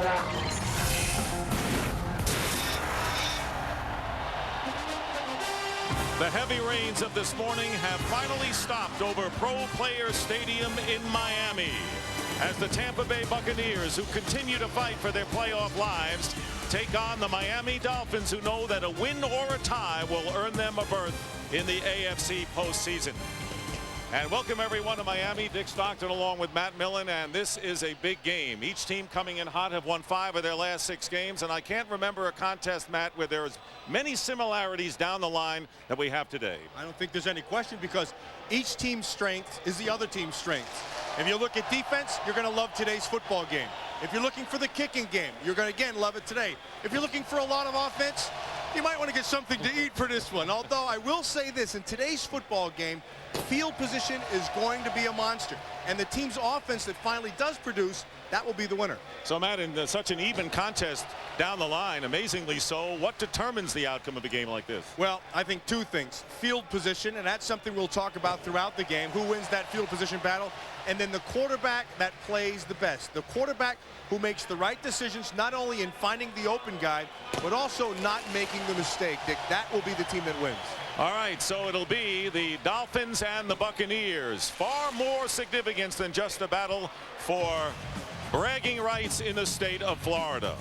The heavy rains of this morning have finally stopped over Pro Players Stadium in Miami as the Tampa Bay Buccaneers, who continue to fight for their playoff lives, take on the Miami Dolphins, who know that a win or a tie will earn them a berth in the AFC postseason. And welcome everyone to Miami. Dick Stockton along with Matt Millen, and this is a big game. Each team coming in hot have won 5 of their last 6 games, and I can't remember a contest, Matt, where there's many similarities down the line that we have today. I don't think there's any question, because each team's strength is the other team's strength. If you look at defense, you're going to love today's football game. If you're looking for the kicking game, you're going to again love it today. If you're looking for a lot of offense, you might want to get something to eat for this one. Although I will say this, in today's football game, field position is going to be a monster, and the team's offense that finally does produce, that will be the winner. So Matt, in such an even contest down the line, amazingly so, what determines the outcome of a game like this? Well, I think 2 things. Field position, and that's something we'll talk about throughout the game. Who wins that field position battle? And then the quarterback that plays the best. The quarterback who makes the right decisions, not only in finding the open guy, but also not making the mistake. Dick, that will be the team that wins. All right, so it'll be the Dolphins and the Buccaneers. Far more significance than just a battle for bragging rights in the state of Florida.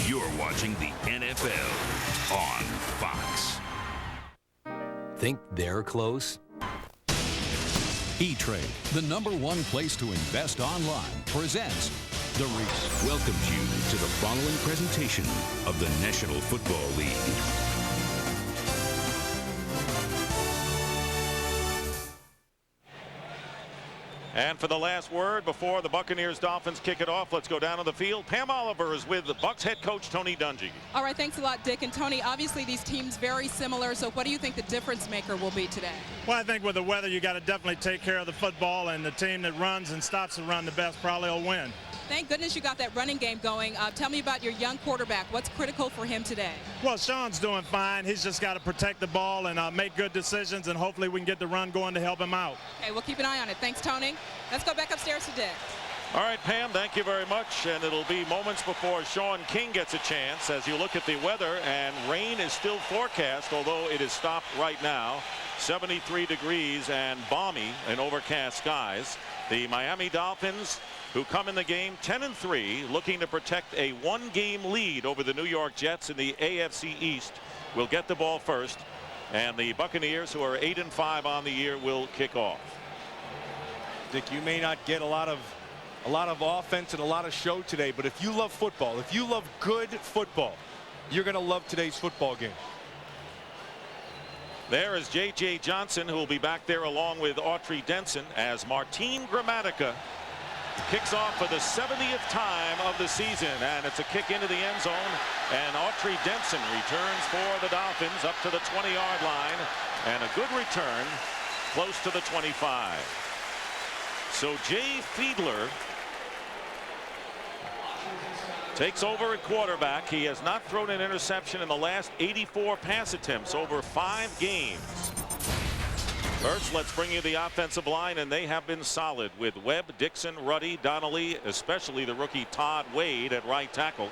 You're watching the NFL on Fox. Think they're close? E-Trade, the #1 place to invest online, presents The Reese. Welcomes you to the following presentation of the National Football League. And for the last word before the Buccaneers Dolphins kick it off, let's go down to the field. Pam Oliver is with the Bucs head coach Tony Dungy. All right, thanks a lot, Dick. And Tony, obviously these teams very similar, so what do you think the difference maker will be today? Well, I think with the weather, you got to definitely take care of the football, and the team that runs and stops to run the best probably will win. Thank goodness you got that running game going. Tell me about your young quarterback. What's critical for him today? Well, Sean's doing fine. He's just got to protect the ball and make good decisions, and hopefully we can get the run going to help him out. Okay, we'll keep an eye on it. Thanks, Tony. Let's go back upstairs to Dick. All right, Pam, thank you very much. And it'll be moments before Sean King gets a chance as you look at the weather, and rain is still forecast, although it is stopped right now. 73 degrees and balmy in overcast skies. The Miami Dolphins, who come in the game 10-3, looking to protect a 1-game lead over the New York Jets in the AFC East, will get the ball first, and the Buccaneers, who are 8-5 on the year, will kick off. Dick, you may not get a lot of offense and a lot of show today, but if you love football, if you love good football, you're going to love today's football game. There is J.J. Johnson, who will be back there along with Autry Denson, as Martin Gramatica kicks off for the 70th time of the season, and it's a kick into the end zone, and Autry Denson returns for the Dolphins up to the 20-yard line, and a good return close to the 25. So Jay Fiedler takes over at quarterback. He has not thrown an interception in the last 84 pass attempts over 5 games. First, let's bring you the offensive line, and they have been solid with Webb, Dixon, Ruddy, Donnelly, especially the rookie Todd Wade at right tackle.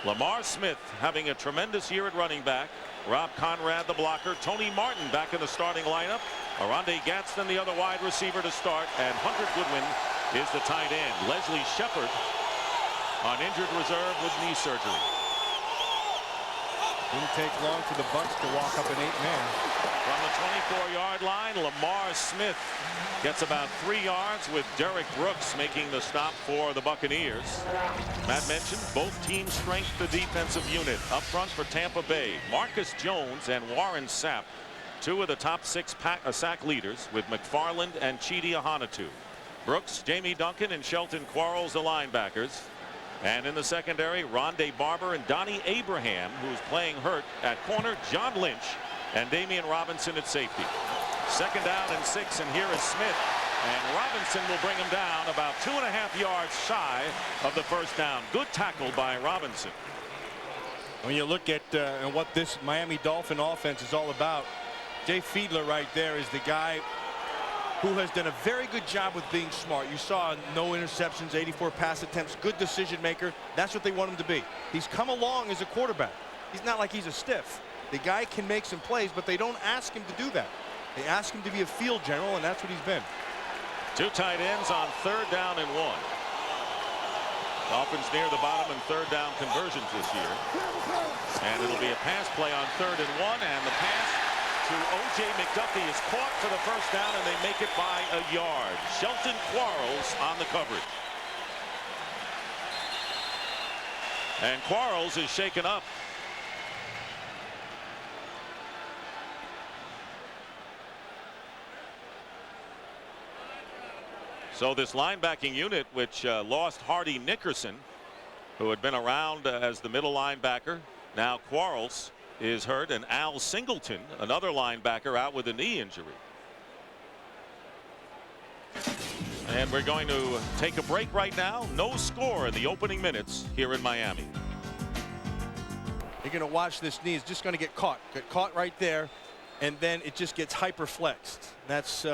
Lamar Smith having a tremendous year at running back. Rob Conrad, the blocker. Tony Martin back in the starting lineup. Arondé Gadsden, the other wide receiver to start, and Hunter Goodwin is the tight end. Leslie Shepard on injured reserve with knee surgery. Didn't take long for the Bucs to walk up an 8-man. From the 24-yard line, Lamar Smith gets about 3 yards, with Derek Brooks making the stop for the Buccaneers. Matt mentioned both teams' strength the defensive unit. Up front for Tampa Bay, Marcus Jones and Warren Sapp, 2 of the top 6 sack leaders, with McFarland and Chidi Ahanatu. Brooks, Jamie Duncan, and Shelton Quarles, the linebackers. And in the secondary, Rondé Barber and Donnie Abraham, who's playing hurt at corner, John Lynch, and Damian Robinson at safety. Second down and 6, and here is Smith. And Robinson will bring him down about 2.5 yards shy of the first down. Good tackle by Robinson. When you look at what this Miami Dolphin offense is all about, Jay Fiedler right there is the guy who has done a very good job with being smart. You saw no interceptions, 84 pass attempts, good decision maker. That's what they want him to be. He's come along as a quarterback. He's not like he's a stiff. The guy can make some plays, but they don't ask him to do that. They ask him to be a field general, and that's what he's been. 2 tight ends on 3rd down and 1. Dolphins near the bottom in 3rd down conversions this year. And it'll be a pass play on 3rd and 1, and the pass to O.J. McDuffie is caught for the first down, and they make it by a yard. Shelton Quarles on the coverage. And Quarles is shaken up. So this linebacking unit, which lost Hardy Nickerson, who had been around as the middle linebacker. Now Quarles is hurt, and Al Singleton, another linebacker, out with a knee injury. And we're going to take a break right now. No score in the opening minutes here in Miami. You're going to watch this knee. It's just going to get caught right there, and then it just gets hyper flexed. That's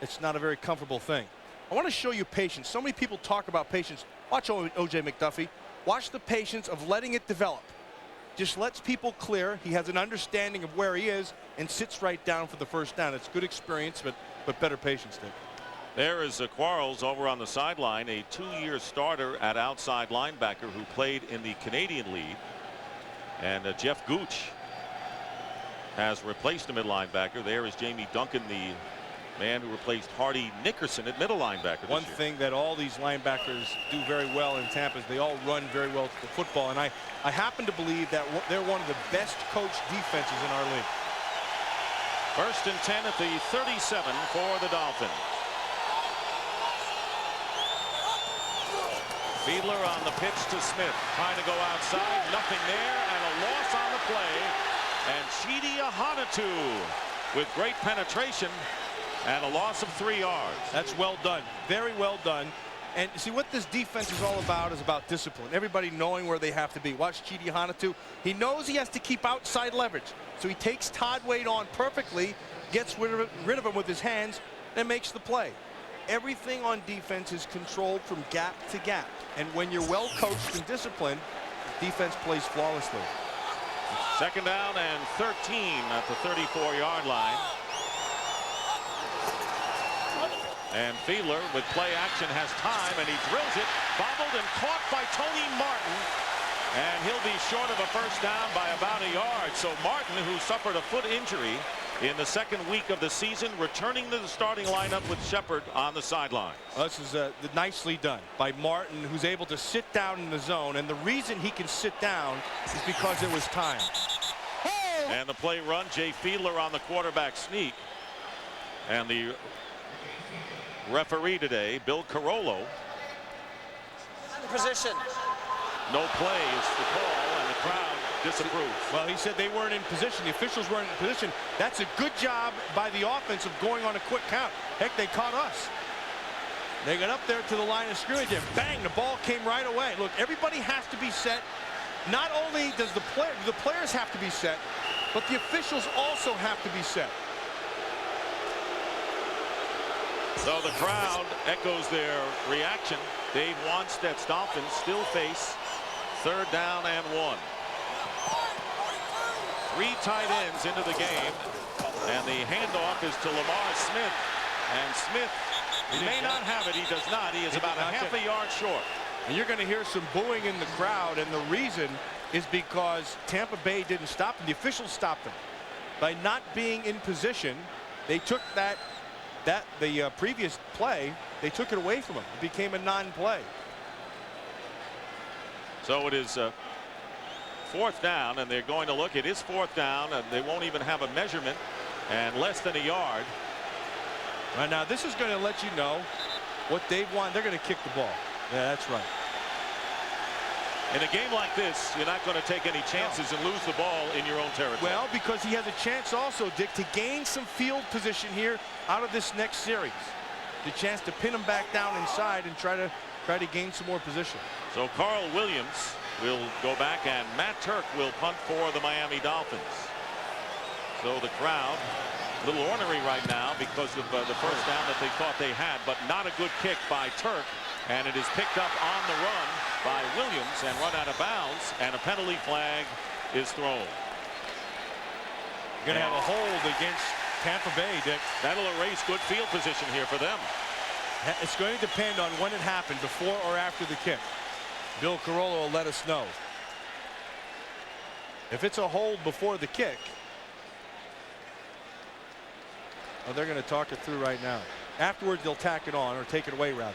it's not a very comfortable thing. I want to show you patience. So many people talk about patience. Watch O.J. McDuffie. Watch the patience of letting it develop. Just lets people clear. He has an understanding of where he is and sits right down for the first down. It's good experience, but better patience, Dick. There is Quarles over on the sideline, a 2-year starter at outside linebacker who played in the Canadian League. And Jeff Gooch has replaced him at linebacker. There is Jamie Duncan, the man who replaced Hardy Nickerson at middle linebacker. One thing that all these linebackers do very well in Tampa is they all run very well to the football, and I happen to believe that they're one of the best coached defenses in our league. 1st and 10 at the 37 for the Dolphins. Fiedler on the pitch to Smith, trying to go outside, nothing there, and a loss on the play. And Chidi Ahanotu with great penetration and a loss of 3 yards. That's well done. Very well done. And see, what this defense is all about is about discipline. Everybody knowing where they have to be. Watch Chidi Ahanotu. He knows he has to keep outside leverage. So he takes Todd Wade on perfectly, gets rid of him with his hands, and makes the play. Everything on defense is controlled from gap to gap. And when you're well coached and disciplined, defense plays flawlessly. 2nd down and 13 at the 34-yard line. And Fiedler with play action has time, and he drills it, bobbled and caught by Tony Martin, and he'll be short of a first down by about a yard. So Martin, who suffered a foot injury in the 2nd week of the season, returning to the starting lineup with Shepard on the sideline. Well, this is nicely done by Martin, who's able to sit down in the zone, and the reason he can sit down is because it was time. And the play run, Jay Fiedler on the quarterback sneak, and the referee today, Bill Carollo. Position. No play is the call, and the crowd disapproves. Well, he said they weren't in position. The officials weren't in position. That's a good job by the offense of going on a quick count. Heck, they caught us. They got up there to the line of scrimmage, and bang, the ball came right away. Look, everybody has to be set. Not only does the players have to be set, but the officials also have to be set. So the crowd echoes their reaction. Dave Wanstead's Dolphins still face 3rd down and 1. 3 tight ends into the game, and the handoff is to Lamar Smith. And Smith may not have it. He does not. He is about a half a yard short. And you're going to hear some booing in the crowd, and the reason is because Tampa Bay didn't stop them. The officials stopped them. By not being in position, they took the previous play, they took it away from him. It became a non-play. So it is 4th down, and they're going to look. It is 4th down, and they won't even have a measurement, and less than a yard. Right now, this is going to let you know what Dave wanted. They're going to kick the ball. Yeah, that's right. In a game like this, you're not going to take any chances and lose the ball in your own territory. Well, because he has a chance also, Dick, to gain some field position here out of this next series. The chance to pin him back down inside and try to gain some more position. So Carl Williams will go back, and Matt Turk will punt for the Miami Dolphins. So the crowd a little ornery right now because of the first down that they thought they had, but not a good kick by Turk, and it is picked up on the run by Williams and run out of bounds, and a penalty flag is thrown. You're going to have a hold against Tampa Bay, Dick. That'll erase good field position here for them. It's going to depend on when it happened, before or after the kick. Bill Carollo will let us know. If it's a hold before the kick, well, they're going to talk it through right now. Afterwards, they'll tack it on, or take it away, rather.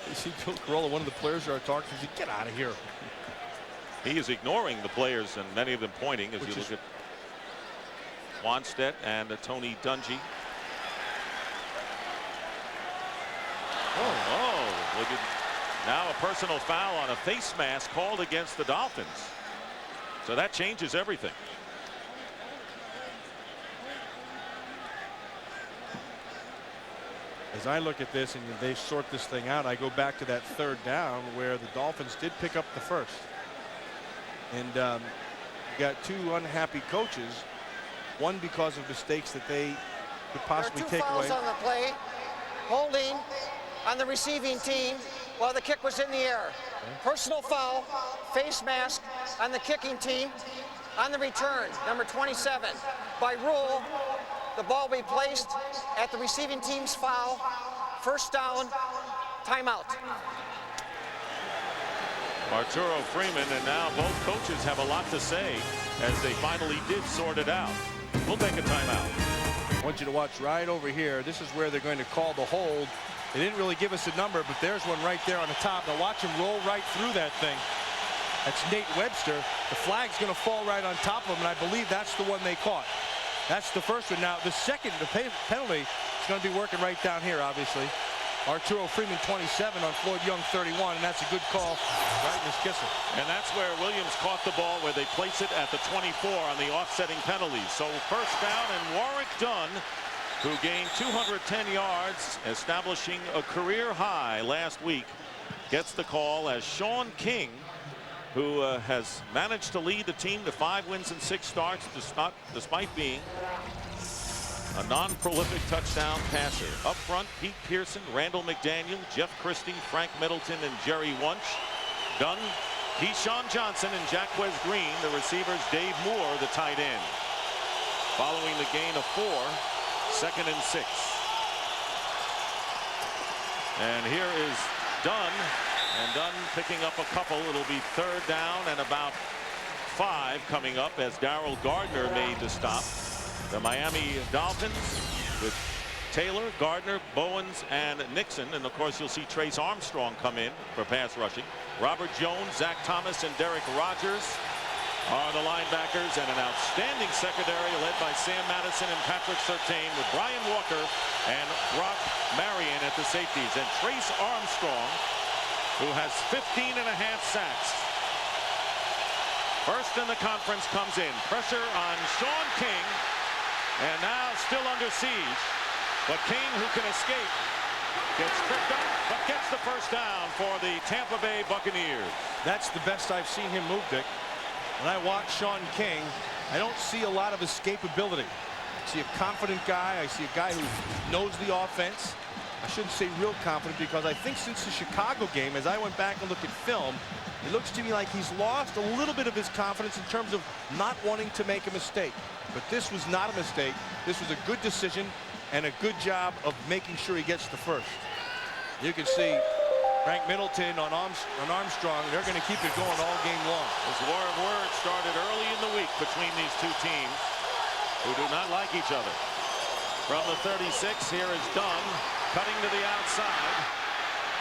You see Bill Carollo, one of the players are talking to him, get out of here. He is ignoring the players, and many of them pointing as you look at Wanstead and Tony Dungy. Oh, look at now a personal foul on a face mask called against the Dolphins. So that changes everything. As I look at this and they sort this thing out, I go back to that third down where the Dolphins did pick up the first. And you got two unhappy coaches, one because of mistakes that they could possibly take away. There are 2 fouls on the play, holding on the receiving team while the kick was in the air. Okay. Personal foul, face mask on the kicking team on the return, number 27. By rule, the ball will be placed at the receiving team's foul, first down, timeout. Arturo Freeman, and now both coaches have a lot to say as they finally did sort it out. We'll take a timeout. I want you to watch right over here. This is where they're going to call the hold. They didn't really give us a number, but there's one right there on the top. Now watch him roll right through that thing. That's Nate Webster. The flag's going to fall right on top of him, and I believe that's the one they caught. That's the first one. Now the second, the penalty is going to be working right down here, obviously. Arturo Freeman 27 on Floyd Young 31, and that's a good call right in his kisser. And that's where Williams caught the ball, where they place it at the 24 on the offsetting penalties. So first down, and Warwick Dunn, who gained 210 yards, establishing a career high last week, gets the call as Sean King, who has managed to lead the team to 5 wins and 6 starts despite being a non-prolific touchdown passer. Up front, Pete Pearson, Randall McDaniel, Jeff Christie, Frank Middleton, and Jerry Wunsch. Dunn, Keyshawn Johnson, and Jacquez Green. The receivers, Dave Moore, the tight end. Following the gain of 4, 2nd and 6. And here is Dunn. And Dunn picking up a couple. It'll be 3rd down and about 5 coming up as Darrell Gardner made the stop. The Miami Dolphins with Taylor, Gardner, Bowens, and Nixon. And of course you'll see Trace Armstrong come in for pass rushing. Robert Jones, Zach Thomas, and Derek Rogers are the linebackers, and an outstanding secondary led by Sam Madison and Patrick Surtain, with Brian Walker and Brock Marion at the safeties. And Trace Armstrong, who has 15.5 sacks. First in the conference, comes in. Pressure on Sean King. And now still under siege. But King, who can escape, gets tripped up, but gets the first down for the Tampa Bay Buccaneers. That's the best I've seen him move, Dick. When I watch Sean King, I don't see a lot of escapability. I see a confident guy. I see a guy who knows the offense. I shouldn't say real confident, because I think since the Chicago game, as I went back and looked at film, it looks to me like he's lost a little bit of his confidence in terms of not wanting to make a mistake. But this was not a mistake. This was a good decision and a good job of making sure he gets the first. You can see Frank Middleton on Armstrong. They're going to keep it going all game long. This war of words started early in the week between these two teams who do not like each other. From the 36, here is Dunn cutting to the outside.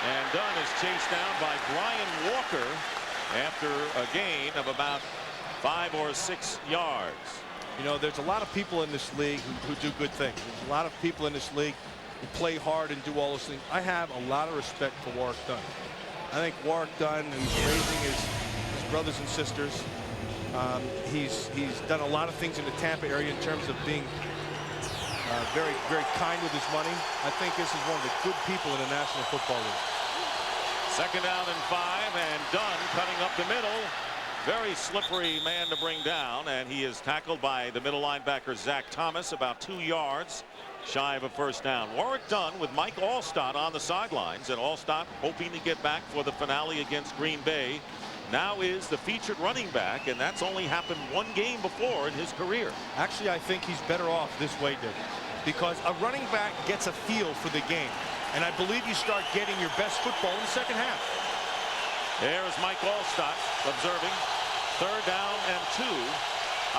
And Dunn is chased down by Brian Walker after a gain of about 5 or 6 yards. You know, there's a lot of people in this league who do good things. There's a lot of people in this league play hard and do all those things. I have a lot of respect for Warrick Dunn. I think Warrick Dunn is raising his brothers and sisters. He's done a lot of things in the Tampa area in terms of being very, very kind with his money. I think this is one of the good people in the National Football League. Second down and 5, and Dunn cutting up the middle. Very slippery man to bring down, and he is tackled by the middle linebacker Zach Thomas about 2 yards shy of a first down. Warrick Dunn with Mike Allstott on the sidelines, and Allstott hoping to get back for the finale against Green Bay. Now is the featured running back, and that's only happened 1 game before in his career. Actually, I think he's better off this way, Dick, because a running back gets a feel for the game, and I believe you start getting your best football in the second half. There's Mike Allstott observing. Third down and 2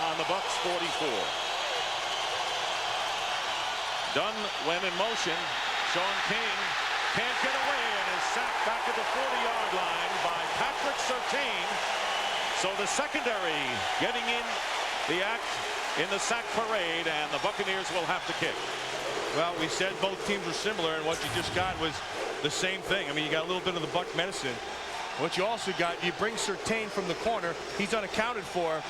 on the Bucs 44. Dunn went in motion. Sean King can't get away and is sacked back at the 40-yard line by Patrick Surtain. So the secondary getting in the act in the sack parade, and the Buccaneers will have to kick. Well, we said both teams were similar, and what you just got was the same thing. I mean, you got a little bit of the Buck medicine. What you also got, you bring Surtain from the corner. He's unaccounted for,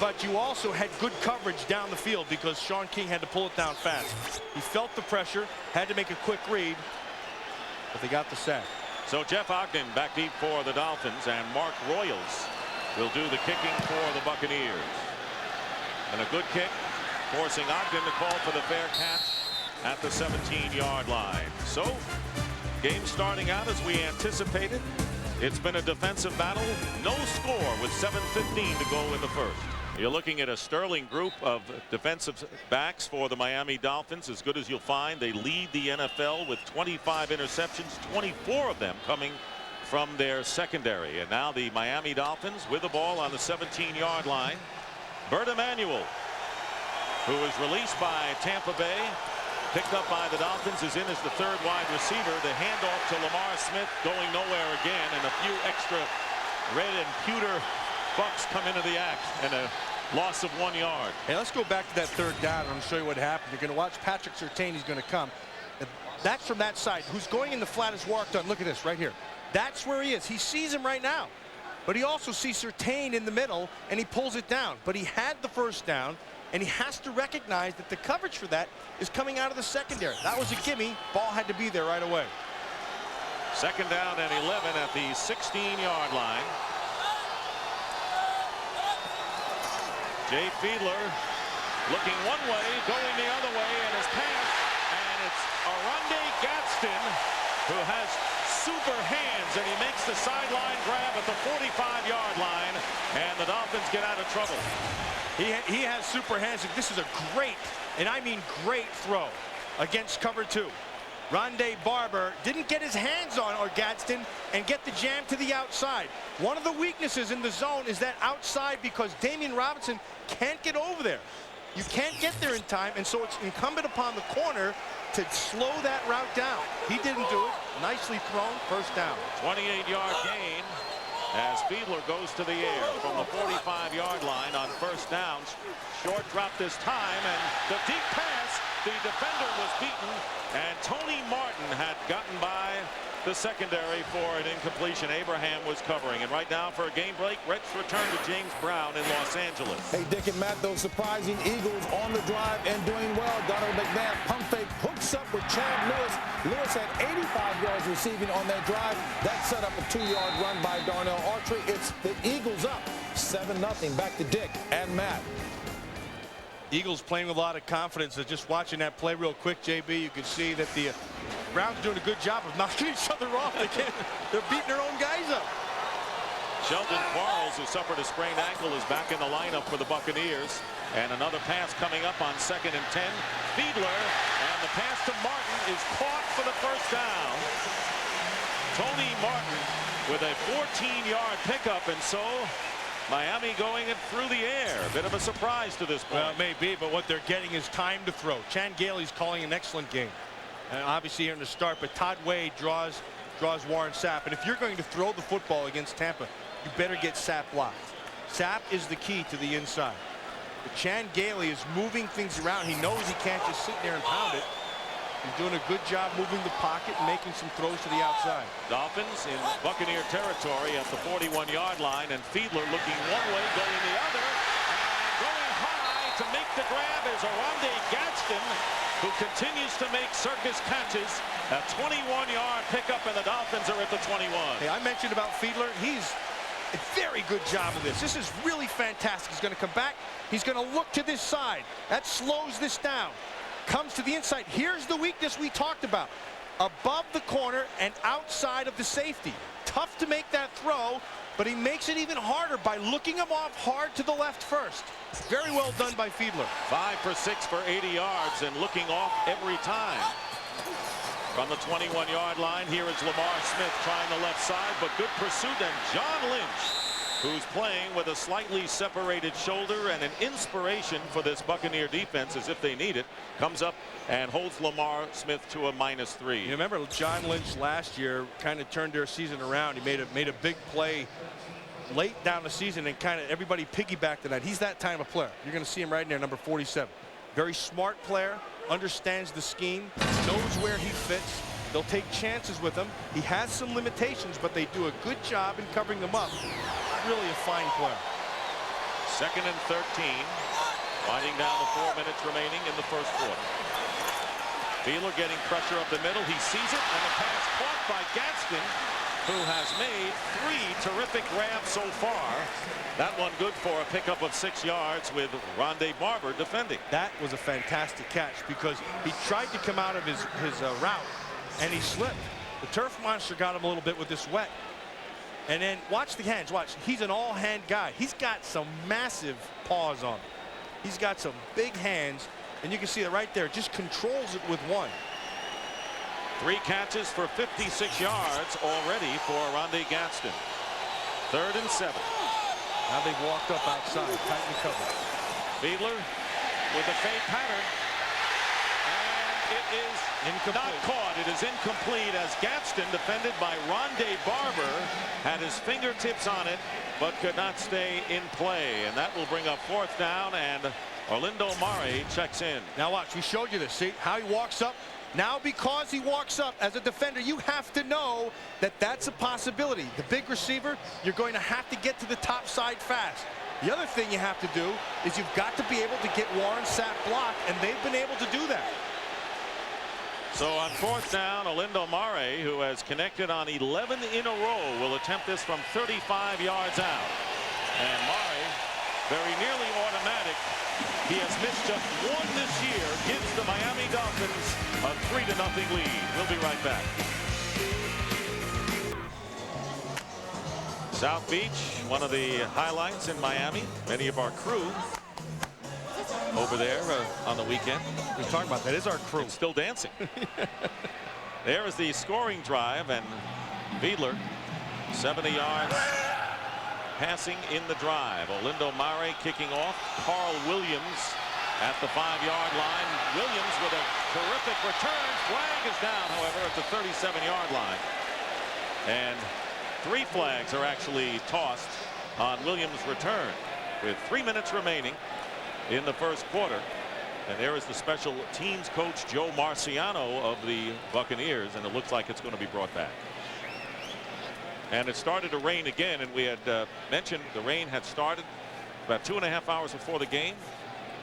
but you also had good coverage down the field because Sean King had to pull it down fast. He felt the pressure, had to make a quick read, but they got the sack. So Jeff Ogden back deep for the Dolphins, and Mark Royals will do the kicking for the Buccaneers. And a good kick, forcing Ogden to call for the fair catch at the 17-yard line. So, game starting out as we anticipated. It's been a defensive battle. No score with 7:15 to go in the first. You're looking at a sterling group of defensive backs for the Miami Dolphins, as good as you'll find. They lead the NFL with 25 interceptions, 24 of them coming from their secondary. And now the Miami Dolphins with the ball on the 17-yard line. Bert Emanuel, who was released by Tampa Bay, picked up by the Dolphins, is in as the third wide receiver. The handoff to Lamar Smith going nowhere again, and a few extra red and pewter Bucks come into the act, and a loss of 1 yard. Hey, let's go back to that third down, and I'll show you what happened. You're going to watch Patrick Surtain. He's going to come. That's from that side. Who's going in the flat is Warrick Dunn. Look at this right here. That's where he is. He sees him right now. But he also sees Surtain in the middle, and he pulls it down. But he had the first down, and he has to recognize that the coverage for that is coming out of the secondary. That was a gimme. Ball had to be there right away. Second down and 11 at the 16-yard line. Jay Fiedler looking one way, going the other way, and his pass, and it's Oronde Gadsden, who has super hands, and he makes the sideline grab at the 45-yard line, and the Dolphins get out of trouble. He has super hands. This is a great, and I mean great, throw against cover 2. Rondé Barber didn't get his hands on Gadsden and get the jam to the outside. One of the weaknesses in the zone is that outside, because Damian Robinson can't get over there. You can't get there in time, and so it's incumbent upon the corner to slow that route down. He didn't do it. Nicely thrown. First down. 28-yard gain as Fiedler goes to the air from the 45-yard line on first down. Short drop this time, and the deep pass. The defender was beaten, and Tony Martin had gotten by the secondary for an incompletion. Abraham was covering, and right now for a game break, let's return to James Brown in Los Angeles. Hey, Dick and Matt, those surprising Eagles on the drive and doing well. Donald McNabb pump fake, hooks up with Chad Lewis. Lewis had 85 yards receiving on that drive. That set up a 2-yard run by Darnell Autry. It's the Eagles up 7-0. Back to Dick and Matt. Eagles playing with a lot of confidence. Just watching that play real quick, JB, you can see that the Browns doing a good job of knocking each other off. They're beating their own guys up. Sheldon Quarles, who suffered a sprained ankle, is back in the lineup for the Buccaneers. And another pass coming up on 2nd and 10. Fiedler, and the pass to Martin is caught for the first down. Tony Martin with a 14-yard pickup, and so Miami going it through the air. A bit of a surprise to this point. Well, it may be, but what they're getting is time to throw. Chan Gailey's calling an excellent game. And obviously here in the start, but Todd Wade draws Warren Sapp. And if you're going to throw the football against Tampa, you better get Sapp blocked. Sapp is the key to the inside. But Chan Gailey is moving things around. He knows he can't just sit there and pound it. He's doing a good job moving the pocket and making some throws to the outside. Dolphins in Buccaneer territory at the 41-yard line, and Fiedler looking one way, going the other, and going high to make the grab is Oronde Gadsden, who continues to make circus catches. A 21-yard pickup, and the Dolphins are at the 21. Hey, I mentioned about Fiedler. He's a very good job of this. This is really fantastic. He's going to come back. He's going to look to this side. That slows this down. Comes to the inside. Here's the weakness we talked about. Above the corner and outside of the safety. Tough to make that throw, but he makes it even harder by looking him off hard to the left first. Very well done by Fiedler. 5 for 6 for 80 yards and looking off every time. From the 21-yard line, here is Lamar Smith trying the left side, but good pursuit, and John Lynch, who's playing with a slightly separated shoulder, and an inspiration for this Buccaneer defense as if they need it, comes up and holds Lamar Smith to a -3. You remember John Lynch last year kind of turned their season around. He made a big play late down the season, and kind of everybody piggybacked to that. He's that type of player. You're going to see him right there, number 47. Very smart player, understands the scheme, knows where he fits. They'll take chances with him. He has some limitations, but they do a good job in covering them up. Really a fine player. 2nd and 13. Winding down the 4 minutes remaining in the first quarter. Fiedler getting pressure up the middle. He sees it, and the pass caught by Gadsden, who has made 3 terrific grabs so far. That one good for a pickup of 6 yards with Rondé Barber defending. That was a fantastic catch because he tried to come out of his route, and he slipped. The turf monster got him a little bit with this wet. And then watch the hands. Watch. He's an all-hand guy. He's got some massive paws on him. He's got some big hands, and you can see it right there. Just controls it with one. 3 catches for 56 yards already for Rondé Gadsden. 3rd and 7. Now they've walked up outside, tightly covered. Fiedler with a fade pattern. And it is not caught. It is incomplete as Gadsden, defended by Rondé Barber, had his fingertips on it, but could not stay in play. And that will bring up 4th down, and Orlando Mare checks in. Now watch, we showed you this. See how he walks up? Now because he walks up as a defender, you have to know that that's a possibility. The big receiver, you're going to have to get to the top side fast. The other thing you have to do is you've got to be able to get Warren Sapp blocked, and they've been able to do that. So on 4th down, Orlando Mare, who has connected on 11 in a row, will attempt this from 35 yards out. And Mare, very nearly automatic. He has missed just 1 this year, gives the Miami Dolphins a 3-0 lead. We'll be right back. South Beach, one of the highlights in Miami. Many of our crew over there on the weekend. We're talking about that. Is our crew. And still dancing. There is the scoring drive, and Fiedler, 70 yards passing in the drive. Orlando Mare kicking off. Carl Williams at the 5-yard line. Williams with a terrific return. Flag is down, however, at the 37-yard line. And 3 flags are actually tossed on Williams' return with 3 minutes remaining in the first quarter. And there is the special teams coach Joe Marciano of the Buccaneers, and it looks like it's going to be brought back. And it started to rain again, and we had mentioned the rain had started about 2.5 hours before the game.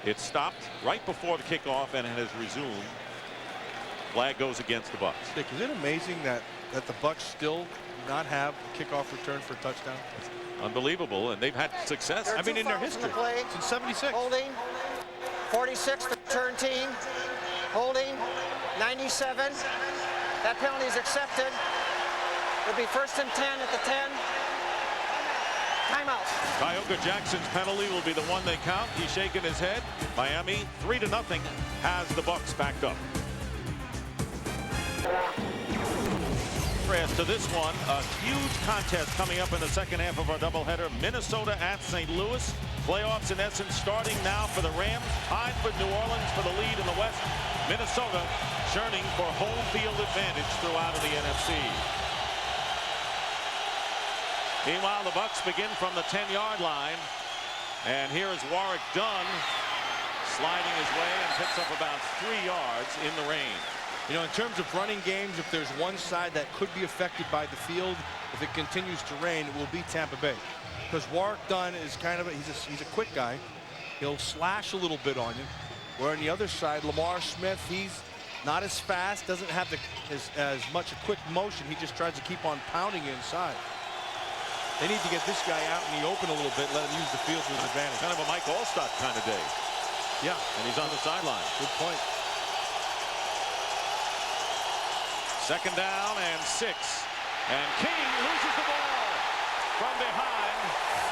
It stopped right before the kickoff and it has resumed. Flag goes against the Bucs. Dick, is it amazing that the Bucs still do not have kickoff return for a touchdown? Unbelievable, and they've had success. I mean, in their history, since '76. Holding, 46 return team. Holding, 97. That penalty is accepted. It'll be 1st and 10 at the 10. Timeout. Tioga Jackson's penalty will be the one they count. He's shaking his head. Miami 3-0 has the Bucs backed up. To this one, a huge contest coming up in the second half of our doubleheader. Minnesota at St. Louis. Playoffs in essence starting now for the Rams. Tied with New Orleans for the lead in the West. Minnesota churning for home field advantage throughout in the NFC. Meanwhile, the Bucs begin from the 10-yard line. And here is Warrick Dunn sliding his way and picks up about 3 yards in the rain. You know, in terms of running games, if there's one side that could be affected by the field, if it continues to rain, it will be Tampa Bay. Because Warwick Dunn is kind of he's a quick guy. He'll slash a little bit on you. Where on the other side, Lamar Smith, he's not as fast, doesn't have as much a quick motion. He just tries to keep on pounding inside. They need to get this guy out in the open a little bit, let him use the field to his advantage. Kind of a Mike Allstott kind of day. Yeah. And he's on the sideline. Good point. 2nd down and 6. And King loses the ball from behind,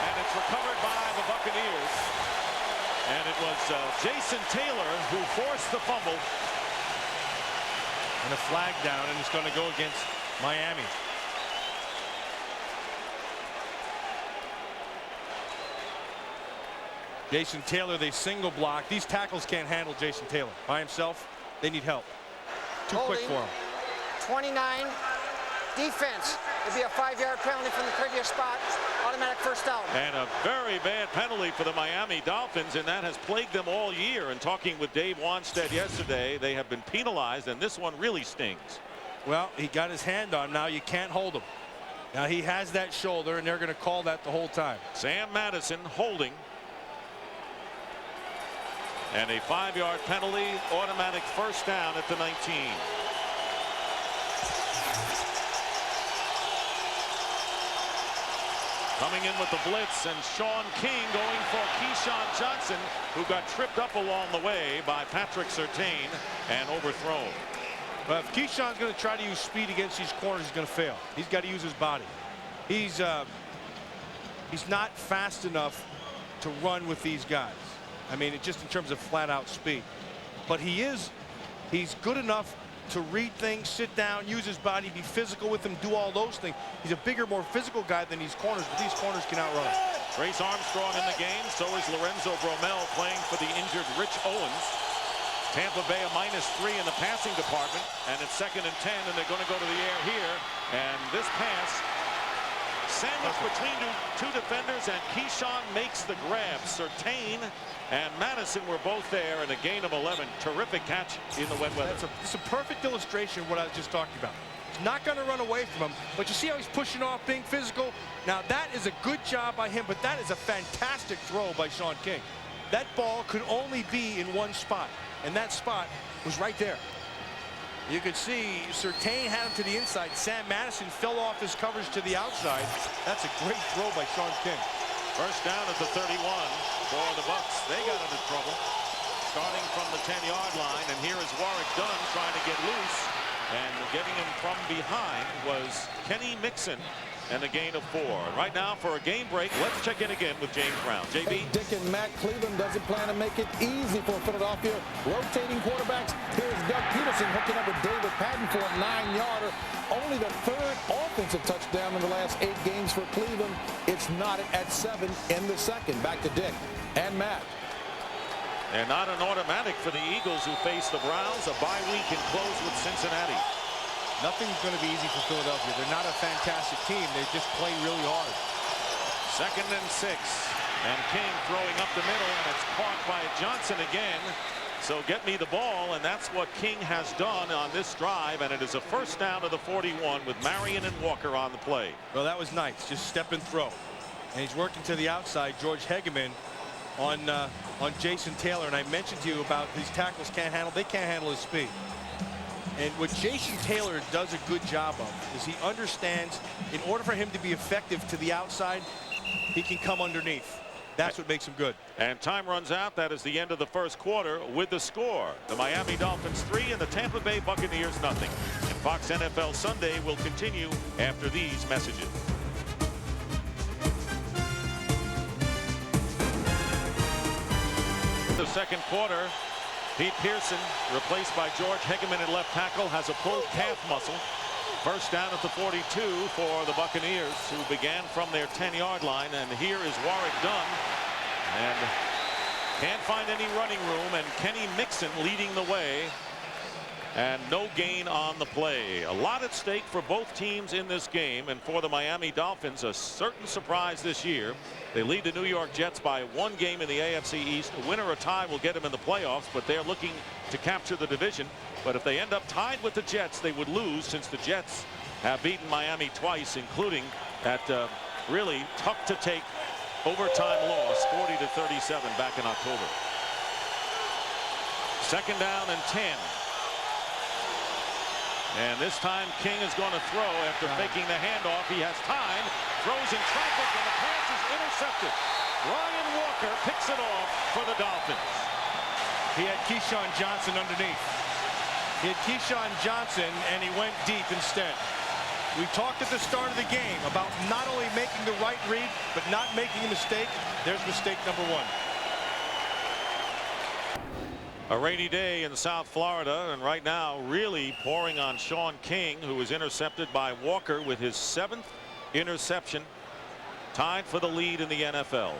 and it's recovered by the Buccaneers. And it was Jason Taylor who forced the fumble. And a flag down, and it's going to go against Miami. Jason Taylor, they single block. These tackles can't handle Jason Taylor by himself. They need help. Too quick for him. 29. Defense. It'd be a 5-yard penalty from the previous spot. Automatic first down. And a very bad penalty for the Miami Dolphins, and that has plagued them all year. And talking with Dave Wanstead yesterday, they have been penalized, and this one really stings. Well, he got his hand on. Now you can't hold him. Now he has that shoulder, and they're going to call that the whole time. Sam Madison holding. And a 5-yard penalty, automatic first down at the 19. Coming in with the blitz, and Sean King going for Keyshawn Johnson, who got tripped up along the way by Patrick Surtain and overthrown. But if Keyshawn's going to try to use speed against these corners, he's going to fail. He's got to use his body. He's not fast enough to run with these guys. I mean, just in terms of flat-out speed. But he's good enough to read things, sit down, use his body, be physical with him, do all those things. He's a bigger, more physical guy than these corners, but these corners can outrun him. Trace Armstrong in the game. So is Lorenzo Bromell playing for the injured Rich Owens. Tampa Bay a -3 in the passing department, and it's 2nd and 10, and they're going to go to the air here. And this pass sandwiched between two defenders, and Keyshawn makes the grab. Surtain and Madison were both there, and a gain of 11. Terrific catch in the wet weather. It's a perfect illustration of what I was just talking about. He's not going to run away from him, but you see how he's pushing off, being physical. Now that is a good job by him, but that is a fantastic throw by Sean King. That ball could only be in one spot, and that spot was right there. You could see Surtain had him to the inside. Sam Madison fell off his coverage to the outside. That's a great throw by Sean King. First down at the 31 for the Bucs. They got into trouble starting from the 10-yard line, and here is Warwick Dunn trying to get loose, and getting him from behind was Kenny Mixon, and a gain of 4. Right now for a game break, let's check in again with James Brown. JB? Hey, Dick and Matt, Cleveland doesn't plan to make it easy for Philadelphia. Rotating quarterbacks. Here's Doug Peterson hooking up with David Patton for a 9-yarder. Only the 3rd offensive touchdown in the last 8 games for Cleveland. It's knotted at 7 in the 2nd. Back to Dick and Matt. And not an automatic for the Eagles, who face the Browns. A bye week and close with Cincinnati. Nothing's going to be easy for Philadelphia. They're not a fantastic team. They just play really hard. 2nd and 6. And King throwing up the middle, and it's caught by Johnson again. So get me the ball, and that's what King has done on this drive, and it is a first down to the 41 with Marion and Walker on the play. Well, that was nice. Just step and throw. And he's working to the outside. George Hegeman on Jason Taylor. And I mentioned to you about these tackles they can't handle his speed. And what Jason Taylor does a good job of is he understands, in order for him to be effective to the outside, he can come underneath. That's what makes him good. And time runs out. That is the end of the first quarter with the score. The Miami Dolphins 3 and the Tampa Bay Buccaneers 0. And Fox NFL Sunday will continue after these messages. The second quarter, Pete Pearson, replaced by George Hegeman at left tackle, has a pulled calf muscle. First down at the 42 for the Buccaneers, who began from their 10-yard line. And here is Warwick Dunn, and can't find any running room, and Kenny Mixon leading the way. and no gain on the play. A lot at stake for both teams in this game, and for the Miami Dolphins, a certain surprise this year. They lead the New York Jets by 1 game in the AFC East. A win or a tie will get them in the playoffs, but they're looking to capture the division. But if they end up tied with the Jets, they would lose, since the Jets have beaten Miami twice, including that really tough to take overtime loss 40-37 back in October. 2nd down and 10. And this time King is going to throw after faking the handoff. He has time, throws in traffic, and the pass is intercepted. Ryan Walker picks it off for the Dolphins. He had Keyshawn Johnson underneath. He had Keyshawn Johnson, and he went deep instead. We talked at the start of the game about not only making the right read, but not making a mistake. There's mistake number 1. A rainy day in South Florida, and right now really pouring on Sean King, who was intercepted by Walker with his 7th interception, tied for the lead in the NFL.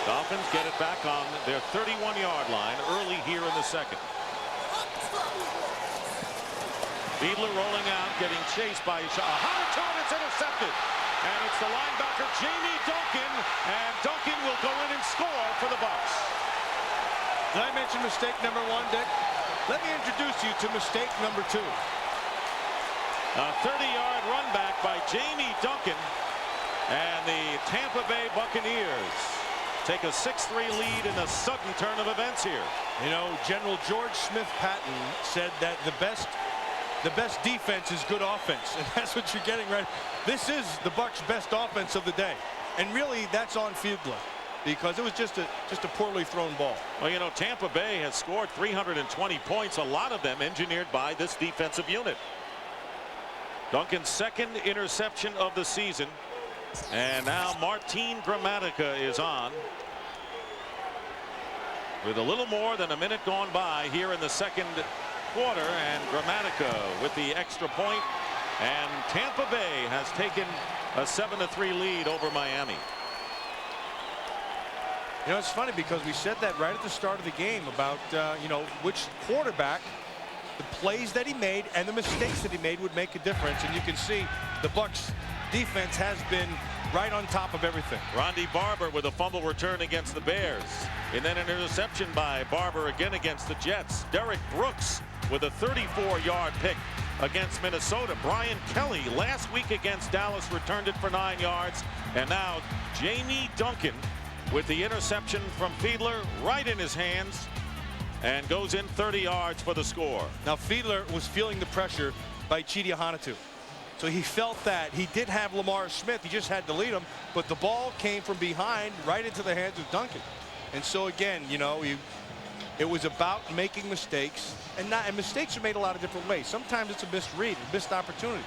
Dolphins get it back on their 31-yard line early here in the 2nd. Fiedler rolling out, getting chased by a hunter to it. It's intercepted. And it's the linebacker Jamie Duncan, and Duncan will go in and score for the Bucs. Did I mention mistake number 1, Dick? Let me introduce you to mistake number 2. A 30-yard run back by Jamie Duncan, and the Tampa Bay Buccaneers take a 6-3 lead in a sudden turn of events here. You know, General George Smith Patton said that the best defense is good offense, and that's what you're getting right. This is the Bucs' best offense of the day, and really that's on Fiedler, because it was just a poorly thrown ball. Well, you know, Tampa Bay has scored 320 points, a lot of them engineered by this defensive unit. Duncan's 2nd interception of the season, and now Martin Gramatica is on with a little more than a minute gone by here in the 2nd quarter, and Gramatica with the extra point, and Tampa Bay has taken a 7-3 lead over Miami. You know, it's funny because we said that right at the start of the game about you know, which quarterback, the plays that he made and the mistakes that he made would make a difference, and you can see the Bucs defense has been right on top of everything. Ronde Barber with a fumble return against the Bears, and then an interception by Barber again against the Jets. Derek Brooks with a 34-yard pick against Minnesota. Brian Kelly last week against Dallas returned it for 9 yards, and now Jamie Duncan with the interception from Fiedler right in his hands, and goes in 30 yards for the score. Now Fiedler was feeling the pressure by Chidi Hanatu. So he felt that. He did have Lamar Smith. He just had to lead him. But the ball came from behind right into the hands of Duncan. And so again, you know, it was about making mistakes. And mistakes are made a lot of different ways. Sometimes it's a missed read, a missed opportunity.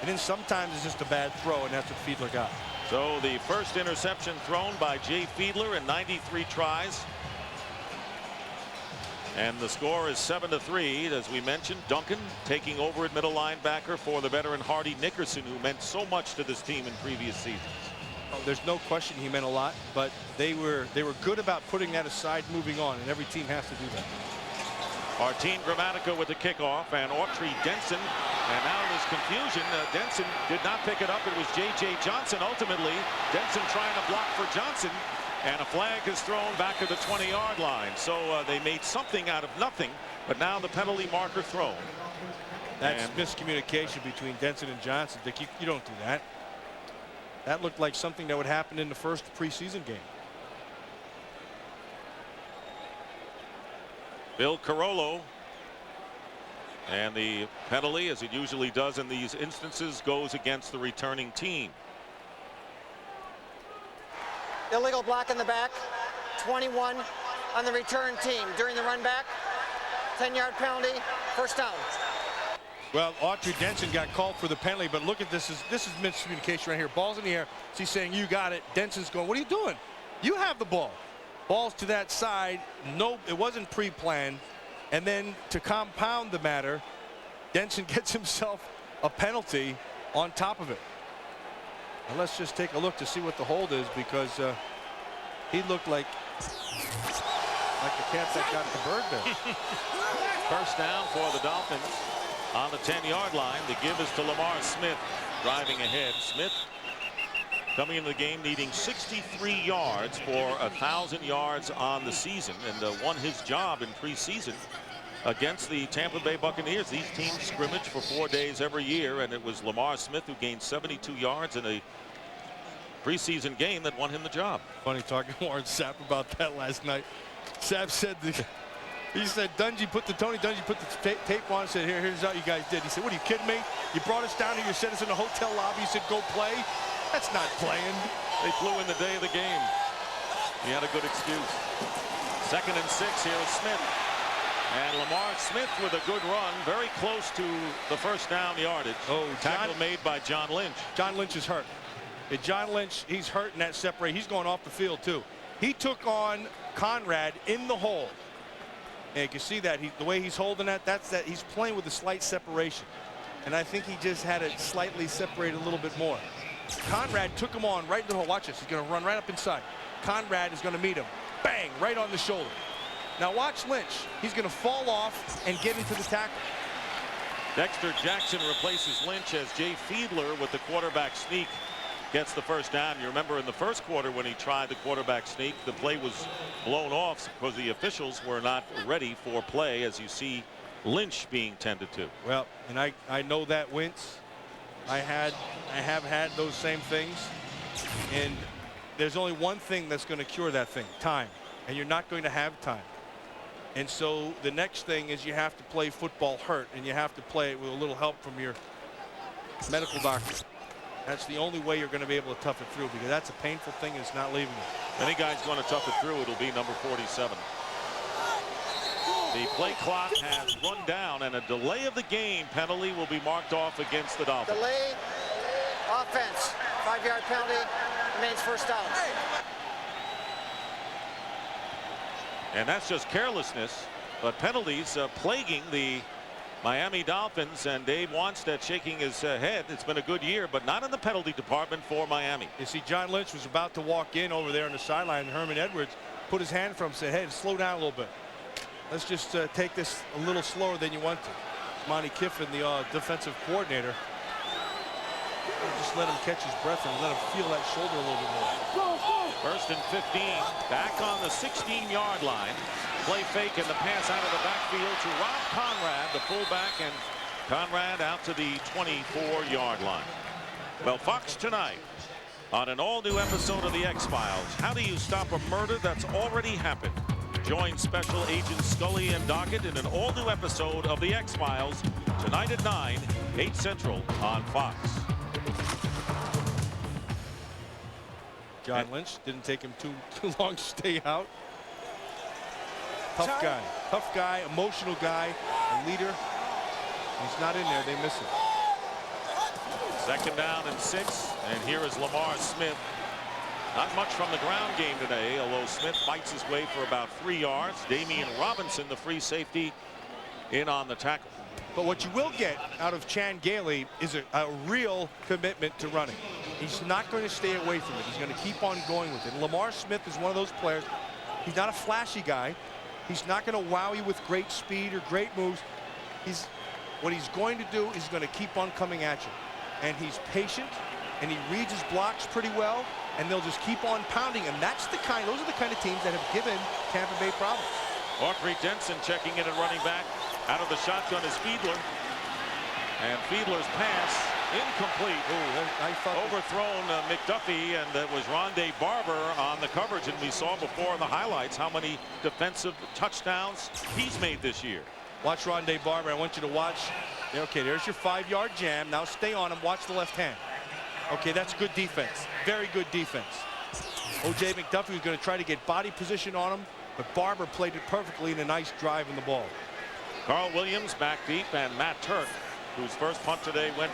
And then sometimes it's just a bad throw, and that's what Fiedler got. So the first interception thrown by Jay Fiedler in 93 tries. And the score is 7-3. As we mentioned, Duncan taking over at middle linebacker for the veteran Hardy Nickerson, who meant so much to this team in previous seasons. Oh, there's no question he meant a lot, but they were good about putting that aside, moving on, and every team has to do that. Martin Gramatica with the kickoff, and Autry Denson. And now there's confusion. Denson did not pick it up. It was J.J. Johnson ultimately. Denson trying to block for Johnson. And a flag is thrown back at the 20-yard line. So they made something out of nothing, but now the penalty marker thrown. That's miscommunication between Denson and Johnson. Dick, you don't do that. That looked like something that would happen in the first preseason game. Bill Carollo. And the penalty, as it usually does in these instances, goes against the returning team. Illegal block in the back, 21 on the return team. During the run back, 10-yard penalty, first down. Well, Autry Denson got called for the penalty, but look at this is miscommunication right here. Ball's in the air. He's saying, you got it. Denson's going, what are you doing? You have the ball. Ball's to that side. No, it wasn't pre-planned. And then to compound the matter, Denson gets himself a penalty on top of it. And let's just take a look to see what the hold is, because he looked like Like the cat that got the bird there. First down for the Dolphins on the 10-yard line. The give is to Lamar Smith, driving ahead. Smith coming into the game needing 63 yards for 1,000 yards on the season, and won his job in preseason against the Tampa Bay Buccaneers. These teams scrimmage for 4 days every year, and it was Lamar Smith who gained 72 yards in a preseason game that won him the job. Funny talking to Warren Sapp about that last night. Sapp said he said, Dungy put the tape on and said, here's how you guys did. He said, what, are you kidding me? You brought us down here, you set us in a hotel lobby, you said go play. That's not playing. They flew in the day of the game. He had a good excuse. 2nd and 6. Here is Smith. And Lamar Smith with a good run, very close to the first down yardage. Oh, tackle made by John Lynch. John Lynch is hurt. John Lynch, he's hurt in that separate. He's going off the field too. He took on Conrad in the hole. And you can see that the way he's holding that, he's playing with a slight separation. And I think he just had it slightly separated a little bit more. Conrad took him on right into the hole. Watch this. He's going to run right up inside. Conrad is going to meet him. Bang, right on the shoulder. Now watch Lynch. He's going to fall off and get into the tackle. Dexter Jackson replaces Lynch as Jay Fiedler with the quarterback sneak gets the first down. You remember in the first quarter when he tried the quarterback sneak, the play was blown off because the officials were not ready for play, as you see Lynch being tended to. Well, and I know that, Wentz. I have had those same things, and there's only one thing that's going to cure that thing: time. And you're not going to have time. And so the next thing is you have to play football hurt, and you have to play it with a little help from your medical doctor. That's the only way you're going to be able to tough it through, because that's a painful thing, and it's not leaving you. Any guy's going to tough it through, it'll be number 47. The play clock has run down, and a delay of the game penalty will be marked off against the Dolphins. Delay offense. 5-yard penalty. Remains first down. And that's just carelessness, but penalties plaguing the Miami Dolphins, and Dave Wanstead shaking his head. It's been a good year, but not in the penalty department for Miami. You see, John Lynch was about to walk in over there on the sideline, and Herman Edwards put his hand from him and said, hey, slow down a little bit. Let's just take this a little slower than you want to. Monty Kiffin, the defensive coordinator, just let him catch his breath and let him feel that shoulder a little bit more. 1st and 15, back on the 16-yard line. Play fake and the pass out of the backfield to Rob Conrad, the fullback, and Conrad out to the 24-yard line. Well, Fox tonight on an all-new episode of The X-Files. How do you stop a murder that's already happened? Join Special Agents Scully and Doggett in an all-new episode of The X-Files tonight at 9, 8 Central on Fox. John Lynch didn't take him too long to stay out. Tough guy, emotional guy, a leader. He's not in there. They miss him. 2nd down and 6, and here is Lamar Smith. Not much from the ground game today, although Smith fights his way for about 3 yards. Damian Robinson, the free safety, in on the tackle. But what you will get out of Chan Gailey is a real commitment to running. He's not going to stay away from it. He's going to keep on going with it. Lamar Smith is one of those players. He's not a flashy guy. He's not going to wow you with great speed or great moves. What he's going to do is going to keep on coming at you. And he's patient, and he reads his blocks pretty well, and they'll just keep on pounding. And those are the kind of teams that have given Tampa Bay problems. Autry Denson checking in and running back. Out of the shotgun is Fiedler. And Fiedler's pass incomplete. Overthrown McDuffie, and that was Rondé Barber on the coverage. And we saw before in the highlights how many defensive touchdowns he's made this year. Watch Rondé Barber. I want you to watch. Okay, there's your 5-yard jam. Now stay on him. Watch the left hand. Okay, that's good defense. Very good defense. O.J. McDuffie was going to try to get body position on him, but Barber played it perfectly in a nice drive in the ball. Carl Williams back deep, and Matt Turk, whose first punt today went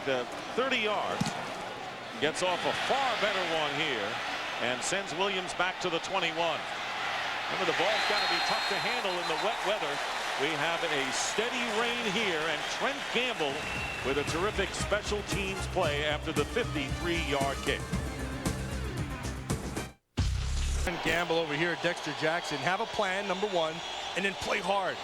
30 yards, gets off a far better one here and sends Williams back to the 21. Remember, the ball's got to be tough to handle in the wet weather. We have a steady rain here, and Trent Gamble with a terrific special teams play after the 53-yard kick. Gamble over here, Dexter Jackson. Have a plan, number one, and then play hard.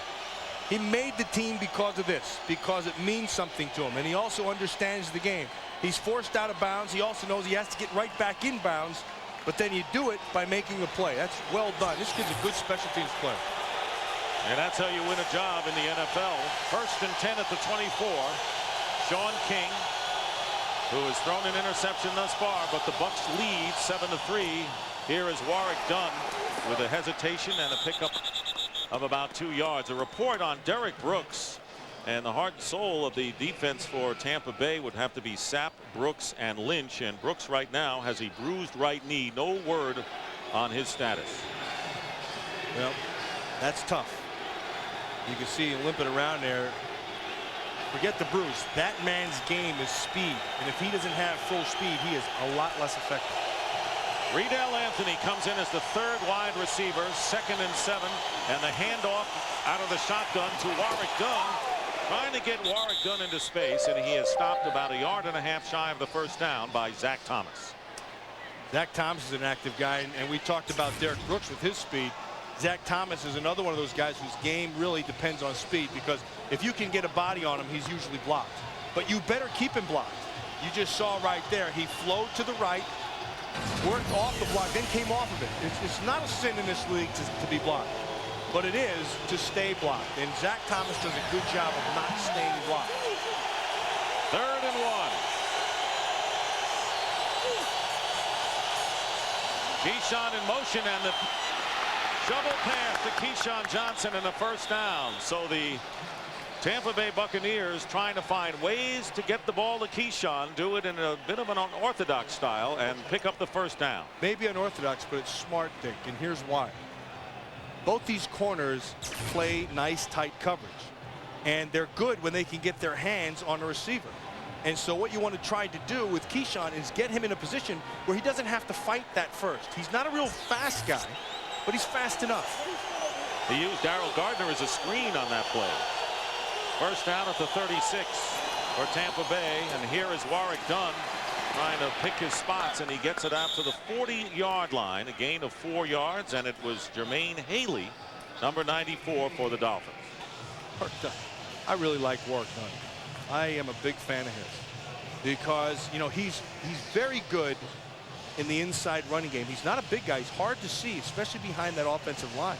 He made the team because of this, because it means something to him, and he also understands the game. He's forced out of bounds. He also knows he has to get right back in bounds, but then you do it by making a play. That's well done. This kid's a good special teams player. And that's how you win a job in the NFL. 1st and 10 at the 24. Sean King, who has thrown an interception thus far, but the Bucs lead 7-3. Here is Warwick Dunn with a hesitation and a pickup of about 2 yards. A report on Derek Brooks, and the heart and soul of the defense for Tampa Bay would have to be Sapp, Brooks, and Lynch. And Brooks right now has a bruised right knee. No word on his status. Well, that's tough. You can see him limping around there. Forget the bruise. That man's game is speed, and if he doesn't have full speed, he is a lot less effective. Riedel Anthony comes in as the 3rd wide receiver, 2nd and 7, and the handoff out of the shotgun to Warwick Dunn, trying to get Warwick Dunn into space, and he is stopped about 1.5 yards shy of the first down by Zach Thomas. Zach Thomas is an active guy, and we talked about Derek Brooks with his speed. Zach Thomas is another one of those guys whose game really depends on speed, because if you can get a body on him, he's usually blocked. But you better keep him blocked. You just saw right there, he flowed to the right, worked off the block, then came off of it. It's not a sin in this league to be blocked, but it is to stay blocked. And Zach Thomas does a good job of not staying blocked. 3rd and 1. Keyshawn in motion, and the shovel pass to Keyshawn Johnson and a first down. So the Tampa Bay Buccaneers trying to find ways to get the ball to Keyshawn, do it in a bit of an unorthodox style, and pick up the first down. Maybe unorthodox, but it's smart, Dick, and here's why. Both these corners play nice, tight coverage, and they're good when they can get their hands on a receiver. And so what you want to try to do with Keyshawn is get him in a position where he doesn't have to fight that first. He's not a real fast guy, but he's fast enough. He used Darryl Gardner as a screen on that play. First down at the 36 for Tampa Bay, and here is Warwick Dunn trying to pick his spots, and he gets it out to the 40-yard line, a gain of 4 yards, and it was Jermaine Haley, number 94 for the Dolphins. I really like Warwick Dunn. I am a big fan of his because, you know, he's very good in the inside running game. He's not a big guy. He's hard to see, especially behind that offensive line.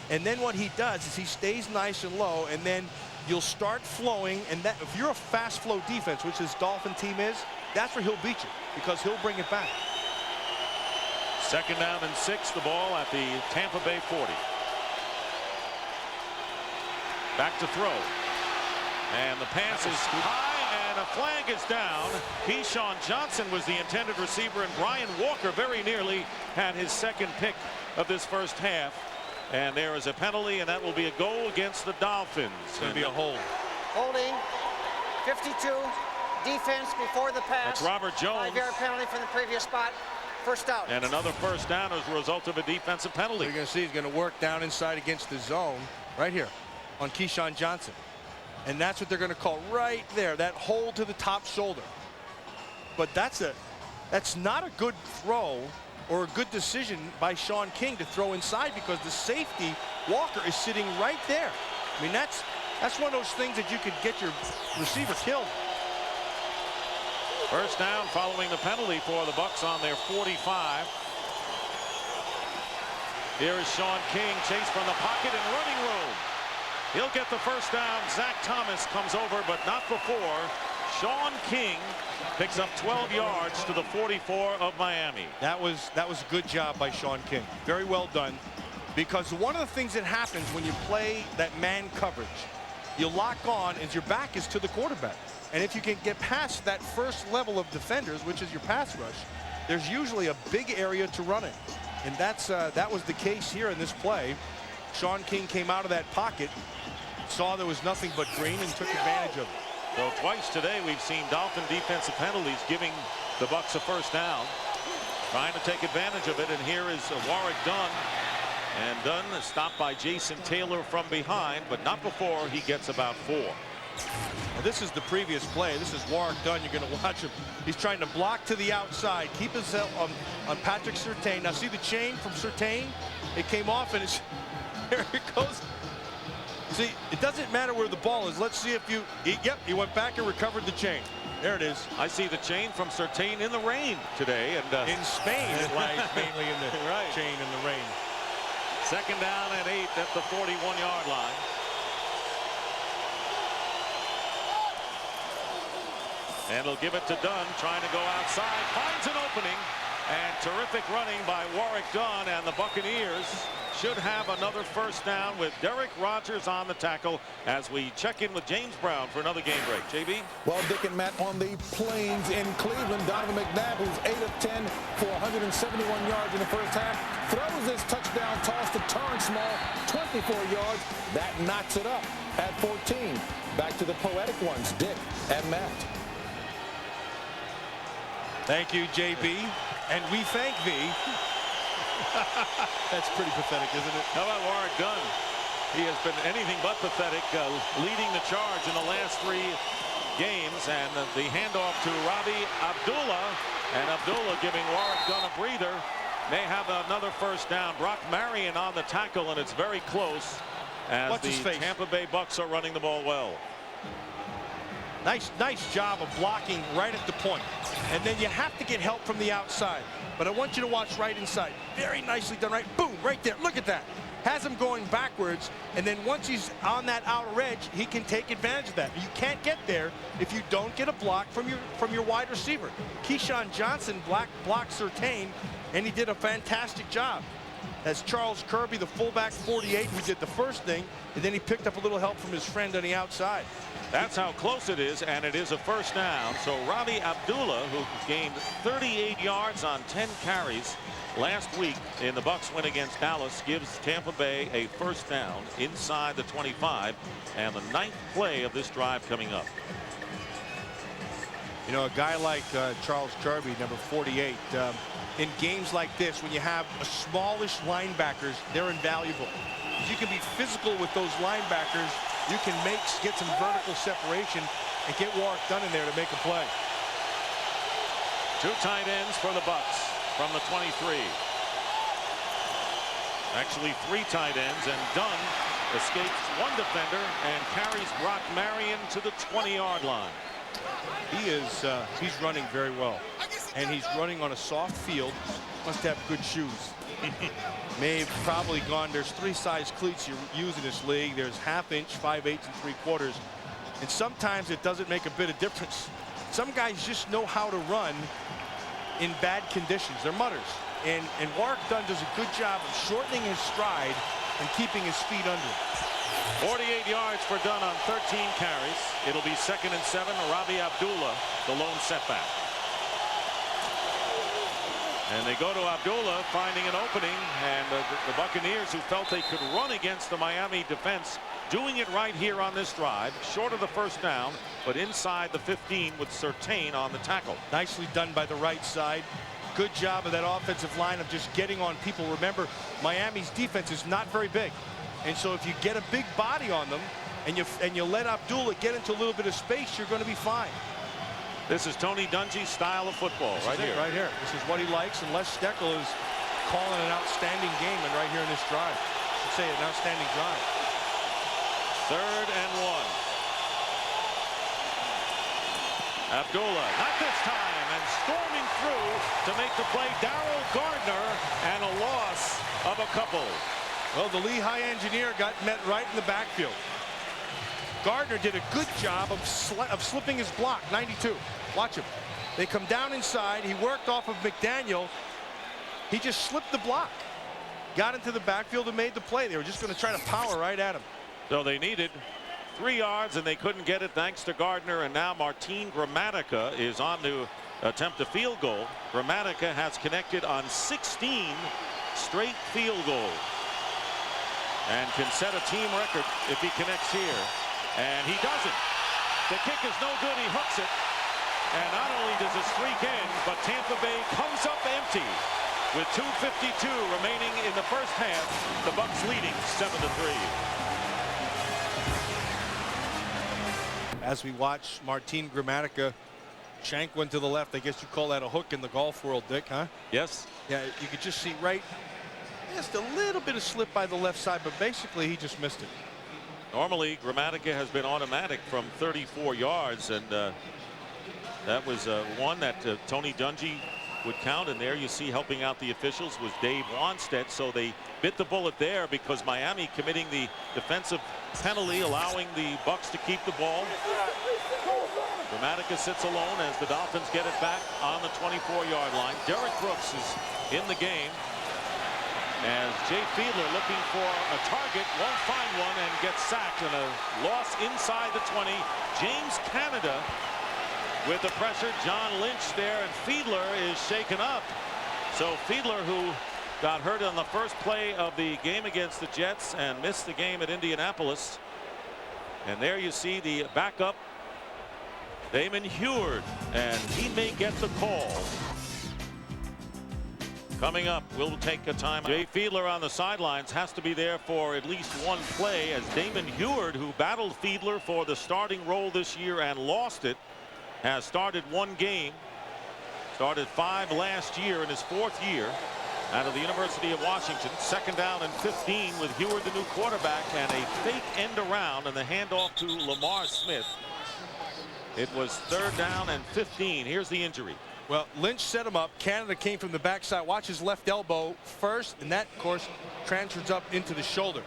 And then what he does is he stays nice and low, and then you'll start flowing, and that if you're a fast flow defense, which this Dolphin team is, that's where he'll beat you, because he'll bring it back. 2nd down and 6, the ball at the Tampa Bay 40. Back to throw. And the pass is high, and a flag is down. Keyshawn Johnson was the intended receiver, and Brian Walker very nearly had his 2nd pick of this first half. And there is a penalty, and that will be a goal against the Dolphins. It's going to be a hold. Holding, 52, defense before the pass. That's Robert Jones. 5-yard penalty from the previous spot. First down. And another first down as a result of a defensive penalty. You're going to see he's going to work down inside against the zone right here on Keyshawn Johnson. And that's what they're going to call right there, that hold to the top shoulder. But that's not a good throw or a good decision by Sean King to throw inside, because the safety, Walker, is sitting right there. I mean, that's one of those things that you could get your receiver killed. First down following the penalty for the Bucs on their 45. Here is Sean King, chased from the pocket and running room. He'll get the first down. Zach Thomas comes over, but not before Sean King picks up 12 yards to the 44 of Miami. That was a good job by Sean King. Very well done, because one of the things that happens when you play that man coverage, you lock on as your back is to the quarterback. And if you can get past that first level of defenders, which is your pass rush, there's usually a big area to run in. And that was the case here in this play. Sean King came out of that pocket, saw there was nothing but green, and took advantage of it. So twice today we've seen Dolphin defensive penalties giving the Bucs a first down. Trying to take advantage of it, and here is Warwick Dunn. And Dunn is stopped by Jason Taylor from behind, but not before he gets about 4. Now, this is the previous play. This is Warwick Dunn. You're going to watch him. He's trying to block to the outside, keep himself on Patrick Surtain. Now see the chain from Surtain? It came off and it's there it goes. See, it doesn't matter where the ball is. Let's see if yep, he went back and recovered the chain. There it is. I see the chain from Surtain in the rain today. And in Spain, it lies mainly in the chain in the rain. Second down and 8 at the 41-yard line. And he'll give it to Dunn, trying to go outside. Finds an opening. And terrific running by Warwick Dunn, and the Buccaneers should have another first down with Derek Rogers on the tackle as we check in with James Brown for another game break. JB? Well, Dick and Matt, on the Plains in Cleveland, Donovan McNabb, who's 8 of 10 for 171 yards in the first half, throws this touchdown toss to Terrence Small, 24 yards. That knocks it up at 14. Back to the poetic ones, Dick and Matt. Thank you, JB. And we thank thee. That's pretty pathetic, isn't it? How about Warwick Dunn? He has been anything but pathetic, leading the charge in the last 3 games. And the handoff to Robbie Abdullah. And Abdullah giving Warwick Dunn a breather. May have another first down. Brock Marion on the tackle, and it's very close as the Tampa Bay Bucks are running the ball well. Nice job of blocking right at the point. And then you have to get help from the outside. But I want you to watch right inside. Very nicely done, right? Boom, right there. Look at that. Has him going backwards. And then once he's on that outer edge, he can take advantage of that. You can't get there if you don't get a block from your wide receiver. Keyshawn Johnson blocked Surtain, and he did a fantastic job. As Charles Kirby, the fullback, 48, who did the first thing, and then he picked up a little help from his friend on the outside. That's how close it is, and it is a first down. So Robbie Abdullah, who gained 38 yards on 10 carries last week in the Bucks win against Dallas, gives Tampa Bay a first down inside the 25, and the 9th play of this drive coming up. You know, a guy like Charles Kirby, number 48, in games like this, when you have a smallish linebackers, they're invaluable. You can be physical with those linebackers. You can get some vertical separation and get Warwick Dunn in there to make a play. 2 tight ends for the Bucks from the 23. Actually 3 tight ends, and Dunn escapes 1 defender and carries Brock Marion to the 20-yard line. He's running very well, and he's running on a soft field. Must have good shoes. May have probably gone. There's 3 size cleats you use in this league. There's 1/2 inch, 5/8, and 3/4, and sometimes it doesn't make a bit of difference. Some guys just know how to run in bad conditions. They're mutters, and Warwick Dunn does a good job of shortening his stride and keeping his feet under him. 48 yards for Dunn on 13 carries. It'll be 2nd and 7. Robbie Abdullah, the lone setback. And they go to Abdullah, finding an opening, and the Buccaneers, who felt they could run against the Miami defense, doing it right here on this drive, short of the first down, but inside the 15 with Surtain on the tackle. Nicely done by the right side. Good job of that offensive line of just getting on people. Remember, Miami's defense is not very big, and so if you get a big body on them and you let Abdullah get into a little bit of space, you're going to be fine. This is Tony Dungy's style of football right here. Right here. This is what he likes, and Les Steckel is calling an outstanding game, and right here in this drive. I should say an outstanding drive. 3rd and 1. Abdullah, not this time, and storming through to make the play, Darrell Gardner, and a loss of a couple. Well, the Lehigh engineer got met right in the backfield. Gardner did a good job of slipping his block, 92. Watch him. They come down inside. He worked off of McDaniel. He just slipped the block. Got into the backfield and made the play. They were just going to try to power right at him. So they needed 3 yards, and they couldn't get it thanks to Gardner. And now Martin Gramatica is on to attempt a field goal. Gramatica has connected on 16 straight field goals and can set a team record if he connects here. And he doesn't. The kick is no good. He hooks it. And not only does the streak end, but Tampa Bay comes up empty with 2:52 remaining in the first half. The Bucks leading 7-3. as we watch Martin Gramatica shank one to the left. I guess you call that a hook in the golf world, Dick, huh? Yes. Yeah, you could just see right, just a little bit of slip by the left side, but basically he just missed it. Normally, Gramatica has been automatic from 34 yards, and that was one that Tony Dungy would count. And there you see helping out the officials was Dave Wanstead. So they bit the bullet there because Miami committing the defensive penalty, allowing the Bucs to keep the ball. Gramatica sits alone as the Dolphins get it back on the 24-yard line. Derek Brooks is in the game as Jay Fiedler looking for a target, won't find one, and gets sacked, and a loss inside the 20. James Canada with the pressure. John Lynch there, and Fiedler is shaken up. So Fiedler, who got hurt on the first play of the game against the Jets and missed the game at Indianapolis. And there you see the backup, Damon Heward, and he may get the call. Coming up, we'll take a time. Jay Fiedler on the sidelines has to be there for at least one play, as Damon Heward, who battled Fiedler for the starting role this year and lost it, has started one game, started 5 last year in his 4th year out of the University of Washington. 2nd down and 15 with Heward the new quarterback, and a fake end around and the handoff to Lamar Smith. It was 3rd down and 15. Here's the injury. Well, Lynch set him up. Canada came from the backside. Watch his left elbow first, and that, of course, transfers up into the shoulder.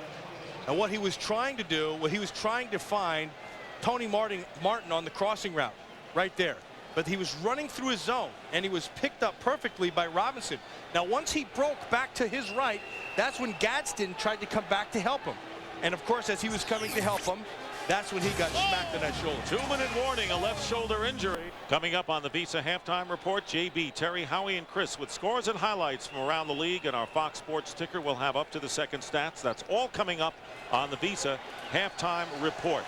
And what he was trying to do, he was trying to find Tony Martin on the crossing route right there. But he was running through his zone, and he was picked up perfectly by Robinson. Now, once he broke back to his right, that's when Gadsden tried to come back to help him. And, of course, as he was coming to help him, that's when he got smacked in that shoulder. 2-minute warning, a left shoulder injury. Coming up on the Visa halftime report, JB, Terry, Howie, and Chris with scores and highlights from around the league, and our Fox Sports ticker will have up to the second stats. That's all coming up on the Visa halftime report.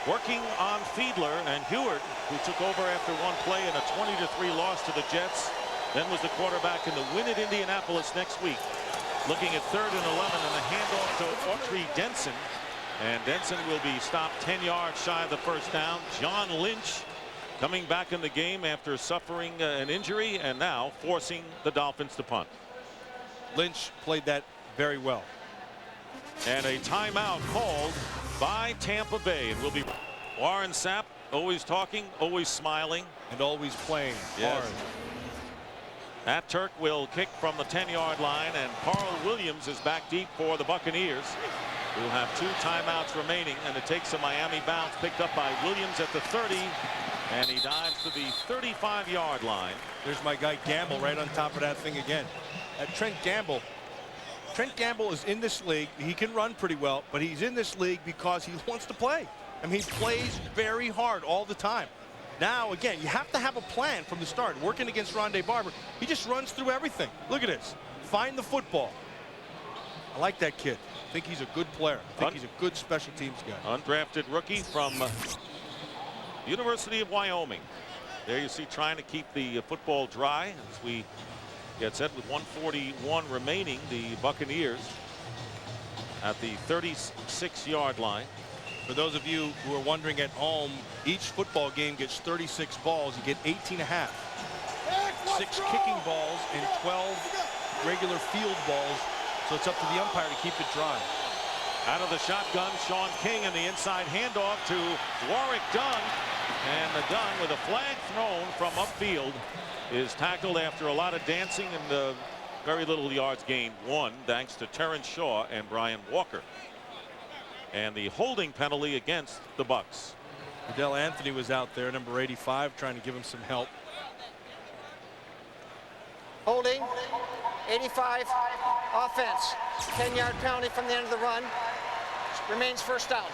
Working on Fiedler and Heward, who took over after one play in a 20-3 loss to the Jets, then was the quarterback in the win at Indianapolis next week. Looking at 3rd and 11 and a handoff to Autry Denson. And Denson will be stopped 10 yards shy of the first down. John Lynch coming back in the game after suffering an injury and now forcing the Dolphins to punt. Lynch played that very well. And a timeout called by Tampa Bay. And will be Warren Sapp, always talking, always smiling. And always playing hard. Yes. Matt Turk will kick from the 10-yard line, and Carl Williams is back deep for the Buccaneers, who have 2 timeouts remaining, and it takes a Miami bounce picked up by Williams at the 30, and he dives to the 35-yard line. There's my guy Gamble right on top of that thing again. Trent Gamble. Trent Gamble is in this league. He can run pretty well, but he's in this league because he wants to play. I mean, he plays very hard all the time. Now, again, you have to have a plan from the start. Working against Rondé Barber, he just runs through everything. Look at this. Find the football. I like that kid. I think he's a good player. I think he's a good special teams guy. Undrafted rookie from University of Wyoming. There you see trying to keep the football dry as we get set with 1:41 remaining. The Buccaneers at the 36-yard line. For those of you who are wondering at home, each football game gets 36 balls. You get 18 and a half. 6 kicking balls and 12 regular field balls. So it's up to the umpire to keep it dry. Out of the shotgun, Sean King, and the inside handoff to Warwick Dunn. And the Dunn, with a flag thrown from upfield, is tackled after a lot of dancing and very little yards gained. 1 thanks to Terrence Shaw and Brian Walker. And the holding penalty against the Bucs. Adele Anthony was out there, number 85, trying to give him some help. Holding, 85, offense. 10-yard penalty from the end of the run. Remains first down.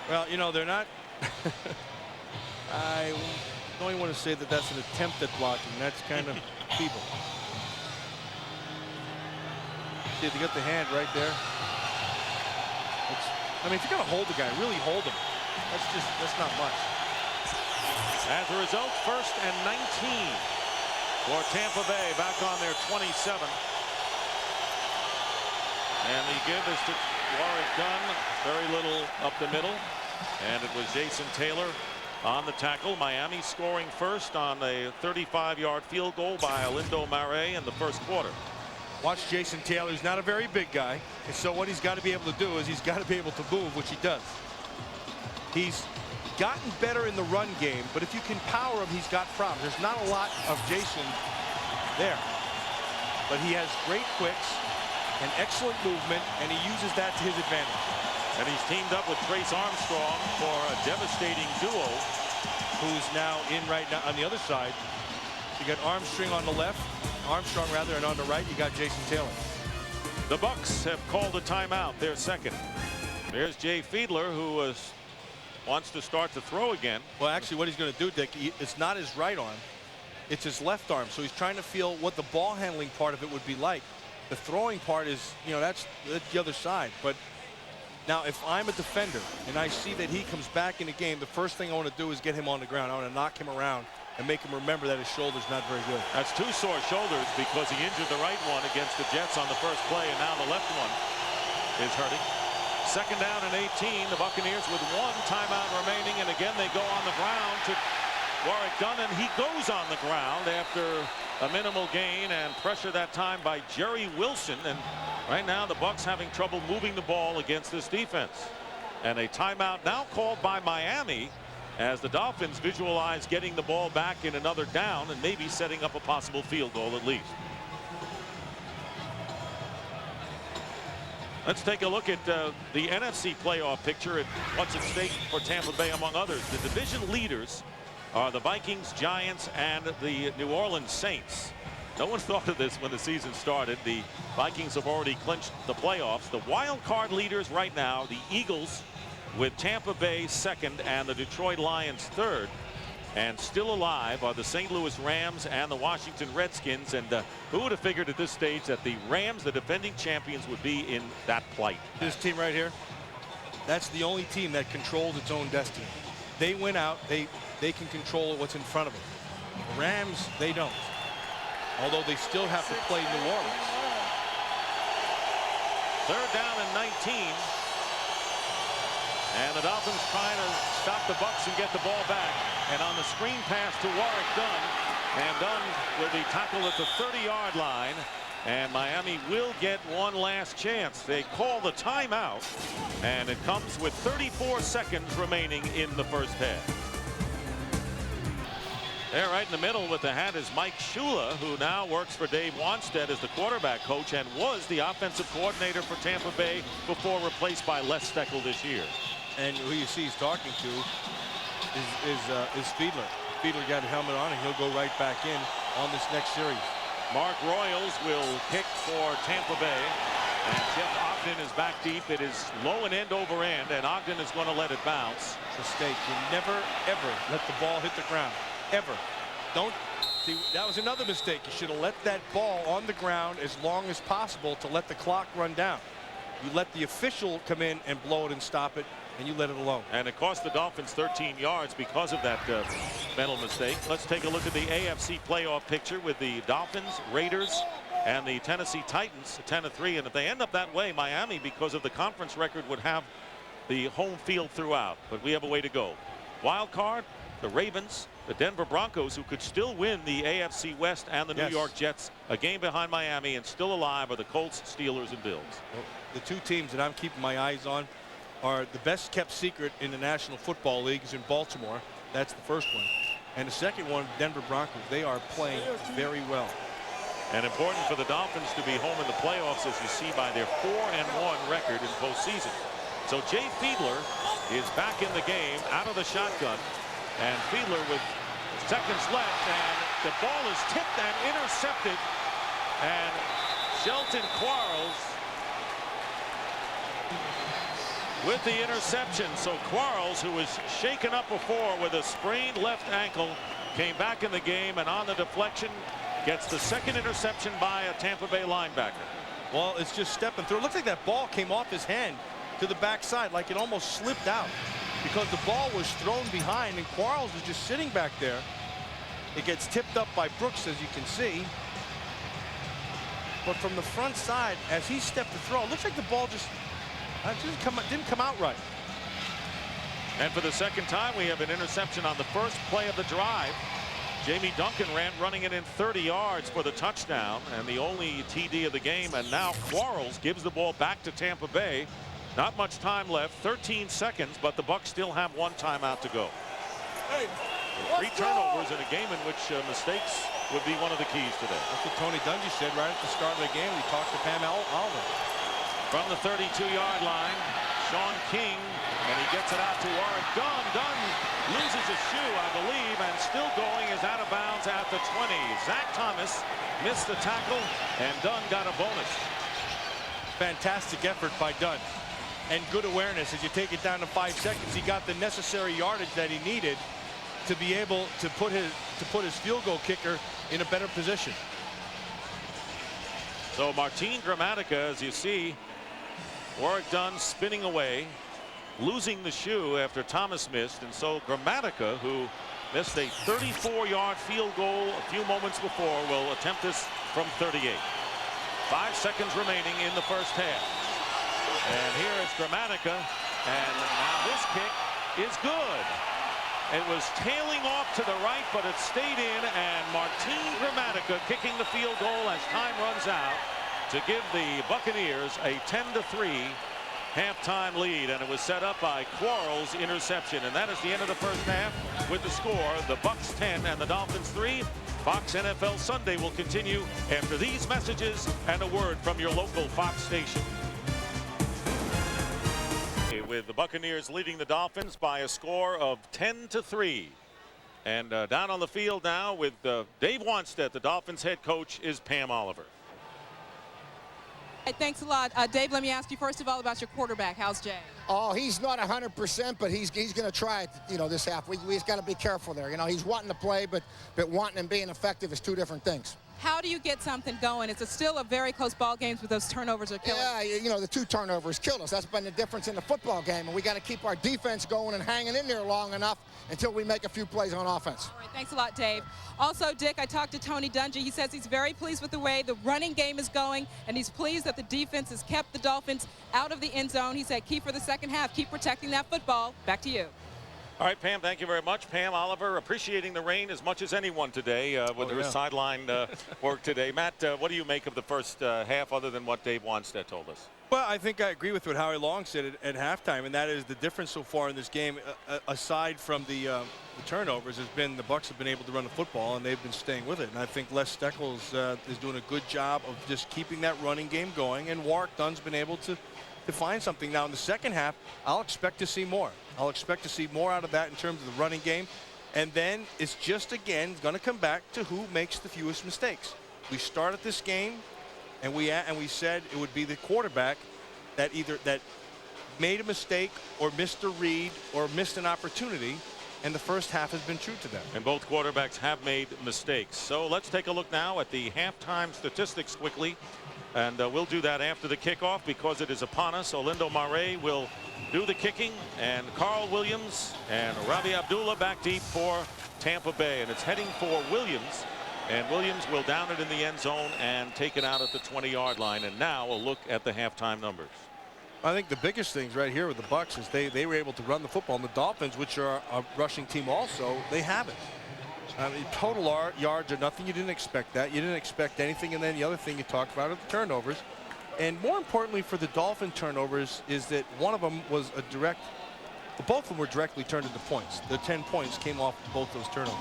Well, you know, they're not. I don't even want to say that that's an attempt at blocking. That's kind of feeble. See, they got the hand right there. I mean, if you're going to hold the guy, really hold him. That's not much. As a result, 1st and 19 for Tampa Bay, back on their 27. And the give is to Warwick Dunn. Very little up the middle. And it was Jason Taylor on the tackle. Miami scoring first on a 35-yard field goal by Alindo Mare in the first quarter. Watch Jason Taylor. He's not a very big guy, and so what he's got to be able to do is he's got to be able to move, which he does. He's gotten better in the run game, but if you can power him, he's got problems. There's not a lot of Jason there, but he has great quicks and excellent movement, and he uses that to his advantage. And he's teamed up with Trace Armstrong for a devastating duo. Who's now in right now on the other side. You got Armstrong on the left, and on the right you got Jason Taylor. The Bucs have called a timeout, their second. There's Jay Fiedler, who wants to start to throw again. Well, actually, what he's going to do, Dick, it's not his right arm, it's his left arm. So he's trying to feel what the ball handling part of it would be like. The throwing part is, you know, that's the other side. But now, if I'm a defender and I see that he comes back in the game, the first thing I want to do is get him on the ground. I want to knock him around and make him remember that his shoulder's not very good. That's two sore shoulders because he injured the right one against the Jets on the first play, and now the left one is hurting. Second down and 18. The Buccaneers with one timeout remaining, and again they go on the ground to Warrick Dunn, and he goes on the ground after a minimal gain and pressure that time by Jerry Wilson. And right now the Bucs having trouble moving the ball against this defense. And a timeout now called by Miami as the Dolphins visualize getting the ball back in another down and maybe setting up a possible field goal at least. Let's take a look at the NFC playoff picture and what's at stake for Tampa Bay among others. The division leaders are the Vikings, Giants, and the New Orleans Saints. No one thought of this when the season started. The Vikings have already clinched the playoffs. The wild card leaders right now, the Eagles with Tampa Bay second and the Detroit Lions third. And still alive are the St. Louis Rams and the Washington Redskins. And who would have figured at this stage that the Rams, the defending champions, would be in that plight? This team right here, that's the only team that controls its own destiny. They win out, they can control what's in front of them. The Rams, they don't. Although they still have to play New Orleans. Third down and 19. And the Dolphins trying to stop the Bucs and get the ball back. And on the screen pass to Warrick Dunn. And Dunn will be tackled at the 30-yard line. And Miami will get one last chance. They call the timeout. And it comes with 34 seconds remaining in the first half. There right in the middle with the hat is Mike Shula, who now works for Dave Wanstead as the quarterback coach and was the offensive coordinator for Tampa Bay before replaced by Les Steckel this year. And who you see he's talking to is Fiedler. Fiedler got a helmet on and he'll go right back in on this next series. Mark Royals will kick for Tampa Bay. And Jeff Ogden is back deep. It is low and end over end, and Ogden is going to let it bounce. Mistake. You never, ever let the ball hit the ground. Ever. Don't see, that was another mistake. You should have let that ball on the ground as long as possible to let the clock run down. You let the official come in and blow it and stop it, and you let it alone. And it cost the Dolphins 13 yards because of that mental mistake. Let's take a look at the AFC playoff picture with the Dolphins, Raiders, and the Tennessee Titans 10-3. And if they end up that way, Miami, because of the conference record, would have the home field throughout. But we have a way to go. Wild card, the Ravens, the Denver Broncos, who could still win the AFC West, and the New York Jets, a game behind Miami, and still alive are the Colts, Steelers, and Bills. Well, the two teams that I'm keeping my eyes on are the best kept secret in the National Football League is in Baltimore. That's the first one. And the second one, Denver Broncos. They are playing very well. And important for the Dolphins to be home in the playoffs, as you see by their 4-1 record in postseason. So Jay Fiedler is back in the game, out of the shotgun. And Fiedler with seconds left, and the ball is tipped and intercepted. And Shelton Quarles with the interception. So Quarles, who was shaken up before with a sprained left ankle, came back in the game, and on the deflection gets the second interception by a Tampa Bay linebacker. Well, it's just stepping through. It looks like that ball came off his hand to the backside, like it almost slipped out, because the ball was thrown behind and Quarles was just sitting back there. It gets tipped up by Brooks, as you can see. But from the front side, as he stepped to throw, it looks like the ball just didn't come out right. And for the second time, we have an interception on the first play of the drive. Jamie Duncan running it in 30 yards for the touchdown and the only TD of the game. And now Quarles gives the ball back to Tampa Bay. Not much time left, 13 seconds, but the Bucs still have one timeout to go. Three turnovers in a game in which mistakes would be one of the keys today. That's what Tony Dungy said right at the start of the game. He talked to Pam Oliver. From the 32-yard line, Sean King, and he gets it out to Warwick Dunn. Dunn loses a shoe, I believe, and still going, is out of bounds at the 20. Zach Thomas missed the tackle, and Dunn got a bonus. Fantastic effort by Dunn. And good awareness. As you take it down to 5 seconds, he got the necessary yardage that he needed to be able to put his field goal kicker in a better position. So Martin Gramatica, as you see, Warwick Dunn spinning away, losing the shoe after Thomas missed, and so Gramatica, who missed a 34-yard field goal a few moments before, will attempt this from 38. 5 seconds remaining in the first half. And here is Gramatica, and now this kick is good. It was tailing off to the right, but it stayed in, and Martin Gramatica kicking the field goal as time runs out to give the Buccaneers a 10-3 halftime lead, and it was set up by Quarles' interception. And that is the end of the first half with the score, the Bucs 10 and the Dolphins 3. Fox NFL Sunday will continue after these messages and a word from your local Fox station. With the Buccaneers leading the Dolphins by a score of 10-3. And down on the field now with Dave Wannstedt, the Dolphins head coach, is Pam Oliver. Hey, thanks a lot. Dave, let me ask you first of all about your quarterback. How's Jay? Oh, he's not 100%, but he's going to try it, this half. We just got to be careful there. He's wanting to play, but wanting and being effective is two different things. How do you get something going? It's still a very close ball games with those turnovers are killing. Yeah, the 2 turnovers killed us. That's been the difference in the football game, and we got to keep our defense going and hanging in there long enough until we make a few plays on offense. All right, thanks a lot, Dave. Also, Dick, I talked to Tony Dungy. He says he's very pleased with the way the running game is going, and he's pleased that the defense has kept the Dolphins out of the end zone. He said, keep for the second half, keep protecting that football. Back to you. All right, Pam, thank you very much. Pam Oliver appreciating the rain as much as anyone today with her sideline work today. Matt, what do you make of the first half other than what Dave Wannstedt told us? Well, I think I agree with what Howie Long said at halftime, and that is the difference so far in this game, aside from the turnovers, has been the Bucs have been able to run the football, and they've been staying with it. And I think Les Steckles is doing a good job of just keeping that running game going, and Warwick Dunn's been able to find something. Now in the second half, I'll expect to see more. I'll expect to see more out of that in terms of the running game. And then it's just, again, going to come back to who makes the fewest mistakes. We started this game, and we said it would be the quarterback that either made a mistake or missed a read or missed an opportunity. And the first half has been true to them. And both quarterbacks have made mistakes. So let's take a look now at the halftime statistics quickly. And we'll do that after the kickoff because it is upon us. Olindo Mare will do the kicking, and Carl Williams and Ravi Abdullah back deep for Tampa Bay. And it's heading for Williams. And Williams will down it in the end zone and take it out at the 20-yard line. And now a look at the halftime numbers. I think the biggest things right here with the Bucs is they were able to run the football. And the Dolphins, which are a rushing team also, they haven't. I mean, total yards are nothing. You didn't expect that. You didn't expect anything. And then the other thing you talked about are the turnovers. And more importantly for the Dolphin turnovers is that one of them was a direct, both of them were directly turned into points. The 10 points came off both those turnovers.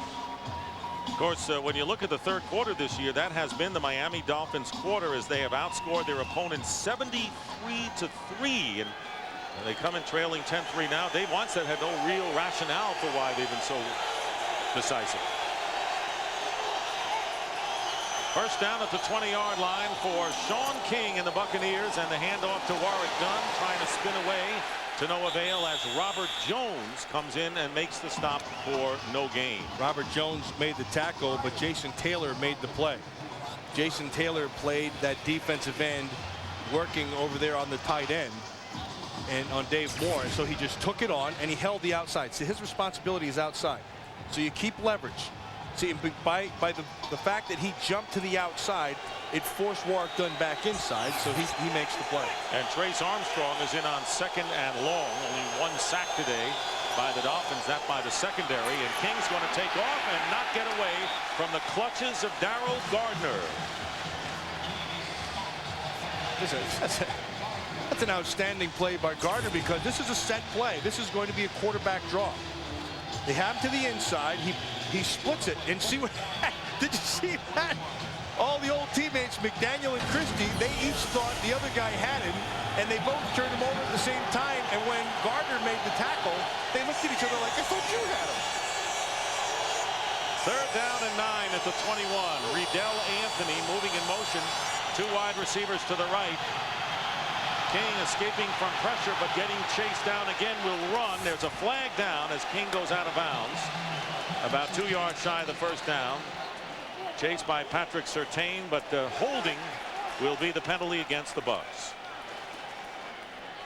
Of course, when you look at the third quarter this year, that has been the Miami Dolphins quarter as they have outscored their opponents 73-3. And they come in trailing 10-3 now. Dave Wannstedt had no real rationale for why they've been so decisive. First down at the 20-yard line for Sean King and the Buccaneers, and the handoff to Warwick Dunn, trying to spin away to no avail as Robert Jones comes in and makes the stop for no gain. Robert Jones made the tackle, but Jason Taylor made the play. Jason Taylor played that defensive end, working over there on the tight end and on Dave Moore, and so he just took it on and he held the outside. So his responsibility is outside. So you keep leverage. See, by the fact that he jumped to the outside, it forced Warwick Dunn back inside, so he makes the play. And Trace Armstrong is in on second and long. Only one sack today by the Dolphins, that by the secondary, and King's going to take off and not get away from the clutches of Darrell Gardner. That's an outstanding play by Gardner, because this is a set play. This is going to be a quarterback draw. They have him to the inside. He splits it, and see what did you see that? All the old teammates, McDaniel and Christie, they each thought the other guy had him, and they both turned him over at the same time. And when Gardner made the tackle, they looked at each other like, I thought you had him. 3rd down and 9 at the 21. Riddell Anthony moving in motion. 2 wide receivers to the right. King escaping from pressure, but getting chased down again, will run. There's a flag down as King goes out of bounds. About 2 yards shy of the first down. Chased by Patrick Surtain, but holding will be the penalty against the Bucs.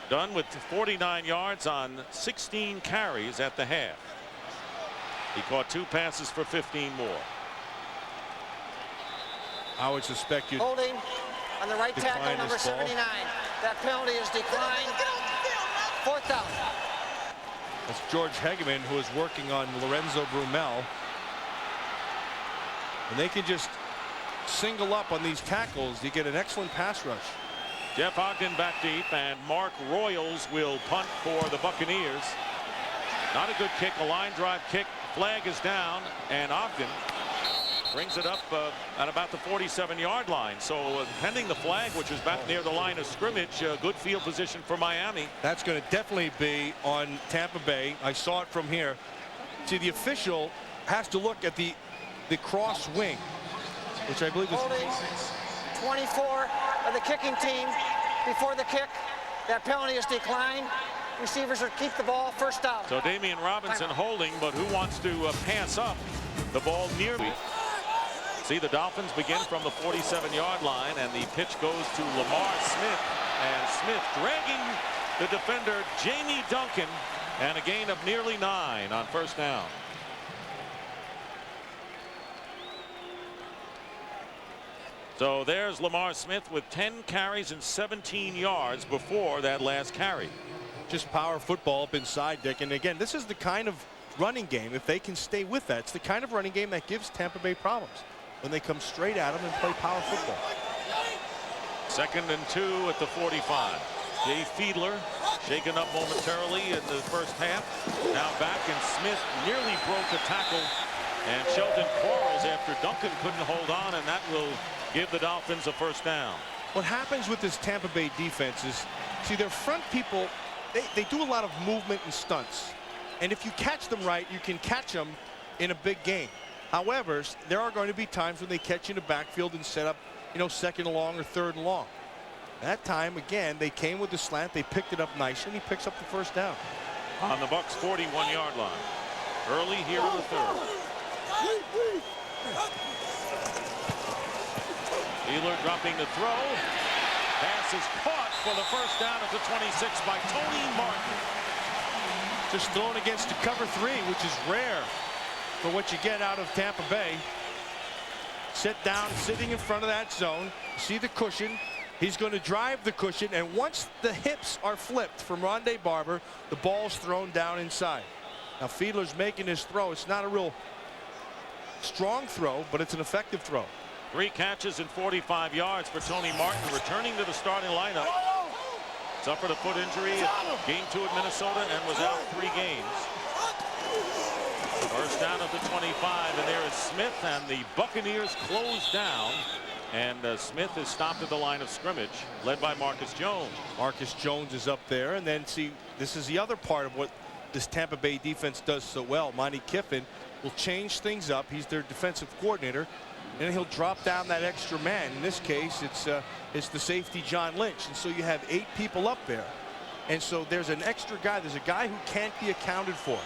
Dunn with 49 yards on 16 carries at the half. He caught 2 passes for 15 more. I would suspect you. Holding on the right tackle, number 79. That penalty is declined. 4th down. That's George Hegeman, who is working on Lorenzo Brumell. And they can just single up on these tackles. You get an excellent pass rush. Jeff Ogden back deep, and Mark Royals will punt for the Buccaneers. Not a good kick, a line drive kick. Flag is down, and Ogden brings it up at about the 47-yard line. So pending the flag, which is back near the line of scrimmage, good field position for Miami. That's going to definitely be on Tampa Bay. I saw it from here. See, the official has to look at the cross wing, which I believe is holding 24 of the kicking team before the kick. That penalty is declined. Receivers are keep the ball. 1st down. So Damian Robinson holding, but who wants to pass up the ball nearly? See, the Dolphins begin from the 47-yard line, and the pitch goes to Lamar Smith, and Smith dragging the defender Jamie Duncan, and a gain of nearly 9 on 1st down. So there's Lamar Smith with 10 carries and 17 yards before that last carry. just power football up inside, Dick. And again, this is the kind of running game, if they can stay with that, it's the kind of running game that gives Tampa Bay problems when they come straight at them and play power football. 2nd and 2 at the 45. Jay Fiedler shaken up momentarily in the first half. Now back, and Smith nearly broke a tackle, and Sheldon Quarles after Duncan couldn't hold on, and that will give the Dolphins a first down. What happens with this Tampa Bay defense is, see, their front people, they do a lot of movement and stunts. And if you catch them right, you can catch them in a big game. However, there are going to be times when they catch you in the backfield and set up, you know, 2nd and long or 3rd and long. That time, again, they came with the slant. They picked it up nice, and he picks up the first down. On the Bucs' 41-yard line. Early here in the 3rd. Wheeler dropping the throw. Pass is caught for the first down at the 26 by Tony Martin. Just thrown against the cover 3, which is rare for what you get out of Tampa Bay. Sit down, sitting in front of that zone. See the cushion. He's going to drive the cushion, and once the hips are flipped from Rondé Barber, the ball's thrown down inside. Now Fiedler's making his throw. It's not a real strong throw, but it's an effective throw. 3 catches and 45 yards for Tony Martin, returning to the starting lineup. Suffered a foot injury at game 2 at Minnesota and was out 3 games. First down at the 25, and there is Smith, and the Buccaneers close down. And Smith is stopped at the line of scrimmage, led by Marcus Jones. Marcus Jones is up there, and then see, this is the other part of what this Tampa Bay defense does so well. Monty Kiffin will change things up. He's their defensive coordinator, and he'll drop down that extra man. In this case, it's the safety John Lynch, and so you have 8 people up there, and so there's an extra guy. There's a guy who can't be accounted for.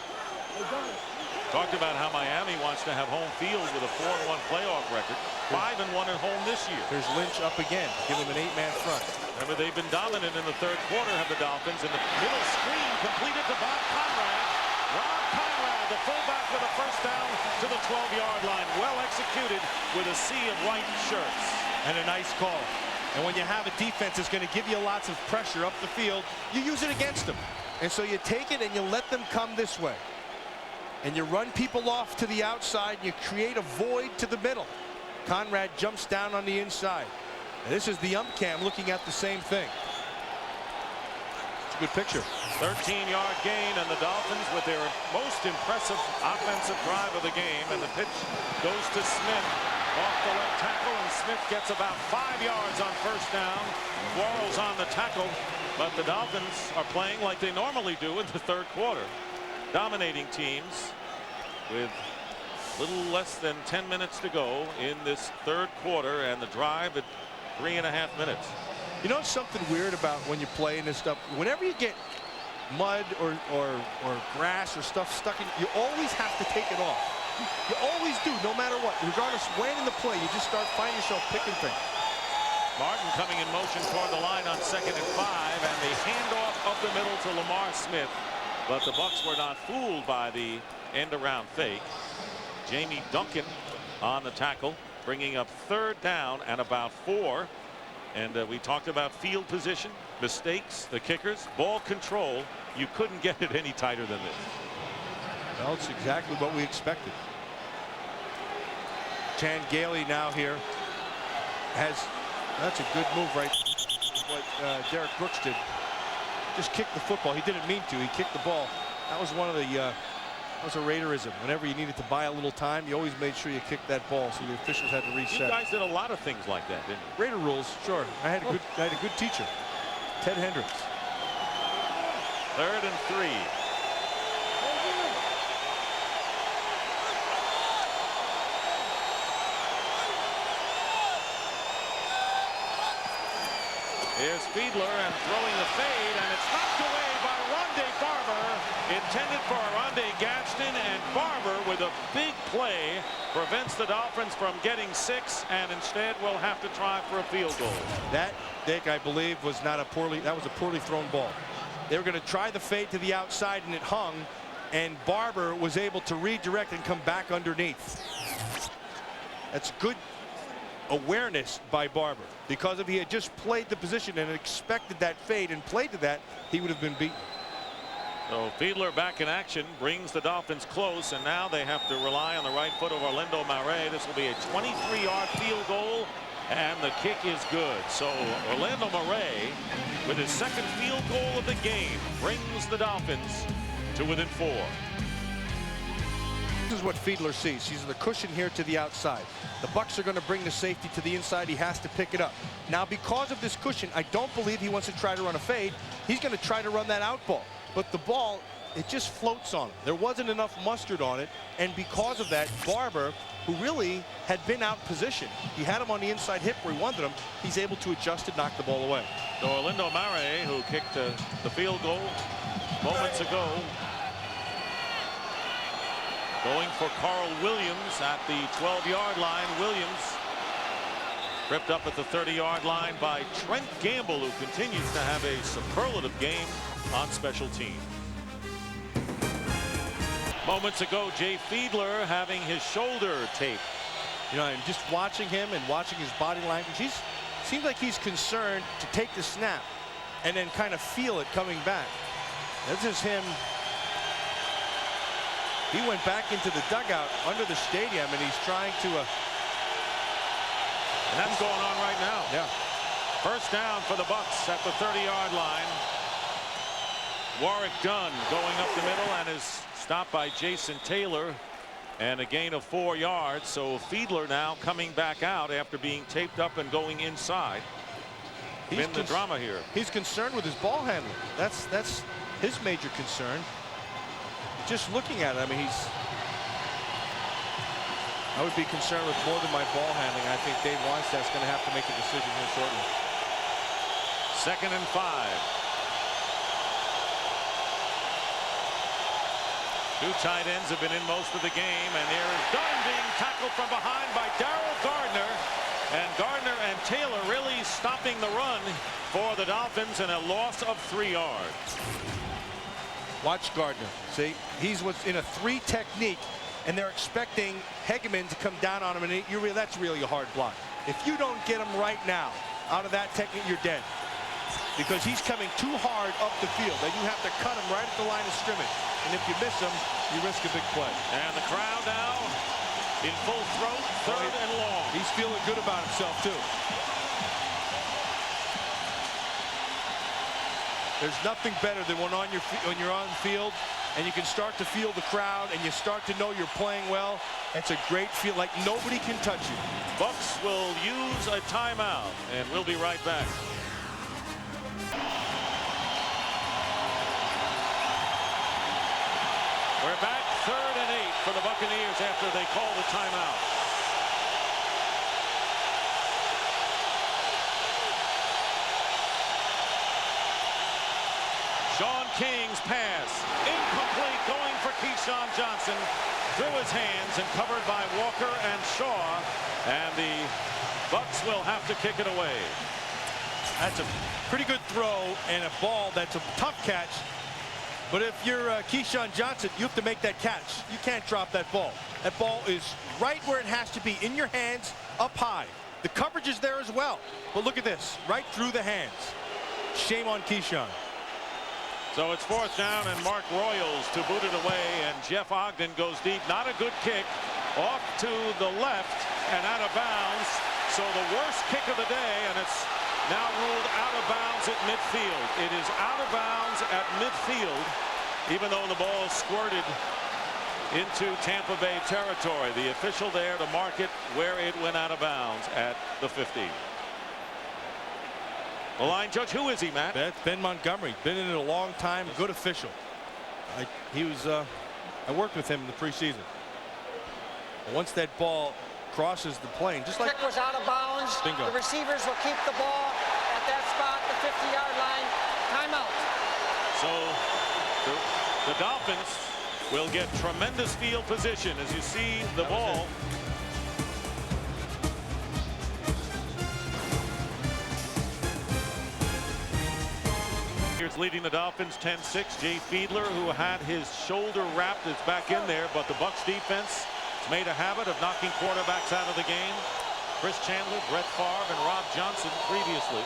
Talked about how Miami wants to have home field with a 4-1 playoff record. 5-1 at home this year. There's Lynch up again. Give him an 8-man front. Remember, they've been dominant in the 3rd quarter, have the Dolphins. In the middle screen completed to Bob Conrad. Rob Conrad, the fullback, with a first down to the 12-yard line. Well executed with a sea of white shirts. And a nice call. And when you have a defense that's going to give you lots of pressure up the field, you use it against them. And so you take it and you let them come this way. And you run people off to the outside, and you create a void to the middle. Conrad jumps down on the inside. And this is the ump cam looking at the same thing. It's a good picture. 13-yard gain, and the Dolphins with their most impressive offensive drive of the game. And the pitch goes to Smith off the left tackle, and Smith gets about 5 yards on first down. Quarles on the tackle, but the Dolphins are playing like they normally do in the third quarter. Dominating teams with little less than 10 minutes to go in this third quarter, and the drive at 3.5 minutes. You know something weird about when you play in this stuff? Whenever you get mud or grass or stuff stuck in, you always have to take it off. You always do, no matter what. Regardless when in the play, you just start finding yourself picking things. Martin coming in motion toward the line on 2nd and 5, and the handoff up the middle to Lamar Smith. But the Bucs were not fooled by the end-around fake. Jamie Duncan on the tackle, bringing up 3rd down and about 4. And we talked about field position, mistakes, the kickers, ball control. You couldn't get it any tighter than this. Well, it's exactly what we expected. Chan Gailey now here has, that's a good move, right? What Derek Brooks did. Just kicked the football. He didn't mean to. He kicked the ball. That was one of the, that was a Raiderism. Whenever you needed to buy a little time, you always made sure you kicked that ball, so the officials had to reset. You guys did a lot of things like that, didn't you? Raider rules, sure. I had a good teacher, Ted Hendricks. 3rd and 3. Here's Fiedler and throwing the fade, and it's knocked away by Rondé Barber. Intended for Rondé Gadsden, and Barber with a big play prevents the Dolphins from getting 6, and instead will have to try for a field goal. That, Dick, I believe, was not a poorly thrown ball. They were going to try the fade to the outside, and it hung, and Barber was able to redirect and come back underneath. That's good awareness by Barber, because if he had just played the position and expected that fade and played to that, he would have been beaten. So Fiedler back in action brings the Dolphins close, and now they have to rely on the right foot of Orlando Marais. This will be a 23-yard field goal, and the kick is good. So Orlando Marais, with his 2nd field goal of the game, brings the Dolphins to within 4. This is what Fiedler sees. He's the cushion here to the outside. The Bucs are going to bring the safety to the inside. He has to pick it up. Now, because of this cushion, I don't believe he wants to try to run a fade. He's going to try to run that out ball. But the ball, it just floats on him. There wasn't enough mustard on it. And because of that, Barber, who really had been out position, he had him on the inside hip where he wanted him. He's able to adjust and knock the ball away. So Orlando Marais, who kicked the field goal moments ago, going for Carl Williams at the 12-yard line. Williams tripped up at the 30-yard line by Trent Gamble, who continues to have a superlative game on special teams. Moments ago, Jay Fiedler having his shoulder taped. You know, and just watching him and watching his body language, seems like he's concerned to take the snap and then kind of feel it coming back. This is him. He went back into the dugout under the stadium, and he's trying to. And that's going on right now. Yeah. First down for the Bucs at the 30-yard line. Warwick Dunn going up the middle and is stopped by Jason Taylor, and a gain of 4 yards. So Fiedler now coming back out after being taped up and going inside. Been the drama here. He's concerned with his ball handling. That's his major concern. Just looking at it, I mean, I would be concerned with more than my ball handling. I think Dave Weinstein's going to have to make a decision here shortly. 2nd and 5. Two tight ends have been in most of the game, and there is Dunn being tackled from behind by Darrell Gardner. And Gardner and Taylor really stopping the run for the Dolphins, and a loss of 3 yards. Watch Gardner. See, he's in a 3 technique, and they're expecting Hegeman to come down on him, and that's really a hard block. If you don't get him right now out of that technique, you're dead. because he's coming too hard up the field. Then you have to cut him right at the line of scrimmage. And if you miss him, you risk a big play. And the crowd now in full throat, third and long. He's feeling good about himself, too. There's nothing better than when you're on the field and you can start to feel the crowd and you start to know you're playing well. It's a great feel, like nobody can touch you. Bucks will use a timeout, and we'll be right back. We're back, 3rd and 8 for the Buccaneers after they call the timeout. Sean King's pass, incomplete, going for Keyshawn Johnson, through his hands and covered by Walker and Shaw, and the Bucks will have to kick it away. That's a pretty good throw and a ball that's a tough catch. But if you're Keyshawn Johnson, you have to make that catch. You can't drop that ball. That ball is right where it has to be, in your hands, up high. The coverage is there as well. But look at this, right through the hands. Shame on Keyshawn. So it's 4th down and Mark Royals to boot it away, and Jeff Ogden goes deep. Not a good kick, off to the left and out of bounds. So the worst kick of the day, and it's now ruled out of bounds at midfield. It is out of bounds at midfield, even though the ball squirted into Tampa Bay territory. The official there to mark it where it went out of bounds at the 50. The line judge, who is he, Matt? That's Ben Montgomery. Been in it a long time. Good official. I worked with him in the preseason. Once that ball crosses the plane, just like kick was out of bounds. Bingo. The receivers will keep the ball at that spot, the 50-yard line. Timeout. So the Dolphins will get tremendous field position as you see the ball. Here's leading the Dolphins 10-6. Jay Fiedler, who had his shoulder wrapped, is back in there, but the Bucs defense has made a habit of knocking quarterbacks out of the game. Chris Chandler, Brett Favre, and Rob Johnson previously.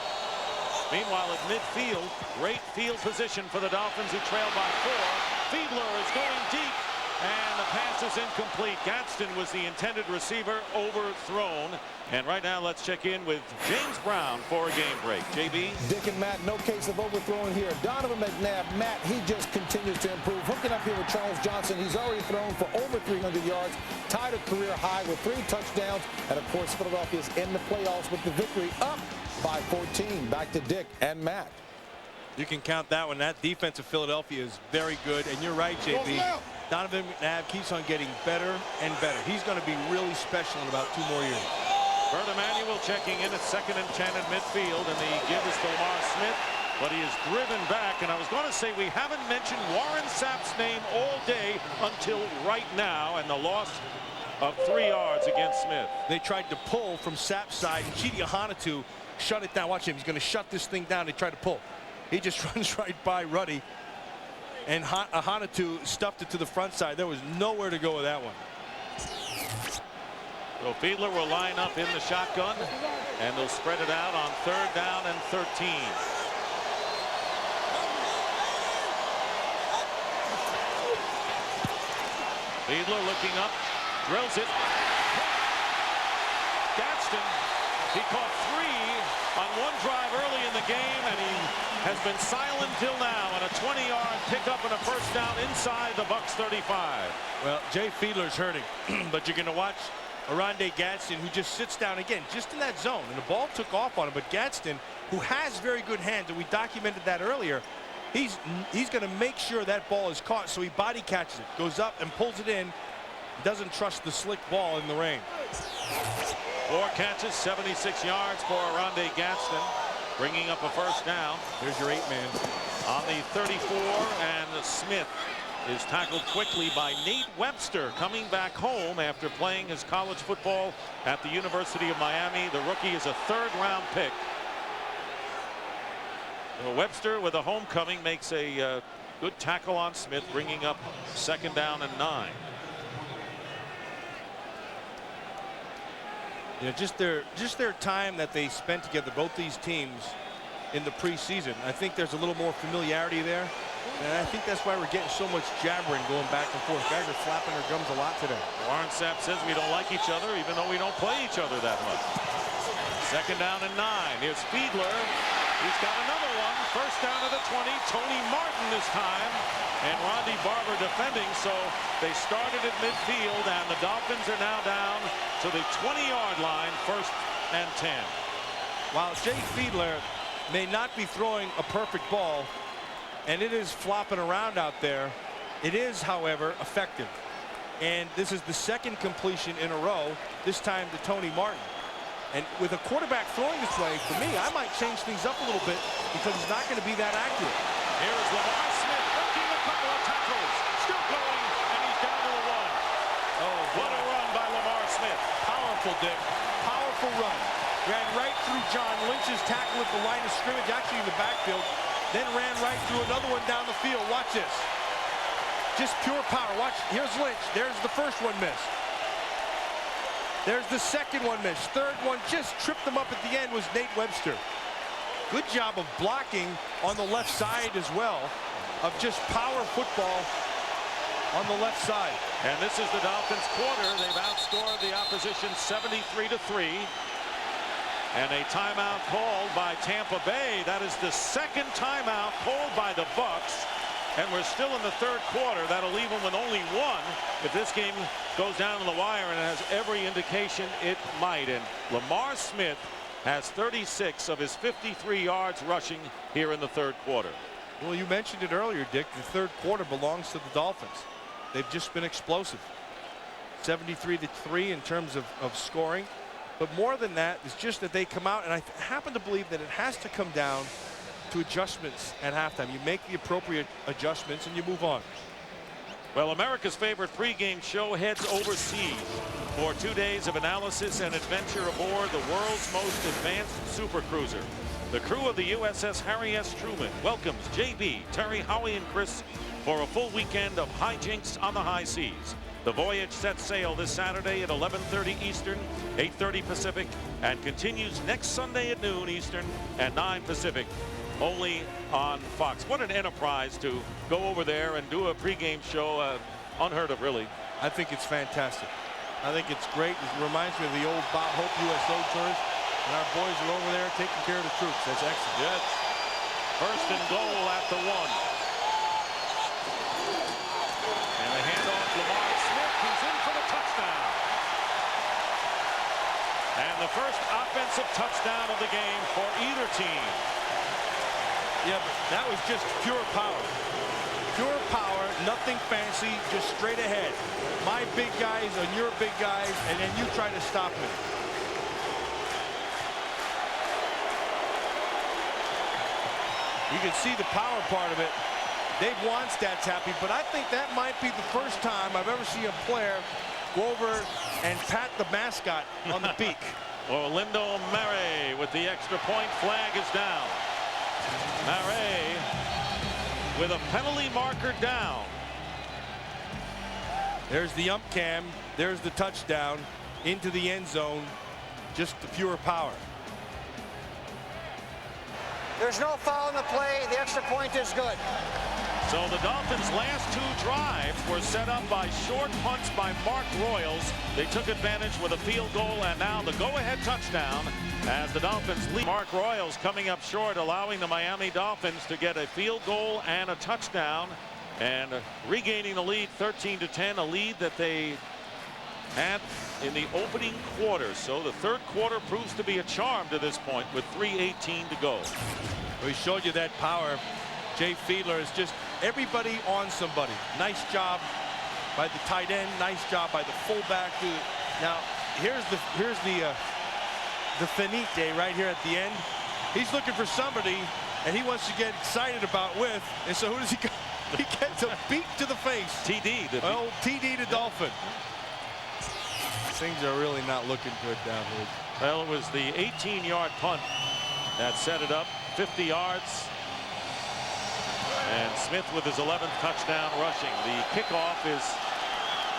Meanwhile, at midfield, great field position for the Dolphins, who trail by 4. Fiedler is going deep, and the pass is incomplete. Gadsden was the intended receiver, overthrown. And right now, let's check in with James Brown for a game break. JB? Dick and Matt, no case of overthrowing here. Donovan McNabb, Matt, he just continues to improve. Hooking up here with Charles Johnson. He's already thrown for over 300 yards, tied a career high with 3 touchdowns. And, of course, Philadelphia's in the playoffs with the victory, up by 14. Back to Dick and Matt. you can count that one. That defense of Philadelphia is very good. And you're right, JB. Donovan McNabb keeps on getting better and better. He's going to be really special in about 2 more years. Bert Emanuel checking in at 2nd and 10 at midfield, and the give is to Lamar Smith, but he is driven back. And I was going to say, we haven't mentioned Warren Sapp's name all day until right now, and the loss of 3 yards against Smith. They tried to pull from Sapp's side, and Chidi Ahanotu shut it down. Watch him. He's going to shut this thing down. They tried to pull. He just runs right by Ruddy, and Ahanotu stuffed it to the front side. There was nowhere to go with that one. So Fiedler will line up in the shotgun, and they'll spread it out on 3rd down and 13. Fiedler looking up, drills it. Gadsden, he caught 3 on 1 drive early in the game, and he has been silent till now on a 20-yard pickup and a 1st down inside the Bucs 35. Well, Jay Fiedler's hurting, but you're going to watch Oronde Gadsden, who just sits down again, just in that zone, and the ball took off on him. But Gadsden, who has very good hands, and we documented that earlier, he's going to make sure that ball is caught, so he body catches it, goes up and pulls it in. Doesn't trust the slick ball in the rain. 4 catches, 76 yards for Oronde Gadsden, bringing up a 1st down. There's your 8-man. On the 34, and Smith is tackled quickly by Nate Webster, coming back home after playing his college football at the University of Miami. The rookie is a 3rd-round pick. So Webster, with a homecoming, makes a good tackle on Smith, bringing up 2nd down and 9. You know, just their time that they spent together, both these teams, in the preseason. I think there's a little more familiarity there, and I think that's why we're getting so much jabbering going back and forth. Guys are flapping their gums a lot today. Warren Sapp says we don't like each other, even though we don't play each other that much. Second down and 9. Here's Fiedler. He's got another one. First down to the 20. Tony Martin this time. And Ronde Barber defending. So they started at midfield, and the Dolphins are now down to the 20-yard line. First and 10. While Jay Fiedler may not be throwing a perfect ball, and it is flopping around out there, it is, however, effective. And this is the second completion in a row, this time to Tony Martin. And with a quarterback throwing this way, for me, I might change things up a little bit because he's not going to be that accurate. Here's Lamar Smith making a couple of tackles. Still going, and he's down to the 1. Oh, what a run by Lamar Smith. Powerful, Dick. Powerful run. Ran right through John Lynch's tackle at the line of scrimmage, actually in the backfield. Then ran right through another one down the field. Watch this. Just pure power. Watch. Here's Lynch. There's the first one missed. There's the second one missed. Third one just tripped him up at the end was Nate Webster. Good job of blocking on the left side as well, of just power football on the left side. And this is the Dolphins quarter. They've outscored the opposition 73-3. And a timeout called by Tampa Bay. That is the second timeout called by the Bucs. And we're still in the third quarter. That'll leave them with only 1 if this game goes down to the wire, and it has every indication it might. And Lamar Smith has 36 of his 53 yards rushing here in the third quarter. Well, you mentioned it earlier, Dick. The third quarter belongs to the Dolphins. They've just been explosive. 73-3 in terms of scoring. But more than that, it's just that they come out, and I happen to believe that it has to come down to adjustments at halftime. You make the appropriate adjustments and you move on. Well, America's favorite pregame show heads overseas for 2 days of analysis and adventure aboard the world's most advanced super cruiser. The crew of the USS Harry S. Truman welcomes JB, Terry, Howie, and Chris for a full weekend of hijinks on the high seas. The voyage sets sail this Saturday at 11:30 Eastern, 8:30 Pacific, and continues next Sunday at noon Eastern and 9 Pacific. Only on Fox. What an enterprise to go over there and do a pregame show. Unheard of, really. I think it's fantastic. I think it's great. It reminds me of the old Bob Hope USO tours. And our boys are over there taking care of the troops. That's excellent. Yes. First and goal at the 1. And the handoff, Lamar Smith. He's in for the touchdown. And the first offensive touchdown of the game for either team. Yeah, but that was just pure power. Pure power, nothing fancy, just straight ahead. My big guys and your big guys, and then you try to stop me. You can see the power part of it. Dave Wanstad's happy, but I think that might be the first time I've ever seen a player go over and pat the mascot on the beak. Orlando Murray with the extra point. Flag is down. Murray with a penalty marker down. There's the ump cam. There's the touchdown into the end zone. Just the pure power. There's no foul in the play. The extra point is good. So the Dolphins' last 2 drives were set up by short punts by Mark Royals. They took advantage with a field goal, and now the go-ahead touchdown as the Dolphins lead. Mark Royals coming up short, allowing the Miami Dolphins to get a field goal and a touchdown, and regaining the lead 13-10, a lead that they had in the opening quarter. So the third quarter proves to be a charm to this point with 3:18 to go. We showed you that power. Jay Fiedler is just everybody on somebody. Nice job by the tight end. Nice job by the fullback. Now here's the finite right here at the end. He's looking for somebody, and he wants to get excited about with. And so who does he go? He gets a beat to the face. TD. Oh, TD to Dolphin. Things are really not looking good down here. Well, it was the 18-yard punt that set it up. 50 yards. And Smith with his 11th touchdown rushing. The kickoff is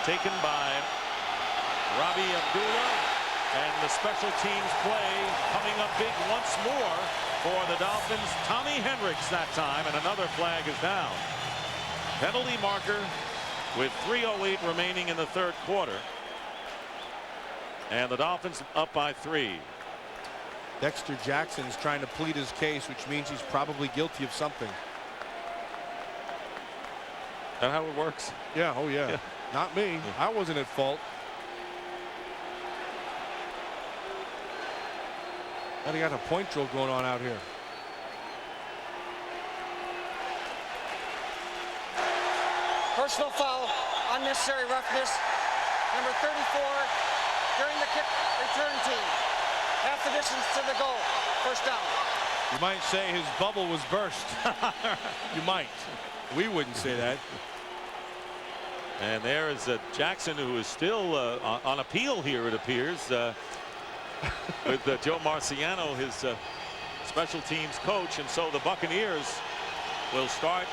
taken by Robbie Abdullah. And the special teams play coming up big once more for the Dolphins. Tommy Henricks that time, and another flag is down. Penalty marker with 3:08 remaining in the third quarter. And the Dolphins up by 3. Dexter Jackson is trying to plead his case, which means he's probably guilty of something. Is that how it works? Yeah, oh yeah. Not me. I wasn't at fault. Now they got a point drill going on out here. Personal foul, unnecessary roughness. Number 34 during the kick return team. Half the distance to the goal. First down. You might say his bubble was burst. You might. We wouldn't say that. And there is Jackson, who is still on appeal here, it appears, with Joe Marciano, his special teams coach. And so the Buccaneers will start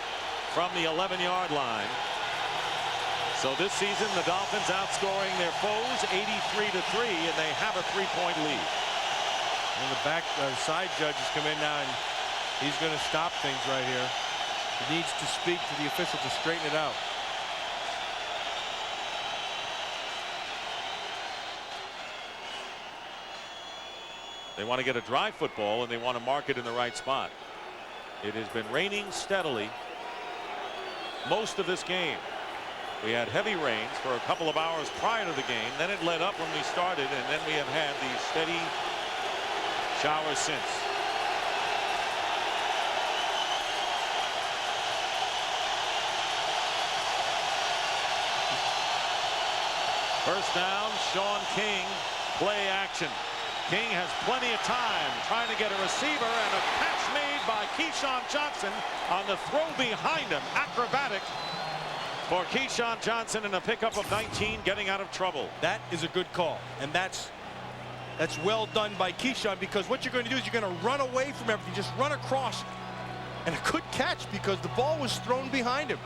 from the 11-yard line. So this season, the Dolphins outscoring their foes 83-3, and they have a 3-point lead. And the back side judges come in now, and he's going to stop things right here. He needs to speak to the official to straighten it out. They want to get a dry football, and they want to mark it in the right spot. It has been raining steadily most of this game. We had heavy rains for a couple of hours prior to the game. Then it let up when we started, and then we have had these steady showers since. First down, Sean King, play action. King has plenty of time trying to get a receiver, and a catch made by Keyshawn Johnson on the throw behind him. Acrobatic for Keyshawn Johnson, in a pickup of 19, getting out of trouble. That is a good call, and that's well done by Keyshawn, because what you're going to do is you're going to run away from everything, just run across. And a good catch, because the ball was thrown behind him.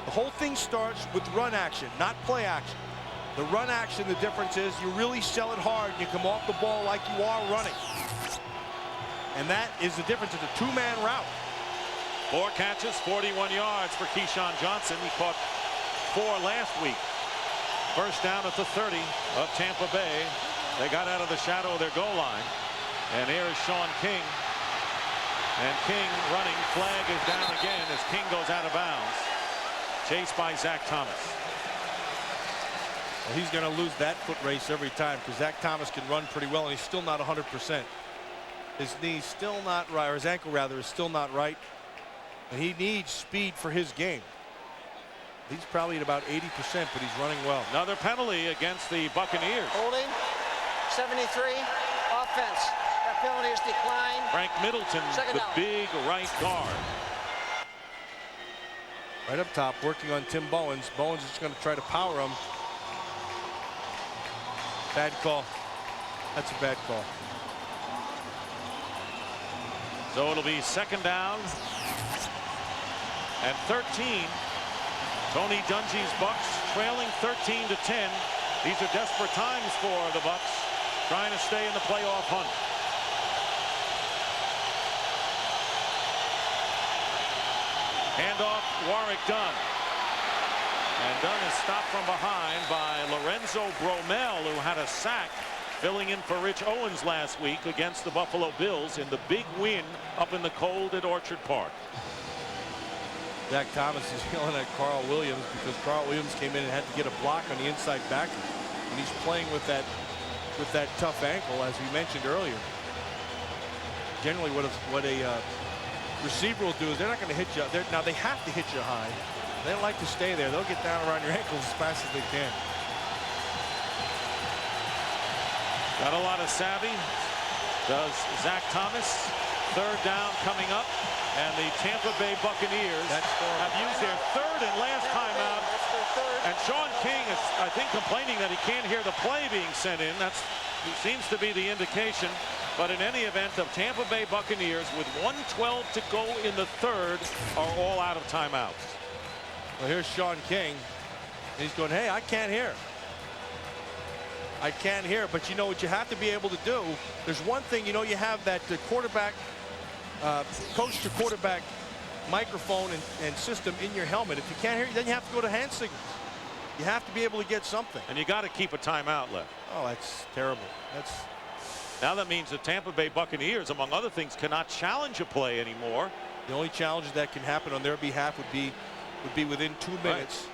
The whole thing starts with run action, not play action. The run action, the difference is you really sell it hard and you come off the ball like you are running. And that is the difference. It's a two-man route. 4 catches, 41 yards for Keyshawn Johnson. He caught 4 last week. First down at the 30 of Tampa Bay. They got out of the shadow of their goal line. And here is Sean King. And King running. Flag is down again as King goes out of bounds. Chased by Zach Thomas. Well, he's going to lose that foot race every time, because Zach Thomas can run pretty well, and he's still not 100%. His knee's still not right, or his ankle rather is still not right. And he needs speed for his game. He's probably at about 80%, but he's running well. Another penalty against the Buccaneers. Holding, 73, offense. That penalty is declined. Frank Middleton, Second the down. big right guard. Right up top, working on Tim Bowens. Bowens is just going to try to power him. Bad call. That's a bad call. So it'll be second down and 13. Tony Dungy's Bucks trailing 13-10. These are desperate times for the Bucks, trying to stay in the playoff hunt. Handoff, Warwick Dunn. And Dunn is stopped from behind by Lorenzo Bromell, who had a sack, filling in for Rich Owens last week against the Buffalo Bills in the big win up in the cold at Orchard Park. Zach Thomas is yelling at Carl Williams because Carl Williams came in and had to get a block on the inside back, and he's playing with that tough ankle, as we mentioned earlier. Generally, what a receiver will do is they're not going to hit you. Now they have to hit you high. They don't like to stay there. They'll get down around your ankles as fast as they can. Got a lot of savvy, does Zach Thomas. Third down coming up, and the Tampa Bay Buccaneers have used their third and last timeout. And Sean King is, I think, complaining that he can't hear the play being sent in. That seems to be the indication. But in any event, the Tampa Bay Buccaneers, with 1:12 to go in the third, are all out of timeouts. Well, here's Sean King. He's going, hey, I can't hear. I can't hear. But you know what you have to be able to do? There's one thing, you know, you have that quarterback coach to quarterback microphone and system in your helmet. If you can't hear you, then you have to go to hand signals. You have to be able to get something. And you got to keep a timeout left. Oh, that's terrible. Now that means the Tampa Bay Buccaneers, among other things, cannot challenge a play anymore. The only challenge that can happen on their behalf would be within 2 minutes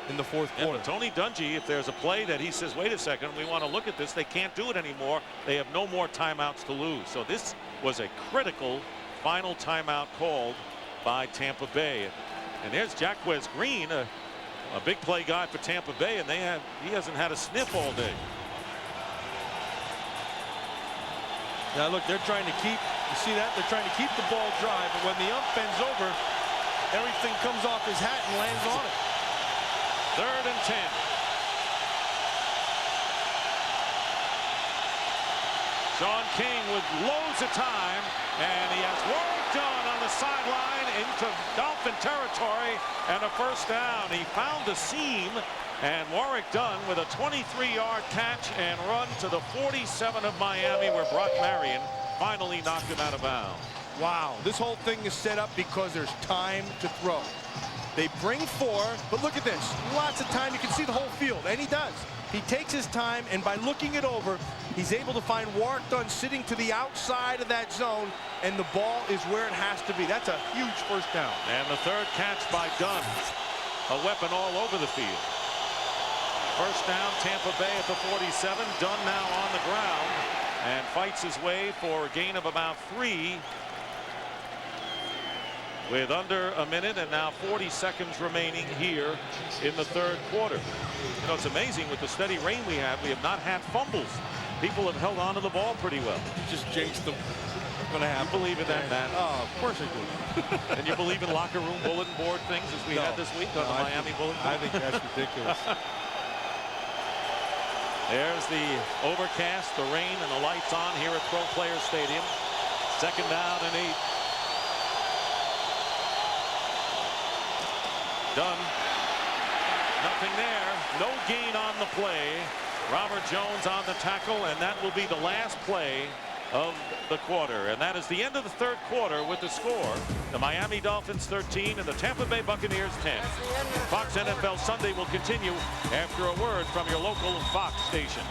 in the fourth quarter. But Tony Dungy, if there's a play that he says, wait a second, we want to look at this, they can't do it anymore. They have no more timeouts to lose. So this was a critical final timeout called by Tampa Bay. And there's Jacquez Green, a big play guy for Tampa Bay, and he hasn't had a sniff all day. Now look, they're trying to keep, you see that? They're trying to keep the ball dry, but when the ump bends over, everything comes off his hat and lands on it. 3rd and 10. Sean King with loads of time, and he has work done on the sideline into Dolphin territory and a first down. He found the seam, and Warwick Dunn with a 23-yard catch and run to the 47 of Miami, where Brock Marion finally knocked him out of bounds. Wow, this whole thing is set up because there's time to throw. They bring 4, but look at this. Lots of time. You can see the whole field, and he does. He takes his time, and by looking it over, he's able to find Warwick Dunn sitting to the outside of that zone, and the ball is where it has to be. That's a huge first down. And the 3rd catch by Dunn, a weapon all over the field. First down, Tampa Bay at the 47. Dunn now on the ground and fights his way for a gain of about 3. With under a minute and now 40 seconds remaining here in the 3rd quarter. You know, it's amazing with the steady rain we have not had fumbles. People have held on to the ball pretty well. You just jinxed them. Going to happen. You believe in that, Matt? Oh, of course I do. And you believe in locker room bulletin board things as we had this week on the Miami bulletin board? I think that's ridiculous. There's the overcast, the rain, and the lights on here at Pro Players Stadium. 2nd down and 8. Dunn, nothing there, no gain on the play. Robert Jones on the tackle, and that will be the last play of the quarter. And that is the end of the 3rd quarter with the score. The Miami Dolphins 13 and the Tampa Bay Buccaneers 10. Fox NFL Sunday will continue after a word from your local Fox station.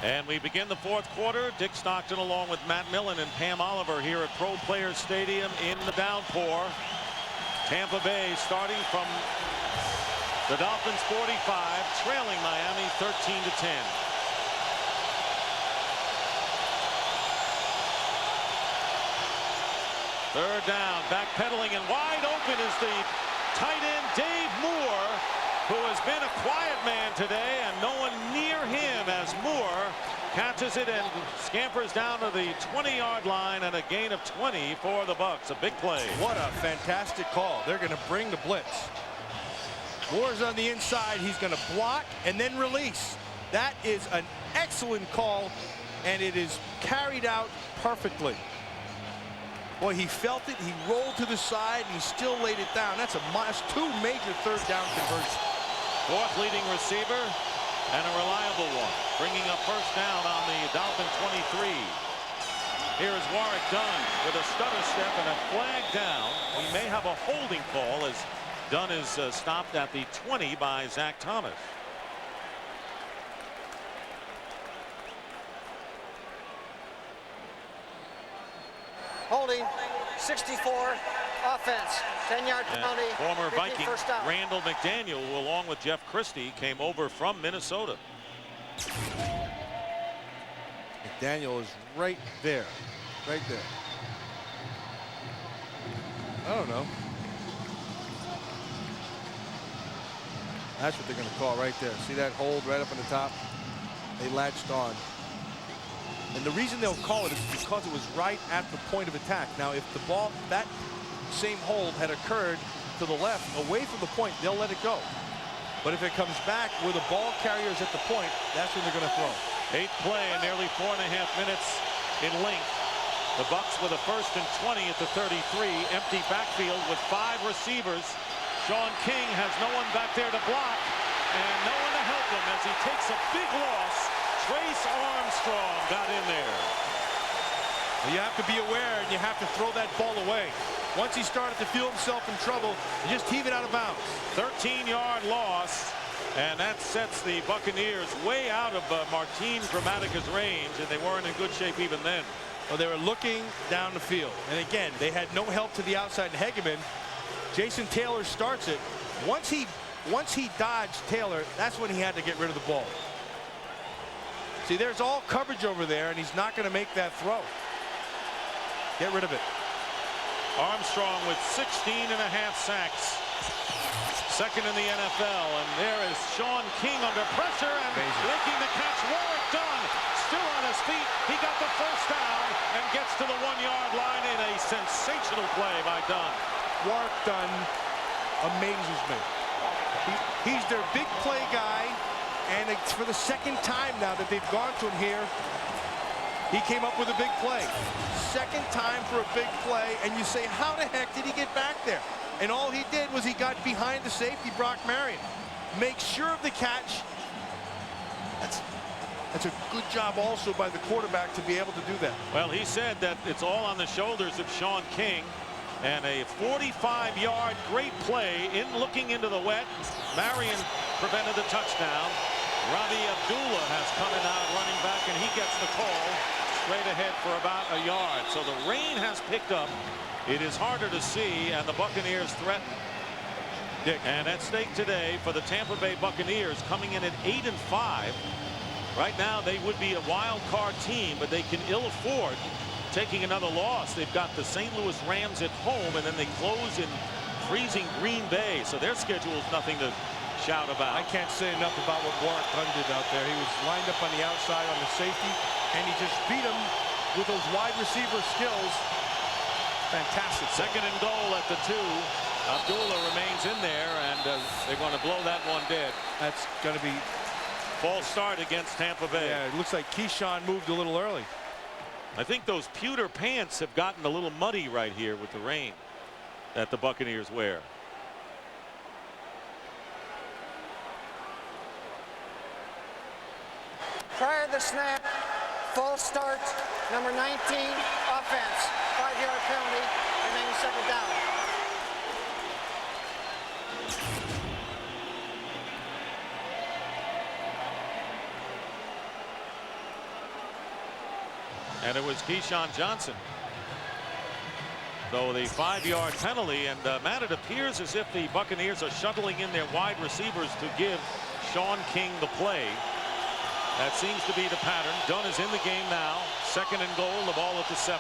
And we begin the 4th quarter. Dick Stockton along with Matt Millen and Pam Oliver here at Pro Players Stadium in the downpour. Tampa Bay starting from the Dolphins 45, trailing Miami 13-10. Third down, backpedaling, and wide open is the tight end Dave Moore, who has been a quiet man today, and no one near him as Moore catches it and scampers down to the 20-yard line, and a gain of 20 for the Bucs. A big play. What a fantastic call. They're going to bring the blitz. Moore's on the inside. He's going to block and then release. That is an excellent call, and it is carried out perfectly. Boy, he felt it. He rolled to the side, and he still laid it down. That's 2 major 3rd down conversions. 4th leading receiver and a reliable one, bringing up first down on the Dolphin 23. Here is Warwick Dunn with a stutter step and a flag down. We may have a holding call as Dunn is stopped at the 20 by Zach Thomas. Holding, 64, offense, 10-yard penalty. Former Viking first down. Randall McDaniel, who along with Jeff Christie came over from Minnesota. McDaniel is right there. Right there. I don't know. That's what they're going to call right there. See that hold right up on the top? They latched on. And the reason they'll call it is because it was right at the point of attack. Now, if the ball, that same hold had occurred to the left, away from the point, they'll let it go. But if it comes back where the ball carrier is at the point, that's when they're going to throw. 8th play and nearly 4.5 minutes in length. The Bucs with a 1st and 20 at the 33. Empty backfield with 5 receivers. Sean King has no one back there to block and no one to help him as he takes a big loss, Trace Armstrong got in there. You have to be aware, and you have to throw that ball away. Once he started to feel himself in trouble, you just heave it out of bounds. 13-yard loss, and that sets the Buccaneers way out of Martin Grammatica's range, and they weren't in good shape even then. Well, they were looking down the field, and again, they had no help to the outside. Hegeman, Jason Taylor starts it. Once he dodged Taylor, that's when he had to get rid of the ball. See, there's all coverage over there, and he's not going to make that throw. Get rid of it. Armstrong with 16.5 sacks. Second in the NFL, and there is Sean King under pressure and making the catch. Warwick Dunn still on his feet. He got the first down and gets to the 1-yard line in a sensational play by Dunn. Warwick Dunn amazes me. He's their big play guy, and it's for the second time now that they've gone to him here. He came up with a big play. Second time for a big play, and you say, how the heck did he get back there? And all he did was he got behind the safety, Brock Marion. Make sure of the catch. That's a good job also by the quarterback to be able to do that. Well, he said that it's all on the shoulders of Sean King, and a 45-yard great play in looking into the wet. Marion prevented the touchdown. Robbie Abdullah has come in out running back, and he gets the call straight ahead for about a yard. So the rain has picked up. It is harder to see, and the Buccaneers threaten. And at stake today for the Tampa Bay Buccaneers, coming in at 8-5. Right now they would be a wild card team, but they can ill afford taking another loss. They've got the St. Louis Rams at home, and then they close in freezing Green Bay, so their schedule is nothing to shout about. I can't say enough about what Warwick Dunn did out there. He was lined up on the outside on the safety, and he just beat him with those wide receiver skills. Fantastic. Second and goal at the 2. Abdullah remains in there, and they're going to blow that one dead. That's going to be false start against Tampa Bay. Yeah, it looks like Keyshawn moved a little early. I think those pewter pants have gotten a little muddy right here with the rain that the Buccaneers wear. Prior to the snap, false start, number 19, offense. 5-yard penalty, remaining second down. And it was Keyshawn Johnson. So the 5-yard penalty, and Matt, it appears as if the Buccaneers are shuttling in their wide receivers to give Sean King the play. That seems to be the pattern. Dunn is in the game now. Second and goal, the ball at the 7.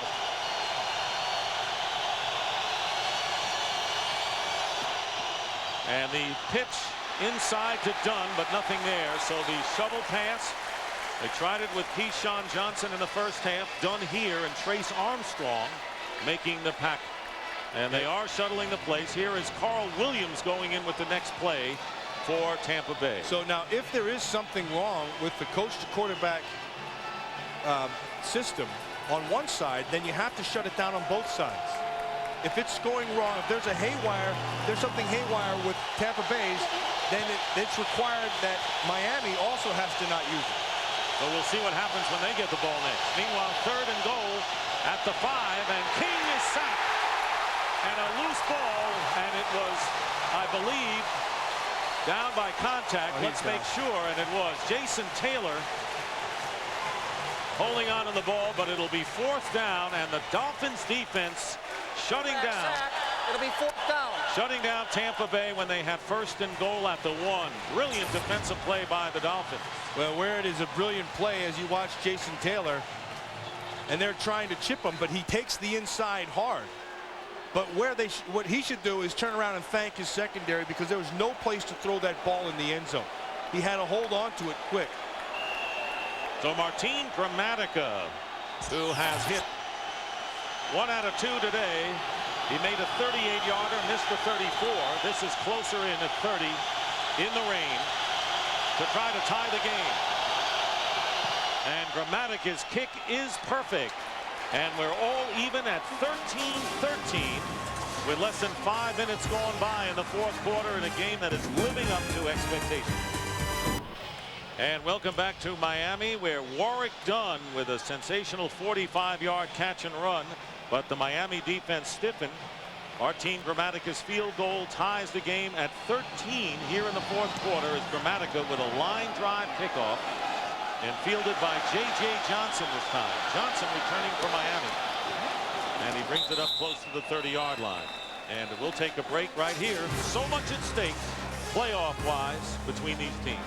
And the pitch inside to Dunn, but nothing there. So the shovel pass. They tried it with Keyshawn Johnson in the first half. Dunn here, and Trace Armstrong making the pack. And they are shuttling the place. Here is Carl Williams going in with the next play for Tampa Bay. So now, if there is something wrong with the coach to quarterback system on one side, then you have to shut it down on both sides. If it's going wrong, if there's a haywire, there's something haywire with Tampa Bay's, then it's required that Miami also has to not use it. So we'll see what happens when they get the ball next. Meanwhile, third and goal at the 5, and King is sacked. And a loose ball, and it was, I believe, down by contact. Let's make sure, and it was Jason Taylor holding on to the ball, but it'll be 4th down, and the Dolphins defense shutting down. It'll be 4th down. Shutting down Tampa Bay when they have 1st and goal at the 1. Brilliant defensive play by the Dolphins. Well, where it is a brilliant play as you watch Jason Taylor, and they're trying to chip him, but he takes the inside hard. But what he should do is turn around and thank his secondary, because there was no place to throw that ball in the end zone. He had to hold on to it quick. So Martin Gramatica, who has hit 1 out of 2 today. He made a 38-yarder, missed the 34. This is closer in at 30 in the rain to try to tie the game. And Gramatica's kick is perfect. And we're all even at 13-13 with less than 5 minutes gone by in the 4th quarter in a game that is living up to expectations. And welcome back to Miami, where Warrick Dunn with a sensational 45-yard catch and run, but the Miami defense stiffened. Martin Grammatica's field goal ties the game at 13 here in the fourth quarter as Grammatica with a line drive kickoff and fielded by J.J. Johnson this time. Johnson returning for Miami, and he brings it up close to the 30-yard line. And we'll take a break right here. So much at stake playoff-wise between these teams.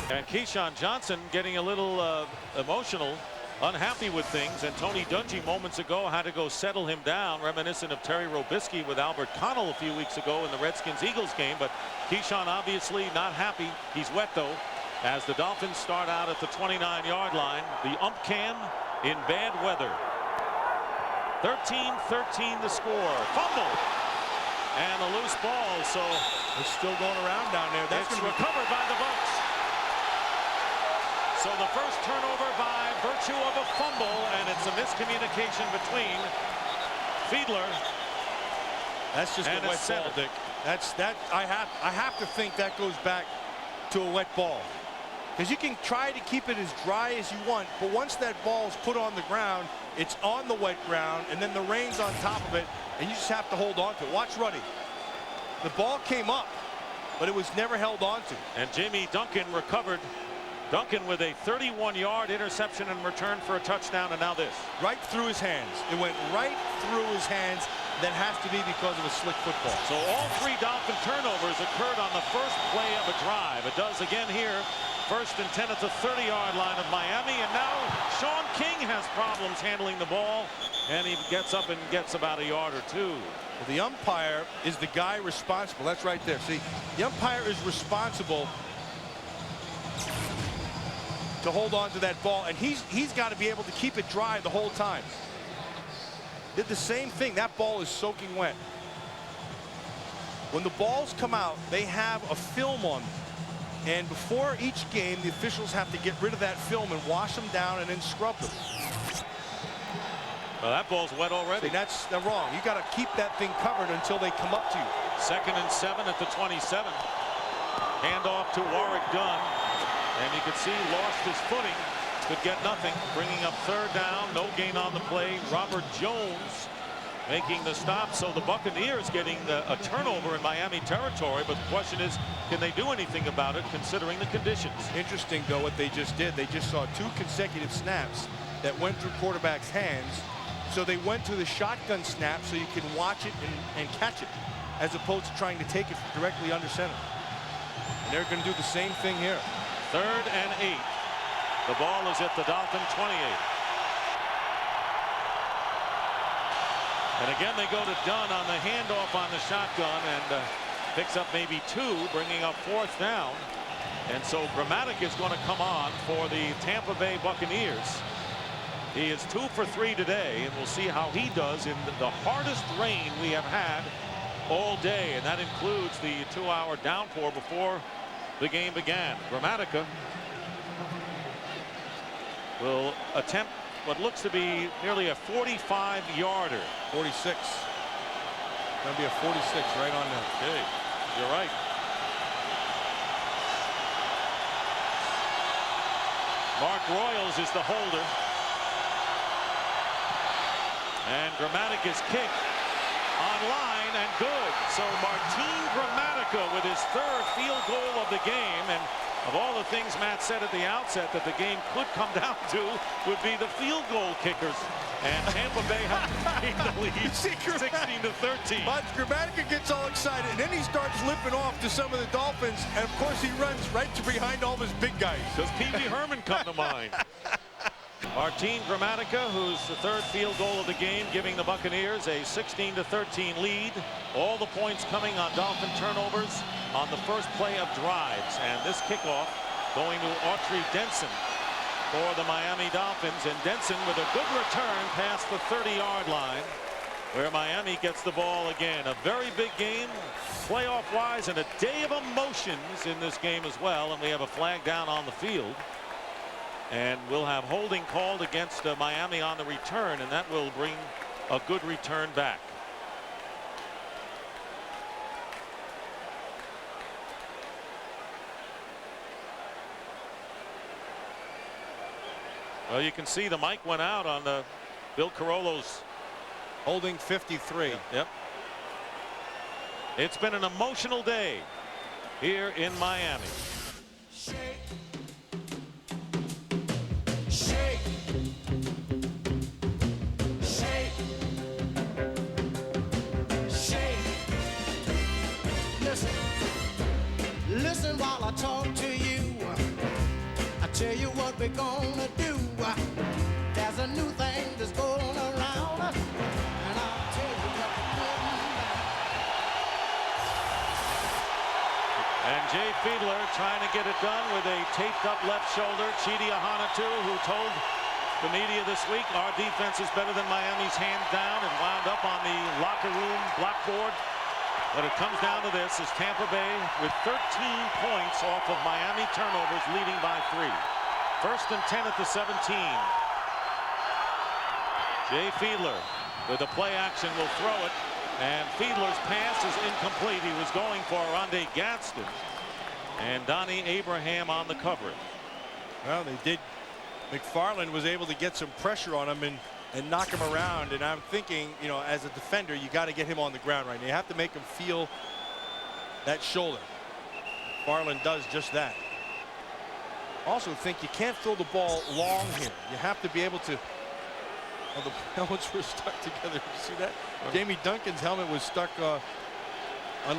And Keyshawn Johnson getting a little emotional, unhappy with things, and Tony Dungy moments ago had to go settle him down, reminiscent of Terry Robisky with Albert Connell a few weeks ago in the Redskins-Eagles game. But Keyshawn obviously not happy. He's wet though, as the Dolphins start out at the 29-yard line. The ump cam in bad weather. 13-13 the score. Fumble and a loose ball, so it's still going around down there. That's recovered by the Bucs. So the first turnover by virtue of a fumble, and it's a miscommunication between Fiedler. That's just and a wet ball, Dick. I have to think that goes back to a wet ball, because you can try to keep it as dry as you want, but once that ball is put on the ground, it's on the wet ground, and then the rain's on top of it, and you just have to hold on to it. Watch Ruddy. The ball came up, but it was never held on to. And Jamie Duncan recovered. Duncan with a 31-yard interception in return for a touchdown, and now this. Right through his hands. It went right through his hands. That has to be because of a slick football. So all three Dolphin turnovers occurred on the first play of a drive. It does again here. First and 10 at the 30-yard line of Miami, and now Sean King has problems handling the ball, and he gets up and gets about a yard or two. Well, the umpire is the guy responsible. That's right there. See, the umpire is responsible to hold on to that ball, and he's got to be able to keep it dry the whole time. Did the same thing. That ball is soaking wet. When the balls come out, they have a film on them, and before each game the officials have to get rid of that film and wash them down and then scrub them. Well, that ball's wet already. See, that's wrong. You got to keep that thing covered until they come up to you. 2nd and 7 at the 27. Handoff to Warrick Dunn. And you can see lost his footing, could get nothing, bringing up 3rd down, no gain on the play. Robert Jones making the stop, so the Buccaneers getting a turnover in Miami territory, but the question is, can they do anything about it considering the conditions? Interesting though what they just did. They just saw 2 consecutive snaps that went through quarterback's hands, so they went to the shotgun snap so you can watch it and catch it, as opposed to trying to take it directly under center. And they're going to do the same thing here. 3rd and 8. The ball is at the Dolphin 28. And again they go to Dunn on the handoff on the shotgun, and picks up maybe 2, bringing up 4th down. And so Gramatica is going to come on for the Tampa Bay Buccaneers. He is 2 for 3 today, and we'll see how he does in the hardest rain we have had all day, and that includes the 2-hour downpour before the game began. Gramatica will attempt what looks to be nearly a 45-yarder. 46. Going to be a 46 right on that. Okay, you're right. Mark Royals is the holder. And Grammatica's kick on line and good. So Martin Gramatica with his 3rd field goal of the game, and of all the things Matt said at the outset that the game could come down to would be the field goal kickers, and Tampa Bay has the lead 16-13. But Gramatica gets all excited, and then he starts limping off to some of the Dolphins, and of course he runs right to behind all of his big guys. Does Pee Wee Herman come to mind? Martin Gramatica, who's the 3rd field goal of the game, giving the Buccaneers a 16-13 lead. All the points coming on Dolphin turnovers on the first play of drives. And this kickoff going to Autry Denson for the Miami Dolphins. And Denson with a good return past the 30-yard line, where Miami gets the ball again. A very big game, playoff-wise, and a day of emotions in this game as well. And we have a flag down on the field. And we'll have holding called against Miami on the return, and that will bring a good return back. Well, you can see the mic went out on the Bill Carollo's holding 53. Yep. It's been an emotional day here in Miami. Shake. Shake. Shake. Shake. Listen. Listen while I talk to you. I tell you what we're gonna do. There's a new thing that's going around, and I'll tell you what we're doing. And Jay Fiedler trying to get it done with a taped up left shoulder. Chidi Ahanatu, who told the media this week our defense is better than Miami's, hands down, and wound up on the locker room blackboard. But it comes down to this, is Tampa Bay with 13 points off of Miami turnovers, leading by 3. 1st and 10 at the 17. Jay Fiedler with a play action will throw it, and Fiedler's pass is incomplete. He was going for Rondé Gadsden, and Donnie Abraham on the coverage. Well, they did. McFarland was able to get some pressure on him and knock him around, and I'm thinking, you know, as a defender, you got to get him on the ground right now. You have to make him feel that shoulder. McFarland does just that. Also think you can't throw the ball long here. You have to be able to. Oh, the helmets were stuck together. Did you see that? Jamie Duncan's helmet was stuck on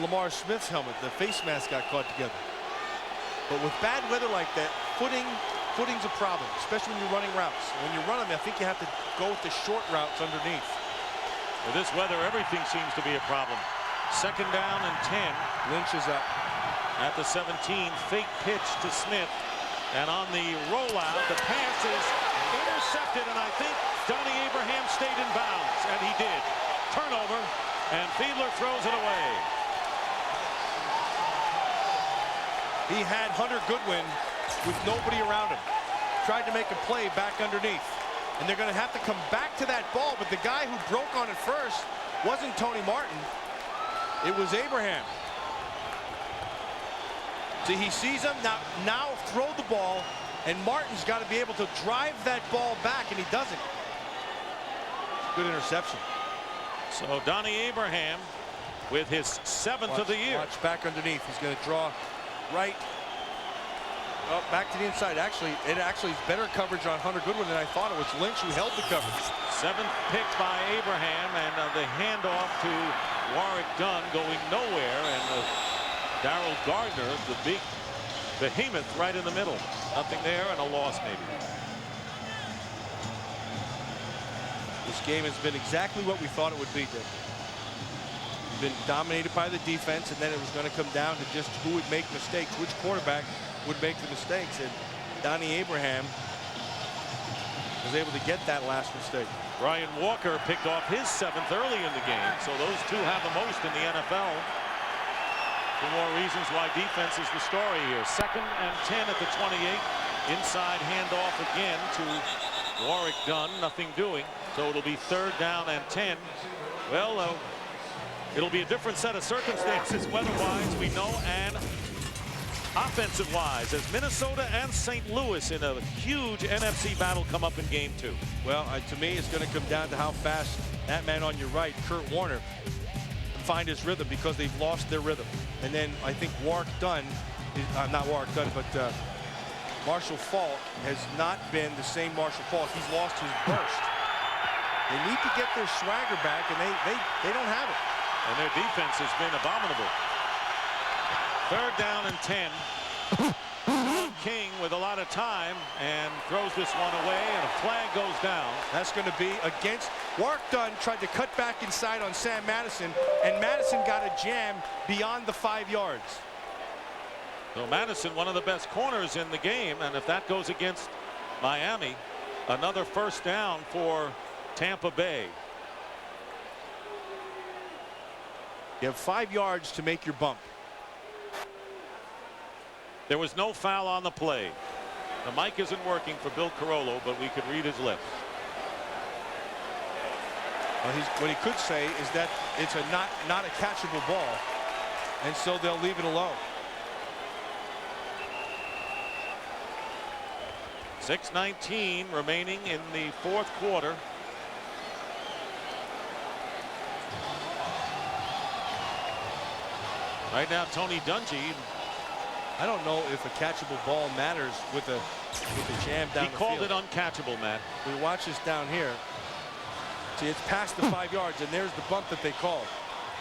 Lamar Smith's helmet. The face mask got caught together. But with bad weather like that, footing's a problem, especially when you're running routes. When you run them, I think you have to go with the short routes underneath. With this weather, everything seems to be a problem. 2nd down and 10. Lynch is up at the 17. Fake pitch to Smith, and on the rollout, the pass is intercepted, and I think Donnie Abraham stayed in bounds, and he did. Turnover, and Fiedler throws it away. He had Hunter Goodwin with nobody around him. Tried to make a play back underneath. And they're going to have to come back to that ball, but the guy who broke on it first wasn't Tony Martin. It was Abraham. See, he sees him, now throw the ball, and Martin's got to be able to drive that ball back, and he doesn't. Good interception. So Donnie Abraham with his 7th of the year. Watch back underneath. He's going to draw right. Oh, back to the inside. Actually, it is better coverage on Hunter Goodwin than I thought it was. Lynch who held the coverage. 7th pick by Abraham, and the handoff to Warwick Dunn going nowhere, and Darrell Gardner, the big behemoth, right in the middle. Nothing there, and a loss maybe. This game has been exactly what we thought it would be, Dick. Been dominated by the defense, and then it was going to come down to just who would make mistakes, which quarterback would make the mistakes, and Donnie Abraham was able to get that last mistake. Ryan Walker picked off his 7th early in the game, so those two have the most in the NFL. 2 more reasons why defense is the story here. 2nd and 10 at the 28. Inside handoff again to Warwick Dunn, nothing doing. So it'll be 3rd down and 10. Well, it'll be a different set of circumstances weather-wise, we know, and offensive-wise, as Minnesota and St. Louis in a huge NFC battle come up in game 2. Well, to me, it's going to come down to how fast that man on your right, Kurt Warner, find his rhythm, because they've lost their rhythm. And then I think Warwick Dunn, not Warwick Dunn, but Marshall Faulk has not been the same Marshall Faulk. He's lost his burst. They need to get their swagger back, and they don't have it. And their defense has been abominable. 3rd down and 10. King with a lot of time and throws this one away, and a flag goes down. That's going to be against. Warwick Dunn tried to cut back inside on Sam Madison, and Madison got a jam beyond the 5 yards. So Madison, one of the best corners in the game, and if that goes against Miami, another 1st down for Tampa Bay. You have 5 yards to make your bump. There was no foul on the play. The mic isn't working for Bill Carollo, but we could read his lips. Well, what he could say is that it's not a catchable ball, and so they'll leave it alone. 6:19 remaining in the fourth quarter. Right now, Tony Dungy. I don't know if a catchable ball matters with the jam down the field. He called it uncatchable, Matt. We watch this down here. See, it's past the 5 yards, and there's the bump that they called.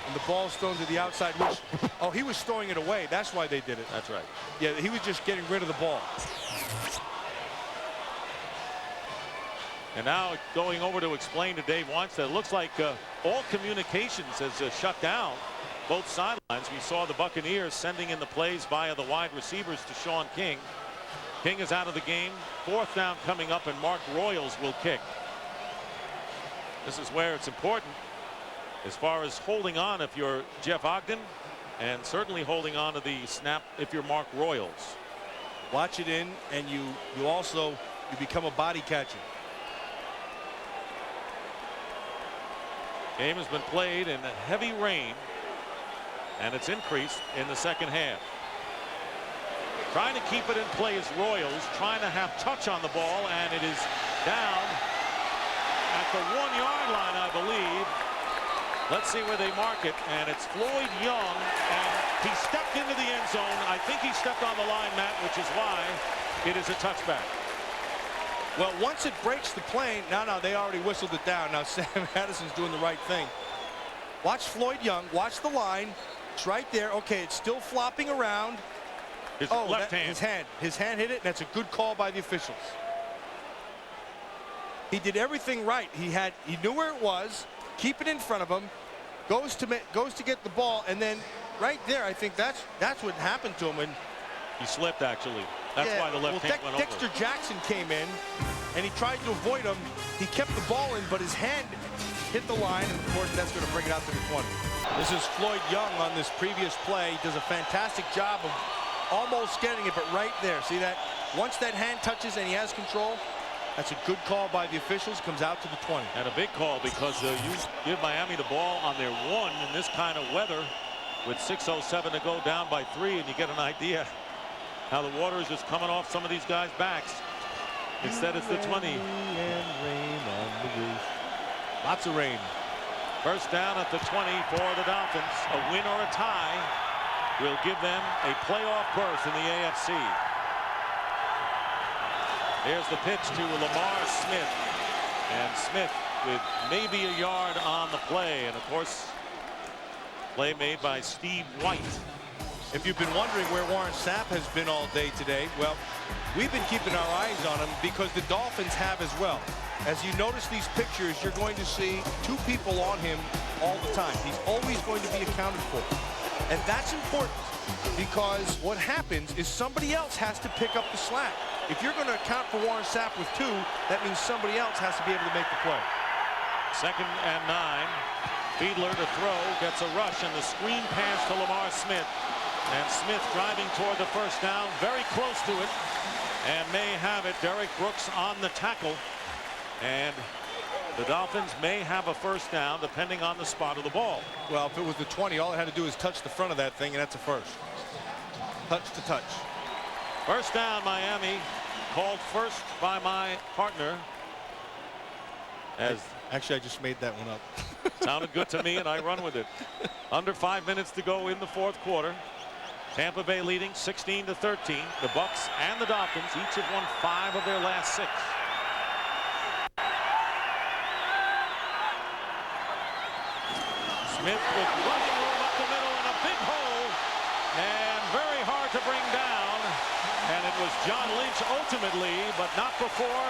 And the ball's thrown to the outside, which, oh, he was throwing it away. That's why they did it. That's right. Yeah, he was just getting rid of the ball. And now going over to explain to Dave Weinstein, it looks like all communications has shut down both sidelines. We saw the Buccaneers sending in the plays via the wide receivers to Sean King. King is out of the game. Fourth down coming up, and Mark Royals will kick. This is where it's important as far as holding on if you're Jeff Ogden, and certainly holding on to the snap if you're Mark Royals. Watch it in, and you become a body catcher. Game has been played in heavy rain, and it's increased in the second half. Trying to keep it in play is Royals, trying to have touch on the ball, and it is down at the 1 yard line, I believe. Let's see where they mark it, and it's Floyd Young, and he stepped into the end zone. I think he stepped on the line, Matt, which is why it is a touchback. Well, once it breaks the plane, no, they already whistled it down. Now Sam Addison's doing the right thing. Watch Floyd Young. Watch the line. It's right there. Okay, it's still flopping around. His left hand. His hand hit it, and that's a good call by the officials. He did everything right. He knew where it was. Keep it in front of him. Goes to get the ball, and then right there, I think that's what happened to him. And he slipped, actually. That's why the left hand went over. Dexter Jackson came in, and he tried to avoid him. He kept the ball in, but his hand hit the line, and of course that's going to bring it out to the 20. This is Floyd Young on this previous play. He does a fantastic job of almost getting it, but right there. See that? Once that hand touches and he has control, that's a good call by the officials. Comes out to the 20. And a big call because you give Miami the ball on their 1 in this kind of weather with 6:07 to go, down by 3, and you get an idea how the water is just coming off some of these guys' backs. Instead, it's the 20. And rain on the roof. Lots of rain. First down at the 20 for the Dolphins. A win or a tie will give them a playoff berth in the AFC. Here's the pitch to Lamar Smith. And Smith with maybe a yard on the play. And, of course, play made by Steve White. If you've been wondering where Warren Sapp has been all day today, well, we've been keeping our eyes on him because the Dolphins have as well. As you notice these pictures, you're going to see 2 people on him all the time. He's always going to be accounted for. And that's important because what happens is somebody else has to pick up the slack. If you're going to account for Warren Sapp with 2, that means somebody else has to be able to make the play. 2nd and 9. Fiedler to throw, gets a rush, and the screen pass to Lamar Smith. And Smith driving toward the first down, very close to it, and may have it. Derek Brooks on the tackle, and the Dolphins may have a first down depending on the spot of the ball. Well, if it was the 20, all it had to do is touch the front of that thing, and that's a first. Touch to touch. First down, Miami, called first by my partner. Actually, I just made that one up. Sounded good to me, and I run with it. Under 5 minutes to go in the fourth quarter. Tampa Bay leading 16-13. The Bucs and the Dolphins each have won 5 of their last 6. Smith with running room up the middle and a big hole, and very hard to bring down. And it was John Lynch ultimately, but not before.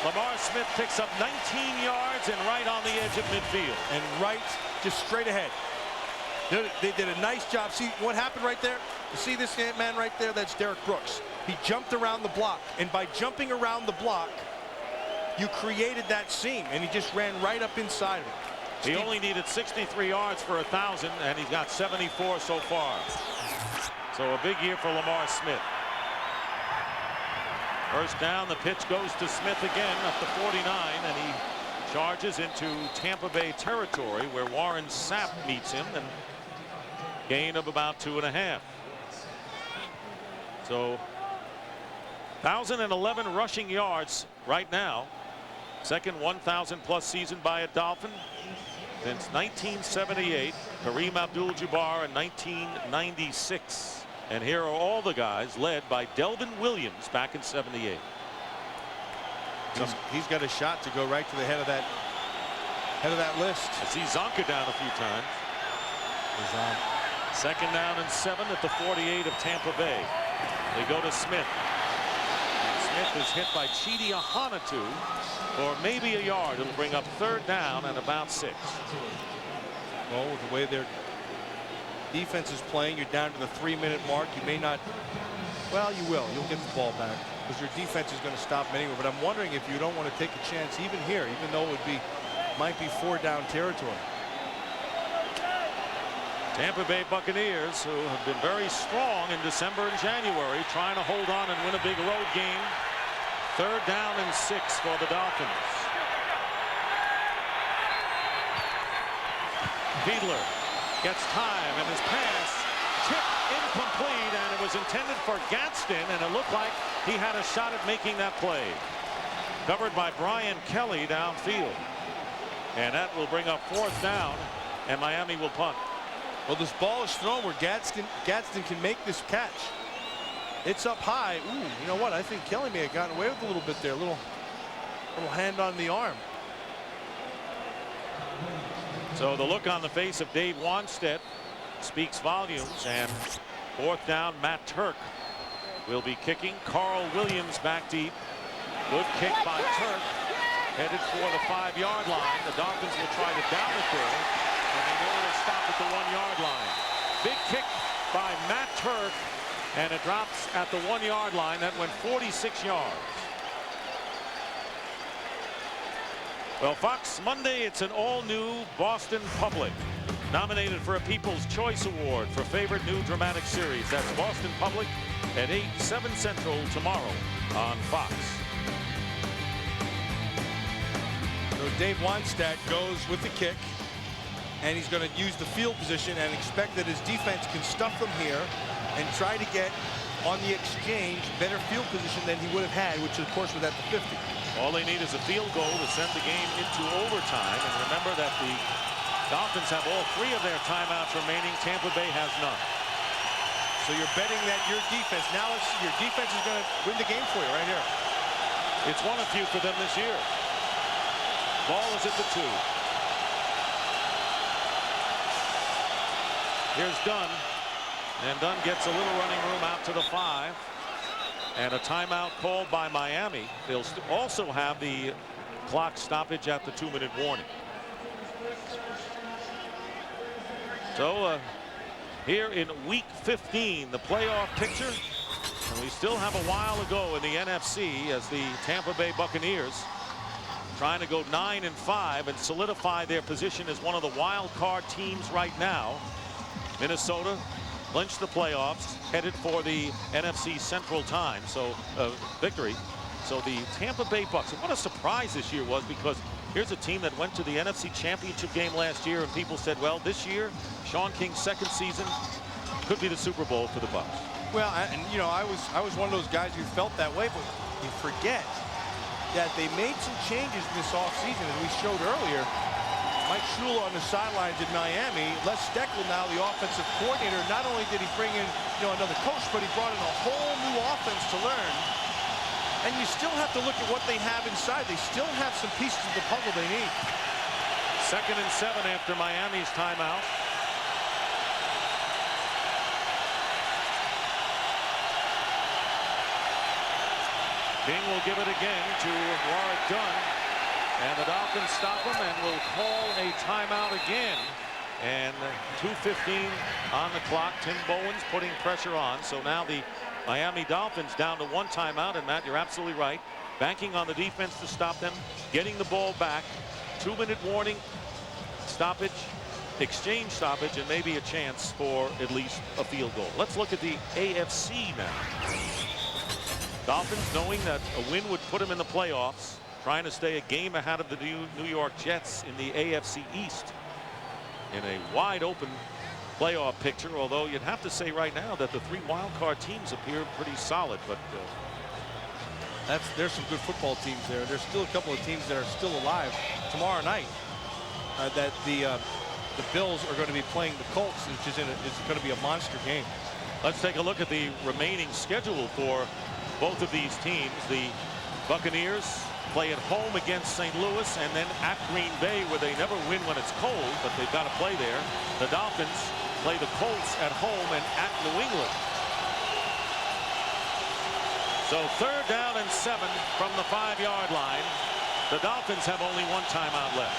Lamar Smith picks up 19 yards and right on the edge of midfield. And right, just straight ahead. They did a nice job. See what happened right there? You see this man right there? That's Derek Brooks. He jumped around the block, and by jumping around the block, you created that seam, and he just ran right up inside of it. He only needed 63 yards for 1,000, and he's got 74 so far. So a big year for Lamar Smith. First down, the pitch goes to Smith again at the 49, and he charges into Tampa Bay territory where Warren Sapp meets him, and gain of about 2.5. So 1,011 rushing yards right now. Second 1,000+ season by a Dolphin since 1978. Kareem Abdul-Jabbar in 1996. And here are all the guys led by Delvin Williams back in '78. He's got a shot to go right to the head of that list. I see Zonka down a few times. Second down and 7 at the 48 of Tampa Bay. They go to Smith. Smith is hit by Chidi Ahanatu for maybe a yard. It'll bring up third down and about 6. Well, with the way their defense is playing, you're down to the 3-minute mark. You may not. Well, you will. You'll get the ball back because your defense is going to stop them anywhere. But I'm wondering if you don't want to take a chance even here, even though it might be 4-down territory. Tampa Bay Buccaneers, who have been very strong in December and January, trying to hold on and win a big road game. Third down and 6 for the Dolphins. Fiedler gets time, and his pass tipped incomplete, and it was intended for Gadsden, and it looked like he had a shot at making that play. Covered by Brian Kelly downfield. And that will bring up fourth down, and Miami will punt. Well, this ball is thrown where Gadsden can make this catch. It's up high. Ooh, you know what? I think Kelly may have gotten away with a little bit there. A little hand on the arm. So the look on the face of Dave Wanstead speaks volumes. And fourth down, Matt Turk will be kicking. Carl Williams back deep. Good kick by Turk. Headed for the 5-yard line. The Dolphins will try to down it there. And they know it'll stop at the 1-yard line. Big kick by Matt Turk. And it drops at the 1-yard line. That went 46 yards. Well, Fox, Monday, it's an all-new Boston Public. Nominated for a People's Choice Award for favorite new dramatic series. That's Boston Public at 7 Central tomorrow on Fox. So Dave Wanstead goes with the kick, and he's going to use the field position and expect that his defense can stuff them here and try to get on the exchange better field position than he would have had, which of course was at the 50. All they need is a field goal to send the game into overtime. And remember that the Dolphins have all 3 of their timeouts remaining. Tampa Bay has none. So you're betting that your defense, now your defense is going to win the game for you right here. It's won a few for them this year. Ball is at the 2. Here's Dunn. And Dunn gets a little running room out to the 5. And a timeout called by Miami. They'll also have the clock stoppage at the 2-minute warning. So here in week 15, the playoff picture. And we still have a while to go in the NFC as the Tampa Bay Buccaneers trying to go 9-5 and solidify their position as one of the wild card teams right now. Minnesota clinched the playoffs, headed for the NFC Central time, so victory. So the Tampa Bay Bucks, and what a surprise this year was, because here's a team that went to the NFC Championship game last year, and people said, well, this year, Sean King's second season could be the Super Bowl for the Bucks. Well, and you know, I was one of those guys who felt that way, but you forget that they made some changes this offseason, and we showed earlier. Mike Shula on the sidelines in Miami. Les Steckel now the offensive coordinator. Not only did he bring in another coach, but he brought in a whole new offense to learn. And you still have to look at what they have inside. They still have some pieces of the puzzle they need. 2nd and 7 after Miami's timeout. King will give it again to Warwick Dunn. And the Dolphins stop him and will call a timeout again. And 2:15 on the clock. Tim Bowen's putting pressure on. So now the Miami Dolphins down to 1 timeout. And Matt, you're absolutely right. Banking on the defense to stop them. Getting the ball back. 2-minute warning. Stoppage. Exchange stoppage. And maybe a chance for at least a field goal. Let's look at the AFC now. Dolphins, knowing that a win would put them in the playoffs, trying to stay a game ahead of the New York Jets in the AFC East in a wide open playoff picture, although you'd have to say right now that the 3 wild card teams appear pretty solid. But There's some good football teams there. There's still a couple of teams that are still alive tomorrow night. That the Bills are going to be playing the Colts, which is going to be a monster game. Let's take a look at the remaining schedule for both of these teams. The Buccaneers play at home against St. Louis and then at Green Bay, where they never win when it's cold, but they've got to play there. The Dolphins play the Colts at home and at New England. So 3rd down and 7 from the 5-yard line. The Dolphins have only one timeout left.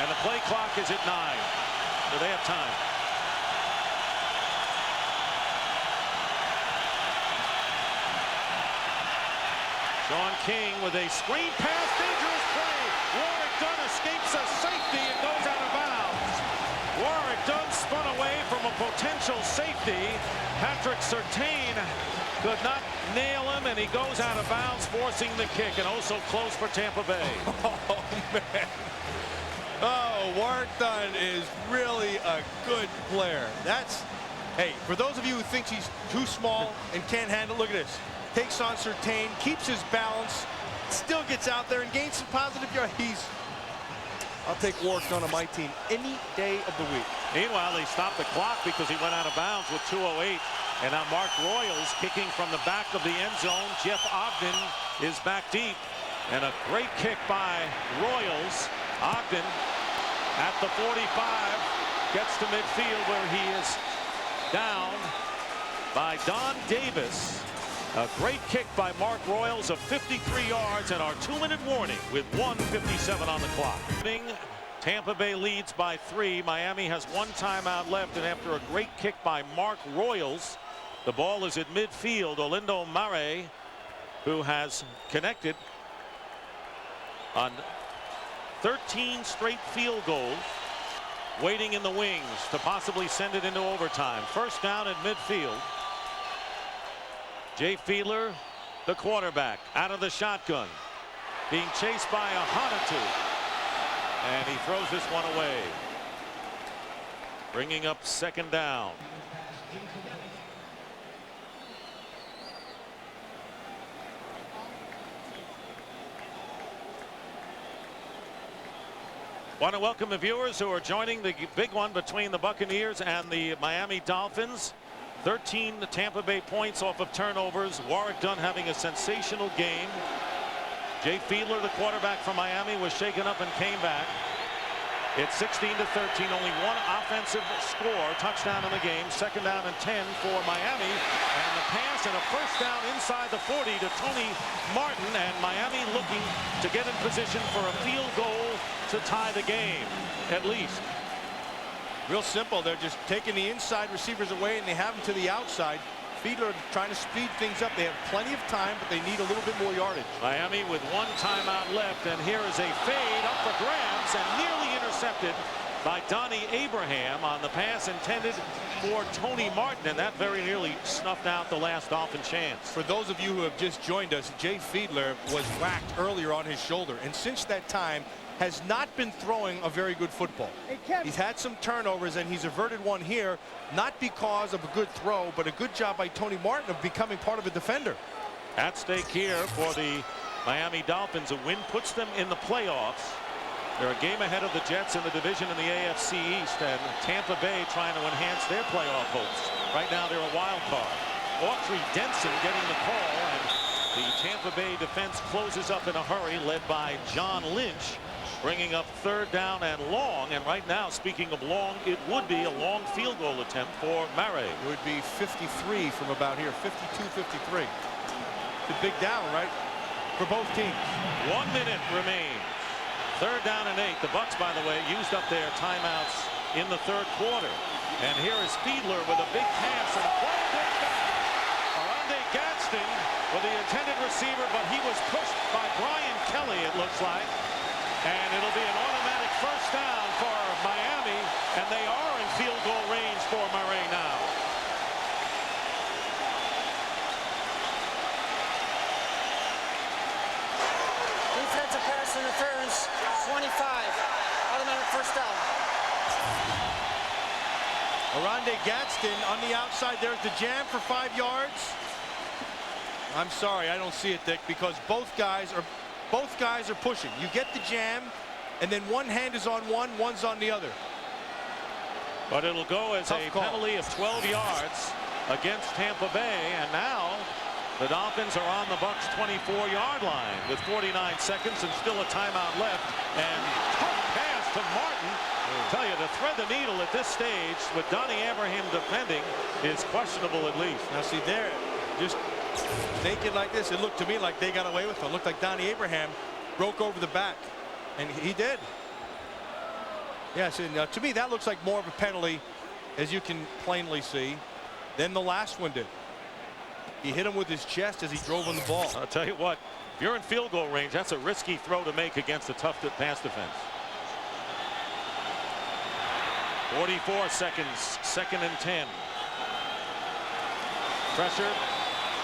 And the play clock is at 9. So they have time. Sean King with a screen pass, dangerous play. Warwick Dunn escapes a safety and goes out of bounds. Warwick Dunn spun away from a potential safety. Patrick Surtain could not nail him, and he goes out of bounds, forcing the kick, and also close for Tampa Bay. Oh, man. Oh, Warwick Dunn is really a good player. Hey, for those of you who think he's too small and can't handle, look at this. Takes on Surtain, keeps his balance, still gets out there and gains some positive yards. I'll take Warwick Dunn on my team any day of the week. Meanwhile, they stopped the clock because he went out of bounds with 2:08. And now Mark Royals kicking from the back of the end zone. Jeff Ogden is back deep. And a great kick by Royals. Ogden at the 45 gets to midfield, where he is down by Don Davis. A great kick by Mark Royals of 53 yards, and our 2-minute warning with 1:57 on the clock. Tampa Bay leads by 3. Miami has one timeout left, and after a great kick by Mark Royals, the ball is at midfield. Olindo Mare, who has connected on 13 straight field goals, waiting in the wings to possibly send it into overtime. 1st down at midfield. Jay Fiedler, the quarterback, out of the shotgun, being chased by Ahanotu, and he throws this one away, bringing up 2nd down. Want to welcome the viewers who are joining the big one between the Buccaneers and the Miami Dolphins. 13 Tampa Bay points off of turnovers. Warwick Dunn having a sensational game. Jay Fiedler, the quarterback from Miami, was shaken up and came back. It's 16-13, only one offensive score, touchdown in the game. 2nd down and 10 for Miami, and the pass and a 1st down inside the 40 to Tony Martin, and Miami looking to get in position for a field goal to tie the game, at least. Real simple. They're just taking the inside receivers away, and they have them to the outside. Fiedler trying to speed things up. They have plenty of time, but they need a little bit more yardage. Miami with one timeout left, and here is a fade up for grabs and nearly intercepted by Donnie Abraham on the pass intended for Tony Martin, and that very nearly snuffed out the last Dolphin chance. For those of you who have just joined us, Jay Fiedler was whacked earlier on his shoulder, and since that time has not been throwing a very good football. He's had some turnovers, and he's averted one here, not because of a good throw, but a good job by Tony Martin of becoming part of a defender. At stake here for the Miami Dolphins, a win puts them in the playoffs. They're a game ahead of the Jets in the division in the AFC East, and Tampa Bay trying to enhance their playoff hopes. Right now they're a wild card. Autry Denson getting the call, and the Tampa Bay defense closes up in a hurry, led by John Lynch, bringing up 3rd down and long. And right now, speaking of long, it would be a long field goal attempt for Mare. It would be 53 from about here, 52-53. It's a big down, right, for both teams. 1 minute remains. 3rd down and 8. The Bucs, by the way, used up their timeouts in the 3rd quarter. And here is Fiedler with a big pass and a ball goes back. Arande Gadsden with the intended receiver, but he was pushed by Brian Kelly, it looks like. And it'll be an automatic 1st down for Miami, and they are in field goal range for Murray now. Defensive pass interference, 25. Automatic 1st down. Arande Gadsden on the outside. There's the jam for 5 yards. I'm sorry, I don't see it, Dick, because both guys are pushing. You get the jam, and then one hand is on one, one's on the other. But it'll go as a penalty of 12 yards against Tampa Bay, and now the Dolphins are on the Bucs' 24-yard line with 49 seconds and still a timeout left. And tough pass to Martin. I tell you, to thread the needle at this stage with Donnie Abraham defending is questionable at least. Now see there, just naked like this, it looked to me like they got away with it. It looked like Donnie Abraham broke over the back, and he did. Yes, and to me that looks like more of a penalty, as you can plainly see, than the last one did. He hit him with his chest as he drove on the ball. I'll tell you what, if you're in field goal range, that's a risky throw to make against a tough pass defense. 44 seconds, 2nd and 10. Pressure,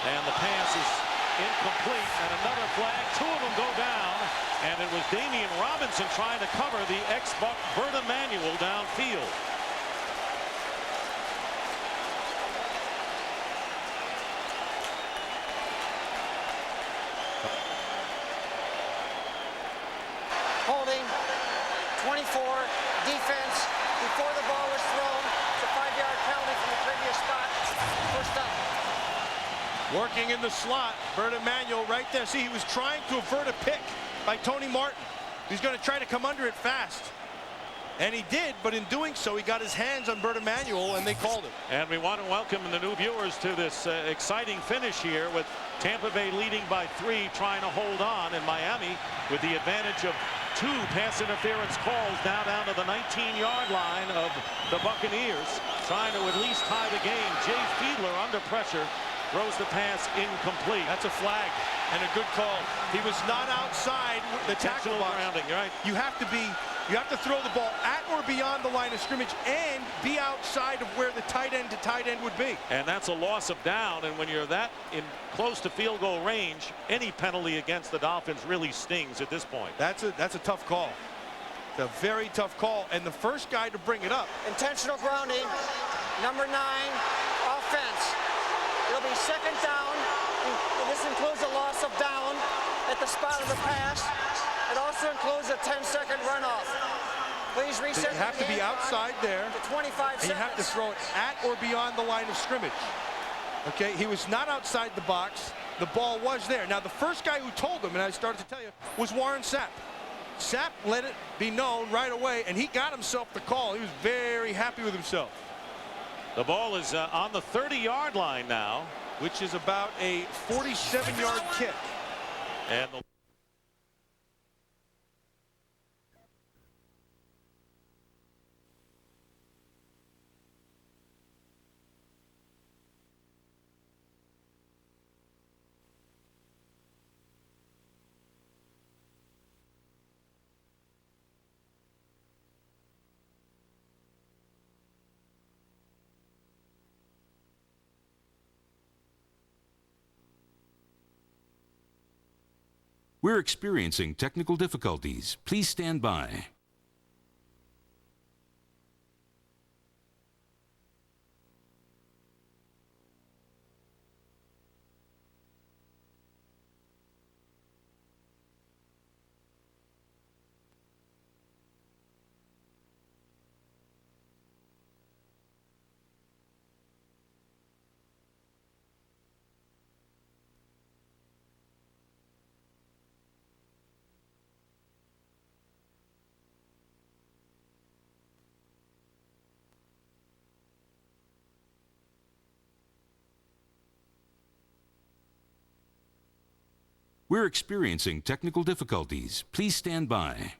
and the pass is incomplete, and another flag. 2 of them go down, and it was Damian Robinson trying to cover the ex-Buck Bert Emanuel downfield. Holding, 24, defense, before the ball was thrown. It's a 5-yard penalty from the previous spot. First down. Working in the slot, Bert Emanuel right there. See, he was trying to avert a pick by Tony Martin. He's going to try to come under it fast. And he did, but in doing so, he got his hands on Bert Emanuel, and they called it. And we want to welcome the new viewers to this exciting finish here with Tampa Bay leading by 3, trying to hold on, and Miami with the advantage of 2 pass interference calls now down to the 19-yard line of the Buccaneers, trying to at least tie the game. Jay Fiedler under pressure throws the pass incomplete. That's a flag and a good call. He was not outside the tackle box. Grounding, right? You have to throw the ball at or beyond the line of scrimmage and be outside of where the tight end to tight end would be. And that's a loss of down, and when you're that in close to field goal range, any penalty against the Dolphins really stings at this point. That's a tough call. It's a very tough call, and the first guy to bring it up. Intentional grounding, number 9, offense. It'll be 2nd down. This includes a loss of down at the spot of the pass. It also includes a 10-second runoff. Please reset. So you have to be outside there. To 25 seconds. And you have to throw it at or beyond the line of scrimmage. Okay, he was not outside the box. The ball was there. Now, the first guy who told him, and I started to tell you, was Warren Sapp. Sapp let it be known right away, and he got himself the call. He was very happy with himself. The ball is on the 30-yard line now, which is about a 47-yard kick. And We're experiencing technical difficulties. Please stand by. We're experiencing technical difficulties. Please stand by.